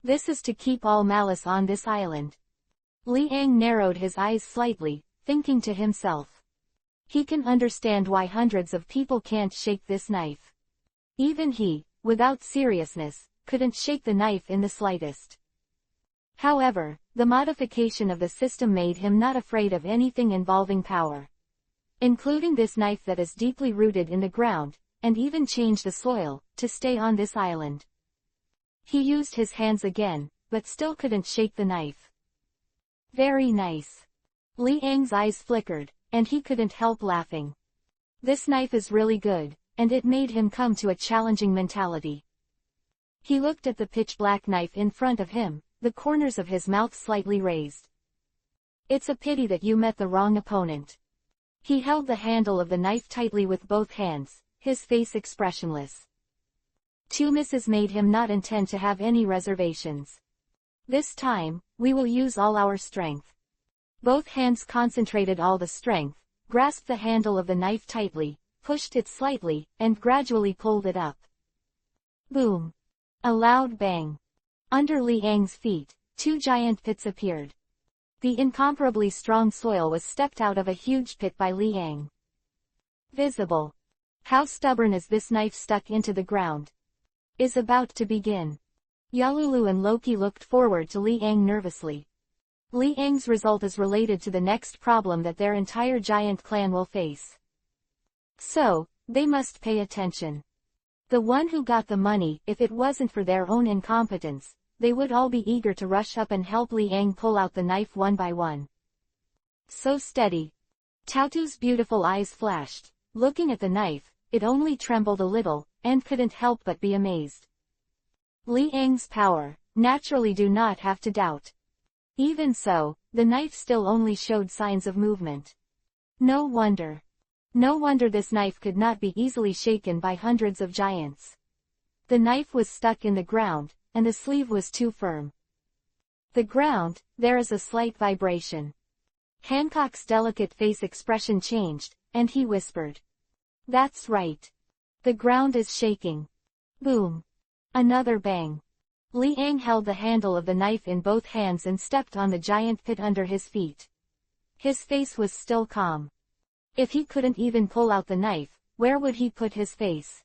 This is to keep all malice on this island. Liang narrowed his eyes slightly, thinking to himself. He can understand why hundreds of people can't shake this knife. Even he, without seriousness, couldn't shake the knife in the slightest. However, the modification of the system made him not afraid of anything involving power. Including this knife that is deeply rooted in the ground, and even changed the soil, to stay on this island. He used his hands again, but still couldn't shake the knife. Very nice. Liang's eyes flickered, and he couldn't help laughing. This knife is really good, and it made him come to a challenging mentality. He looked at the pitch-black knife in front of him, the corners of his mouth slightly raised. It's a pity that you met the wrong opponent. He held the handle of the knife tightly with both hands, his face expressionless. 2 misses made him not intend to have any reservations. This time, we will use all our strength. Both hands concentrated all the strength, grasped the handle of the knife tightly, pushed it slightly, and gradually pulled it up. Boom! A loud bang. Under Liang's feet, 2 giant pits appeared. The incomparably strong soil was stepped out of a huge pit by Liang. Visible. How stubborn is this knife stuck into the ground? Is about to begin. Yalulu and Loki looked forward to Liang nervously. Li Yang's result is related to the next problem that their entire giant clan will face. So, they must pay attention. The one who got the money, if it wasn't for their own incompetence, they would all be eager to rush up and help Li Yang pull out the knife one by one. So steady. Taotu's beautiful eyes flashed. Looking at the knife, it only trembled a little, and couldn't help but be amazed. Li Yang's power, naturally do not have to doubt. Even so, the knife still only showed signs of movement. No wonder. No wonder this knife could not be easily shaken by hundreds of giants. The knife was stuck in the ground, and the sleeve was too firm. The ground, there is a slight vibration. Hancock's delicate face expression changed, and he whispered. That's right. The ground is shaking. Boom. Another bang. Li Yang held the handle of the knife in both hands and stepped on the giant pit under his feet. His face was still calm. If he couldn't even pull out the knife, where would he put his face?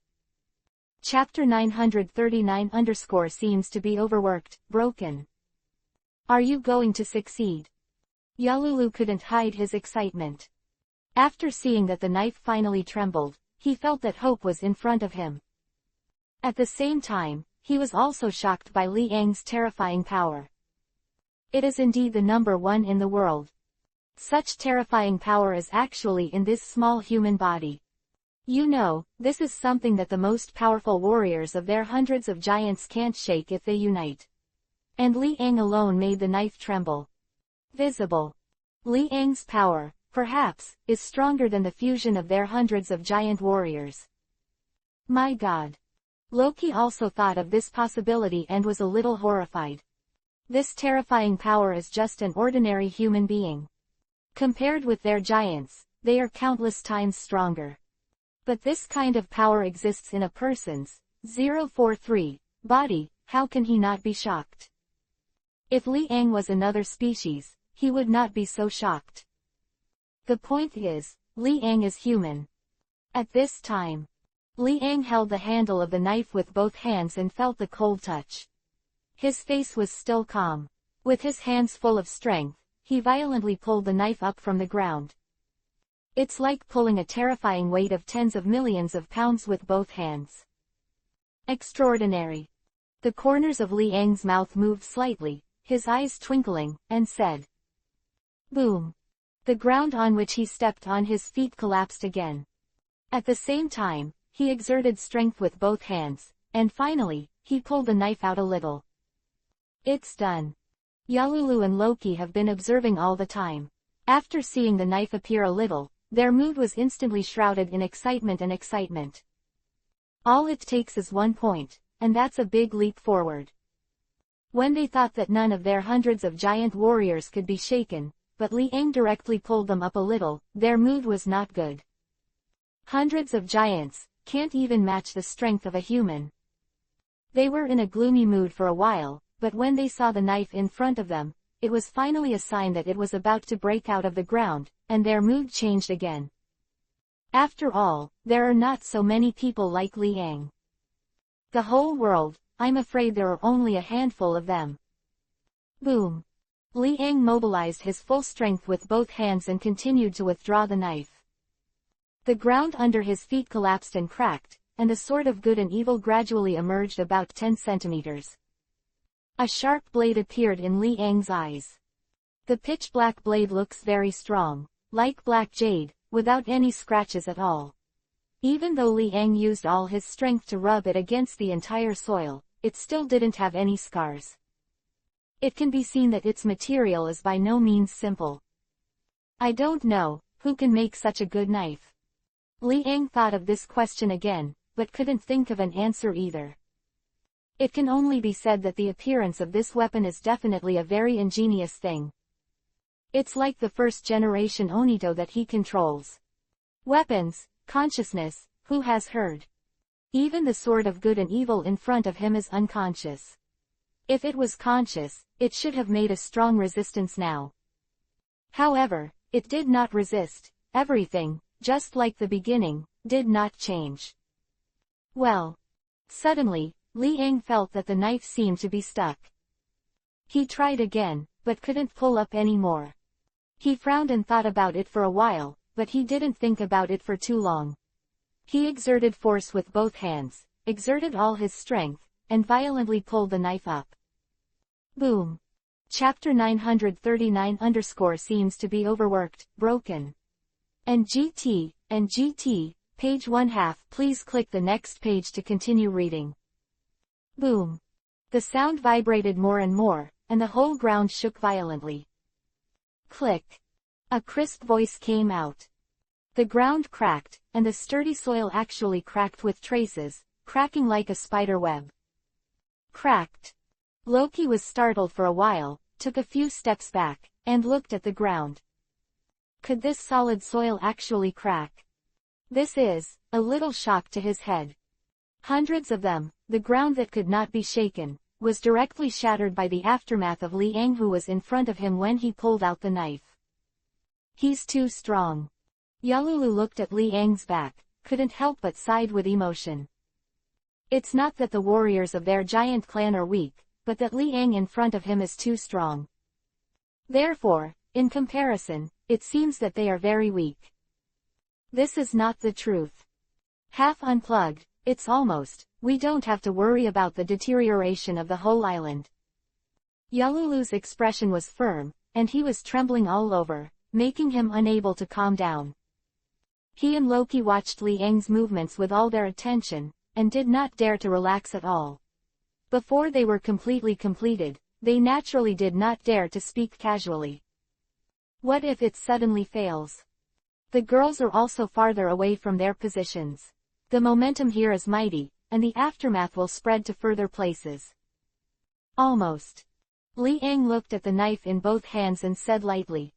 Chapter 939 seems to be overworked, broken. Are you going to succeed? Yalulu couldn't hide his excitement. After seeing that the knife finally trembled, he felt that hope was in front of him. At the same time, he was also shocked by Li Yang's terrifying power. It is indeed the number one in the world. Such terrifying power is actually in this small human body. You know, this is something that the most powerful warriors of their hundreds of giants can't shake if they unite. And Li Yang alone made the knife tremble. Visible. Li Yang's power, perhaps, is stronger than the fusion of their hundreds of giant warriors. My God. Loki also thought of this possibility and was a little horrified. This terrifying power is just an ordinary human being. Compared with their giants, they are countless times stronger. But this kind of power exists in a person's 043 body, how can he not be shocked? If Li Yang was another species, he would not be so shocked. The point is, Li Yang is human. At this time, Li Yang held the handle of the knife with both hands and felt the cold touch. His face was still calm. With his hands full of strength, he violently pulled the knife up from the ground. It's like pulling a terrifying weight of tens of millions of pounds with both hands. Extraordinary. The corners of Li Yang's mouth moved slightly, his eyes twinkling, and said. Boom. The ground on which he stepped on his feet collapsed again. At the same time, he exerted strength with both hands, and finally, he pulled the knife out a little. It's done. Yalulu and Loki have been observing all the time. After seeing the knife appear a little, their mood was instantly shrouded in excitement and excitement. All it takes is 1 point, and that's a big leap forward. When they thought that none of their hundreds of giant warriors could be shaken, but Li Yang directly pulled them up a little, their mood was not good. Hundreds of giants can't even match the strength of a human. They were in a gloomy mood for a while, but when they saw the knife in front of them, it was finally a sign that it was about to break out of the ground, and their mood changed again. After all, there are not so many people like Li Yang. The whole world, I'm afraid there are only a handful of them. Boom. Li Yang mobilized his full strength with both hands and continued to withdraw the knife. The ground under his feet collapsed and cracked, and the sword of good and evil gradually emerged about 10 centimeters. A sharp blade appeared in Li Yang's eyes. The pitch-black blade looks very strong, like black jade, without any scratches at all. Even though Li Yang used all his strength to rub it against the entire soil, it still didn't have any scars. It can be seen that its material is by no means simple. I don't know, who can make such a good knife? Li Yang thought of this question again, but couldn't think of an answer either. It can only be said that the appearance of this weapon is definitely a very ingenious thing. It's like the first-generation Onito that he controls. Weapons, consciousness, who has heard? Even the sword of good and evil in front of him is unconscious. If it was conscious, it should have made a strong resistance now. However, it did not resist. Everything, just like the beginning, did not change. Well. Suddenly, Li Yang felt that the knife seemed to be stuck. He tried again, but couldn't pull up any more. He frowned and thought about it for a while, but he didn't think about it for too long. He exerted force with both hands, exerted all his strength, and violently pulled the knife up. Boom. Chapter 939 seems to be overworked, broken. And GT, page 1/2. Please click the next page to continue reading. Boom. The sound vibrated more and more, and the whole ground shook violently. Click. A crisp voice came out. The ground cracked, and the sturdy soil actually cracked with traces, cracking like a spider web. Cracked. Loki was startled for a while, took a few steps back, and looked at the ground. Could this solid soil actually crack? This is a little shock to his head. Hundreds of them, the ground that could not be shaken, was directly shattered by the aftermath of Liang, who was in front of him when he pulled out the knife. He's too strong. Yalulu looked at Liang's back, couldn't help but sighed with emotion. It's not that the warriors of their giant clan are weak, but that Liang in front of him is too strong. Therefore, in comparison, it seems that they are very weak. This is not the truth. Half unplugged, it's almost, we don't have to worry about the deterioration of the whole island. Yalulu's expression was firm, and he was trembling all over, making him unable to calm down. He and Loki watched Liang's movements with all their attention, and did not dare to relax at all. Before they were completely completed, they naturally did not dare to speak casually. What if it suddenly fails? The girls are also farther away from their positions. The momentum here is mighty, and the aftermath will spread to further places. Almost. Liang looked at the knife in both hands and said lightly.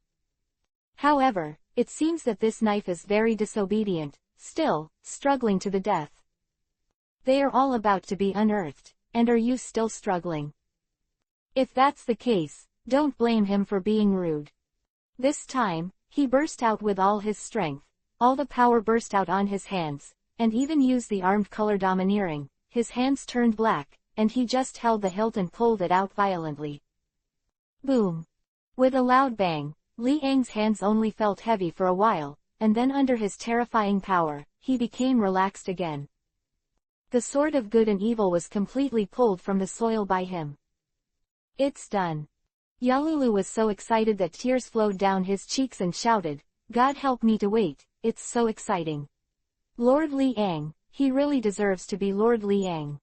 However, it seems that this knife is very disobedient, still, struggling to the death. They are all about to be unearthed, and are you still struggling? If that's the case, don't blame him for being rude. This time, he burst out with all his strength, all the power burst out on his hands, and even used the armed color domineering. His hands turned black, and he just held the hilt and pulled it out violently. Boom. With a loud bang, Liang's hands only felt heavy for a while, and then under his terrifying power, he became relaxed again. The sword of good and evil was completely pulled from the soil by him. It's done. Yalulu was so excited that tears flowed down his cheeks and shouted, God help me to wait, it's so exciting. Lord Liang, he really deserves to be Lord Liang.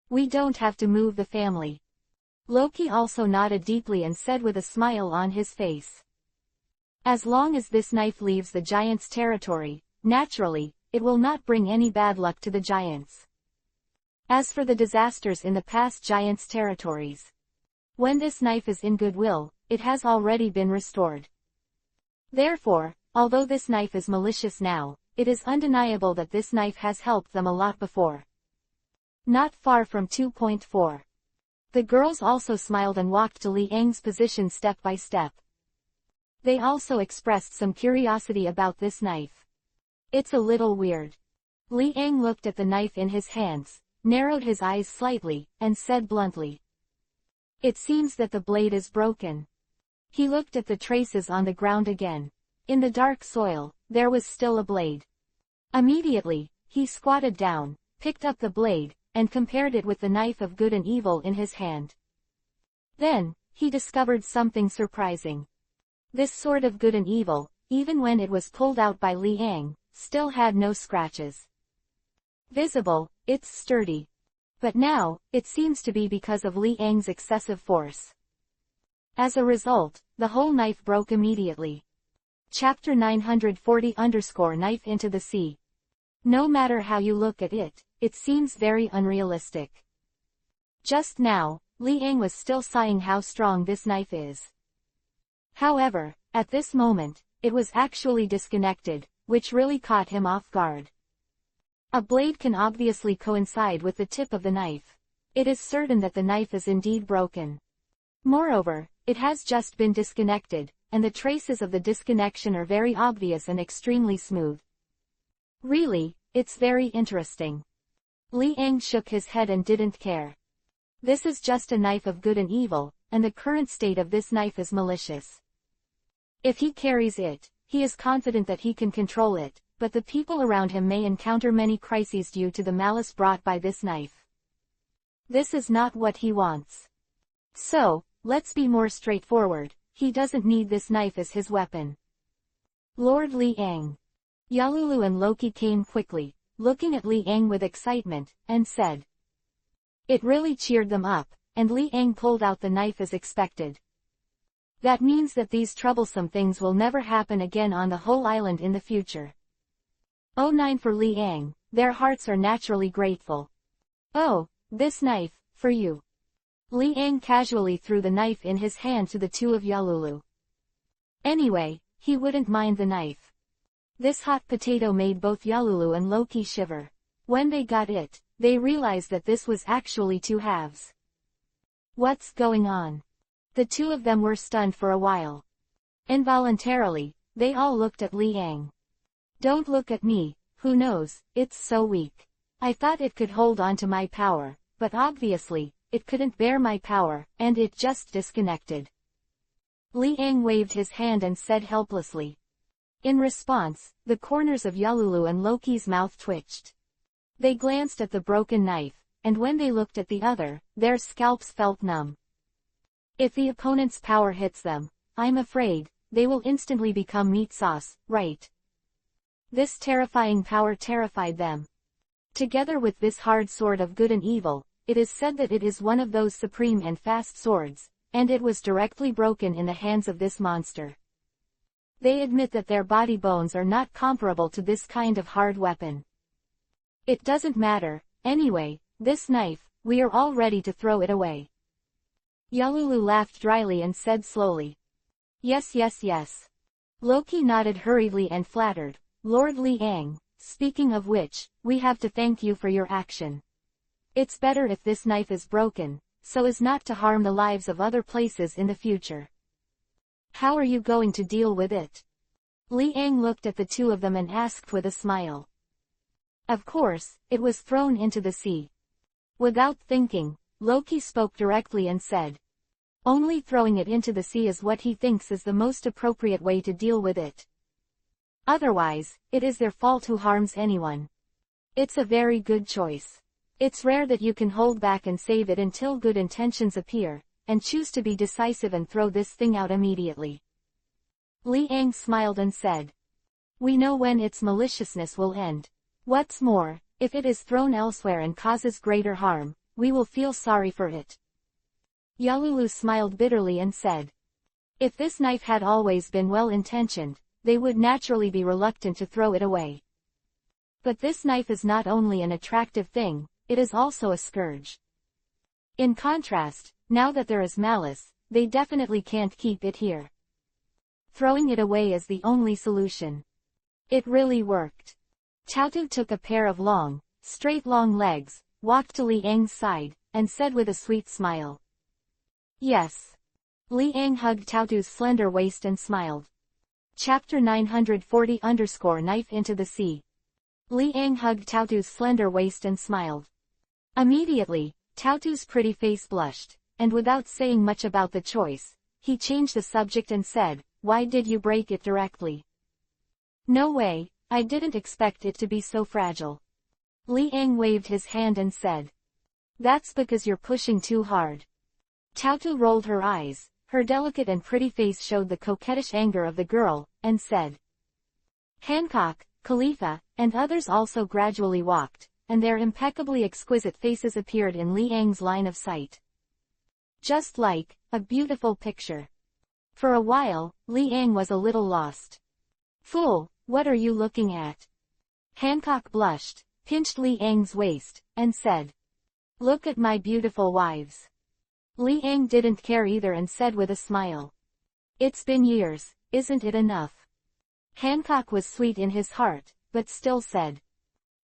We don't have to move the family. Loki also nodded deeply and said with a smile on his face. As long as this knife leaves the giant's territory, naturally, it will not bring any bad luck to the giants. As for the disasters in the past giants' territories, when this knife is in goodwill, it has already been restored. Therefore, although this knife is malicious now, it is undeniable that this knife has helped them a lot before. Not far from 2.4. The girls also smiled and walked to Liang's position step by step. They also expressed some curiosity about this knife. It's a little weird. Liang looked at the knife in his hands, narrowed his eyes slightly, and said bluntly. It seems that the blade is broken. He looked at the traces on the ground again. In the dark soil, there was still a blade. Immediately, he squatted down, picked up the blade, and compared it with the knife of good and evil in his hand. Then, he discovered something surprising. This sword of good and evil, even when it was pulled out by Liang, still had no scratches. Visible, it's sturdy. But now, it seems to be because of Liang's excessive force. As a result, the whole knife broke immediately. Chapter 940-knife into the sea. No matter how you look at it, it seems very unrealistic. Just now, Liang was still sighing how strong this knife is. However, at this moment, it was actually disconnected, which really caught him off guard. A blade can obviously coincide with the tip of the knife. It is certain that the knife is indeed broken. Moreover, it has just been disconnected, and the traces of the disconnection are very obvious and extremely smooth. Really, it's very interesting. Liang shook his head and didn't care. This is just a knife of good and evil, and the current state of this knife is malicious. If he carries it, he is confident that he can control it, but the people around him may encounter many crises due to the malice brought by this knife. This is not what he wants. So, let's be more straightforward, he doesn't need this knife as his weapon. Lord Liang. Yalulu and Loki came quickly, looking at Liang with excitement, and said. It really cheered them up, and Liang pulled out the knife as expected. That means that these troublesome things will never happen again on the whole island in the future. Oh, 9 for Liang, their hearts are naturally grateful. Oh, this knife, for you. Liang casually threw the knife in his hand to the two of Yalulu. Anyway, he wouldn't mind the knife. This hot potato made both Yalulu and Loki shiver. When they got it, they realized that this was actually 2 halves. What's going on? The two of them were stunned for a while. Involuntarily, they all looked at Liang. Don't look at me, who knows, it's so weak. I thought it could hold on to my power, but obviously, it couldn't bear my power, and it just disconnected. Liang waved his hand and said helplessly. In response, the corners of Yalulu and Loki's mouth twitched. They glanced at the broken knife, and when they looked at the other, their scalps felt numb. If the opponent's power hits them, I'm afraid, they will instantly become meat sauce, right? This terrifying power terrified them. Together with this hard sword of good and evil, it is said that it is one of those supreme and fast swords, and it was directly broken in the hands of this monster. They admit that their body bones are not comparable to this kind of hard weapon. It doesn't matter, anyway, this knife, we are all ready to throw it away. Yalulu laughed dryly and said slowly. Yes, yes, yes. Loki nodded hurriedly and flattered. Lord Liang, speaking of which, we have to thank you for your action. It's better if this knife is broken, so as not to harm the lives of other places in the future. How are you going to deal with it? Liang looked at the two of them and asked with a smile. Of course, it was thrown into the sea. Without thinking, Loki spoke directly and said. Only throwing it into the sea is what he thinks is the most appropriate way to deal with it. Otherwise, it is their fault who harms anyone. It's a very good choice. It's rare that you can hold back and save it until good intentions appear, and choose to be decisive and throw this thing out immediately. Liang smiled and said. We know when its maliciousness will end. What's more, if it is thrown elsewhere and causes greater harm, we will feel sorry for it. Yalulu smiled bitterly and said. If this knife had always been well-intentioned, they would naturally be reluctant to throw it away. But this knife is not only an attractive thing, it is also a scourge. In contrast, now that there is malice, they definitely can't keep it here. Throwing it away is the only solution. It really worked. Tautu took a pair of long, straight long legs, walked to Liang's side, and said with a sweet smile. Yes. Liang hugged Tautu's slender waist and smiled. Chapter 940-Knife into the Sea. Liang hugged Tautu's slender waist and smiled. Immediately, Tautu's pretty face blushed, and without saying much about the choice, he changed the subject and said, Why did you break it directly? No way, I didn't expect it to be so fragile. Liang waved his hand and said. That's because you're pushing too hard. Tautu rolled her eyes, her delicate and pretty face showed the coquettish anger of the girl, and said. Hancock, Khalifa, and others also gradually walked, and their impeccably exquisite faces appeared in Liang's line of sight. Just like a beautiful picture. For a while, Liang was a little lost. Fool, what are you looking at? Hancock blushed, pinched Liang's waist, and said. Look at my beautiful wives. Liang didn't care either and said with a smile. It's been years, isn't it enough? Hancock was sweet in his heart, but still said.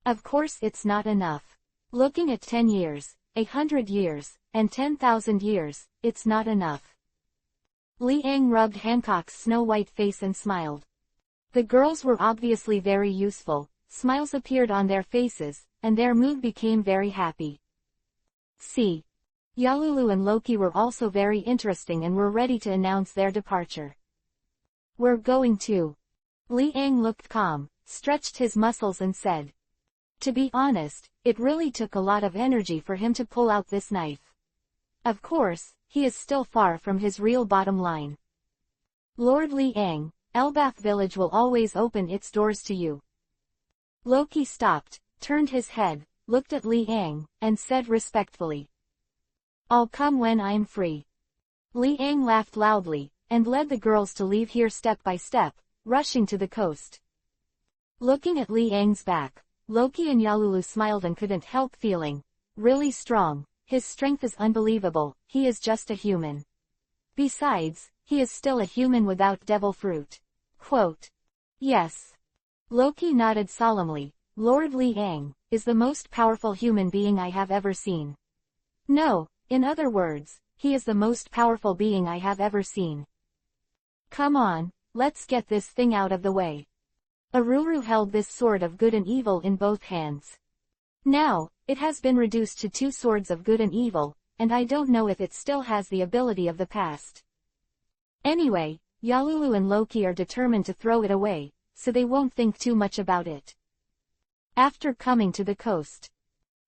Of course it's not enough. Looking at 10 years, 100 years, and 10,000 years, it's not enough. Liang rubbed Hancock's snow-white face and smiled. The girls were obviously very useful, smiles appeared on their faces, and their mood became very happy. See. Yalulu and Loki were also very interesting and were ready to announce their departure. "We're going to." Liang looked calm, stretched his muscles and said. To be honest, it really took a lot of energy for him to pull out this knife. Of course, he is still far from his real bottom line. "Lord Liang, Elbath Village will always open its doors to you." Loki stopped, turned his head, looked at Liang, and said respectfully. "I'll come when I'm free." Liang laughed loudly, and led the girls to leave here step by step, rushing to the coast. Looking at Liang's back, Loki and Yalulu smiled and couldn't help feeling really strong. His strength is unbelievable, he is just a human. Besides, he is still a human without devil fruit. Quote. Yes. Loki nodded solemnly. Lord Liang is the most powerful human being I have ever seen. No, in other words, he is the most powerful being I have ever seen. Come on, let's get this thing out of the way. Aruru held this sword of good and evil in both hands. Now, it has been reduced to two swords of good and evil, and I don't know if it still has the ability of the past. Anyway, Yalulu and Loki are determined to throw it away, so they won't think too much about it. After coming to the coast,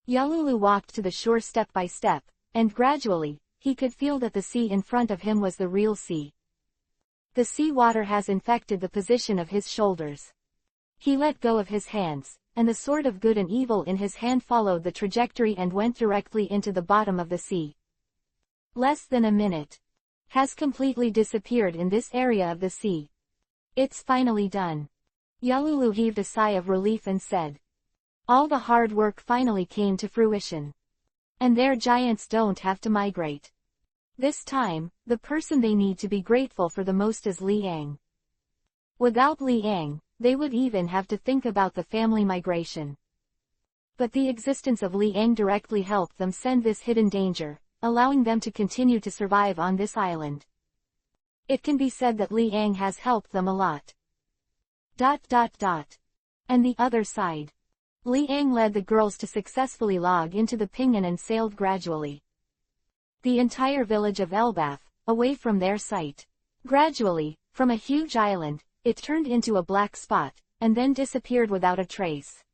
Yalulu walked to the shore step by step, and gradually, he could feel that the sea in front of him was the real sea. The sea water has infected the position of his shoulders. He let go of his hands, and the sword of good and evil in his hand followed the trajectory and went directly into the bottom of the sea. Less than a minute. Has completely disappeared in this area of the sea. It's finally done. Yalulu heaved a sigh of relief and said. All the hard work finally came to fruition. And their giants don't have to migrate. This time, the person they need to be grateful for the most is Liang. Without Liang, they would even have to think about the family migration. But the existence of Liang directly helped them send this hidden danger, allowing them to continue to survive on this island. It can be said that Liang has helped them a lot. And the other side. Liang led the girls to successfully log into the Pinyin and sailed gradually. The entire village of Elbath, away from their sight. Gradually, from a huge island, it turned into a black spot, and then disappeared without a trace.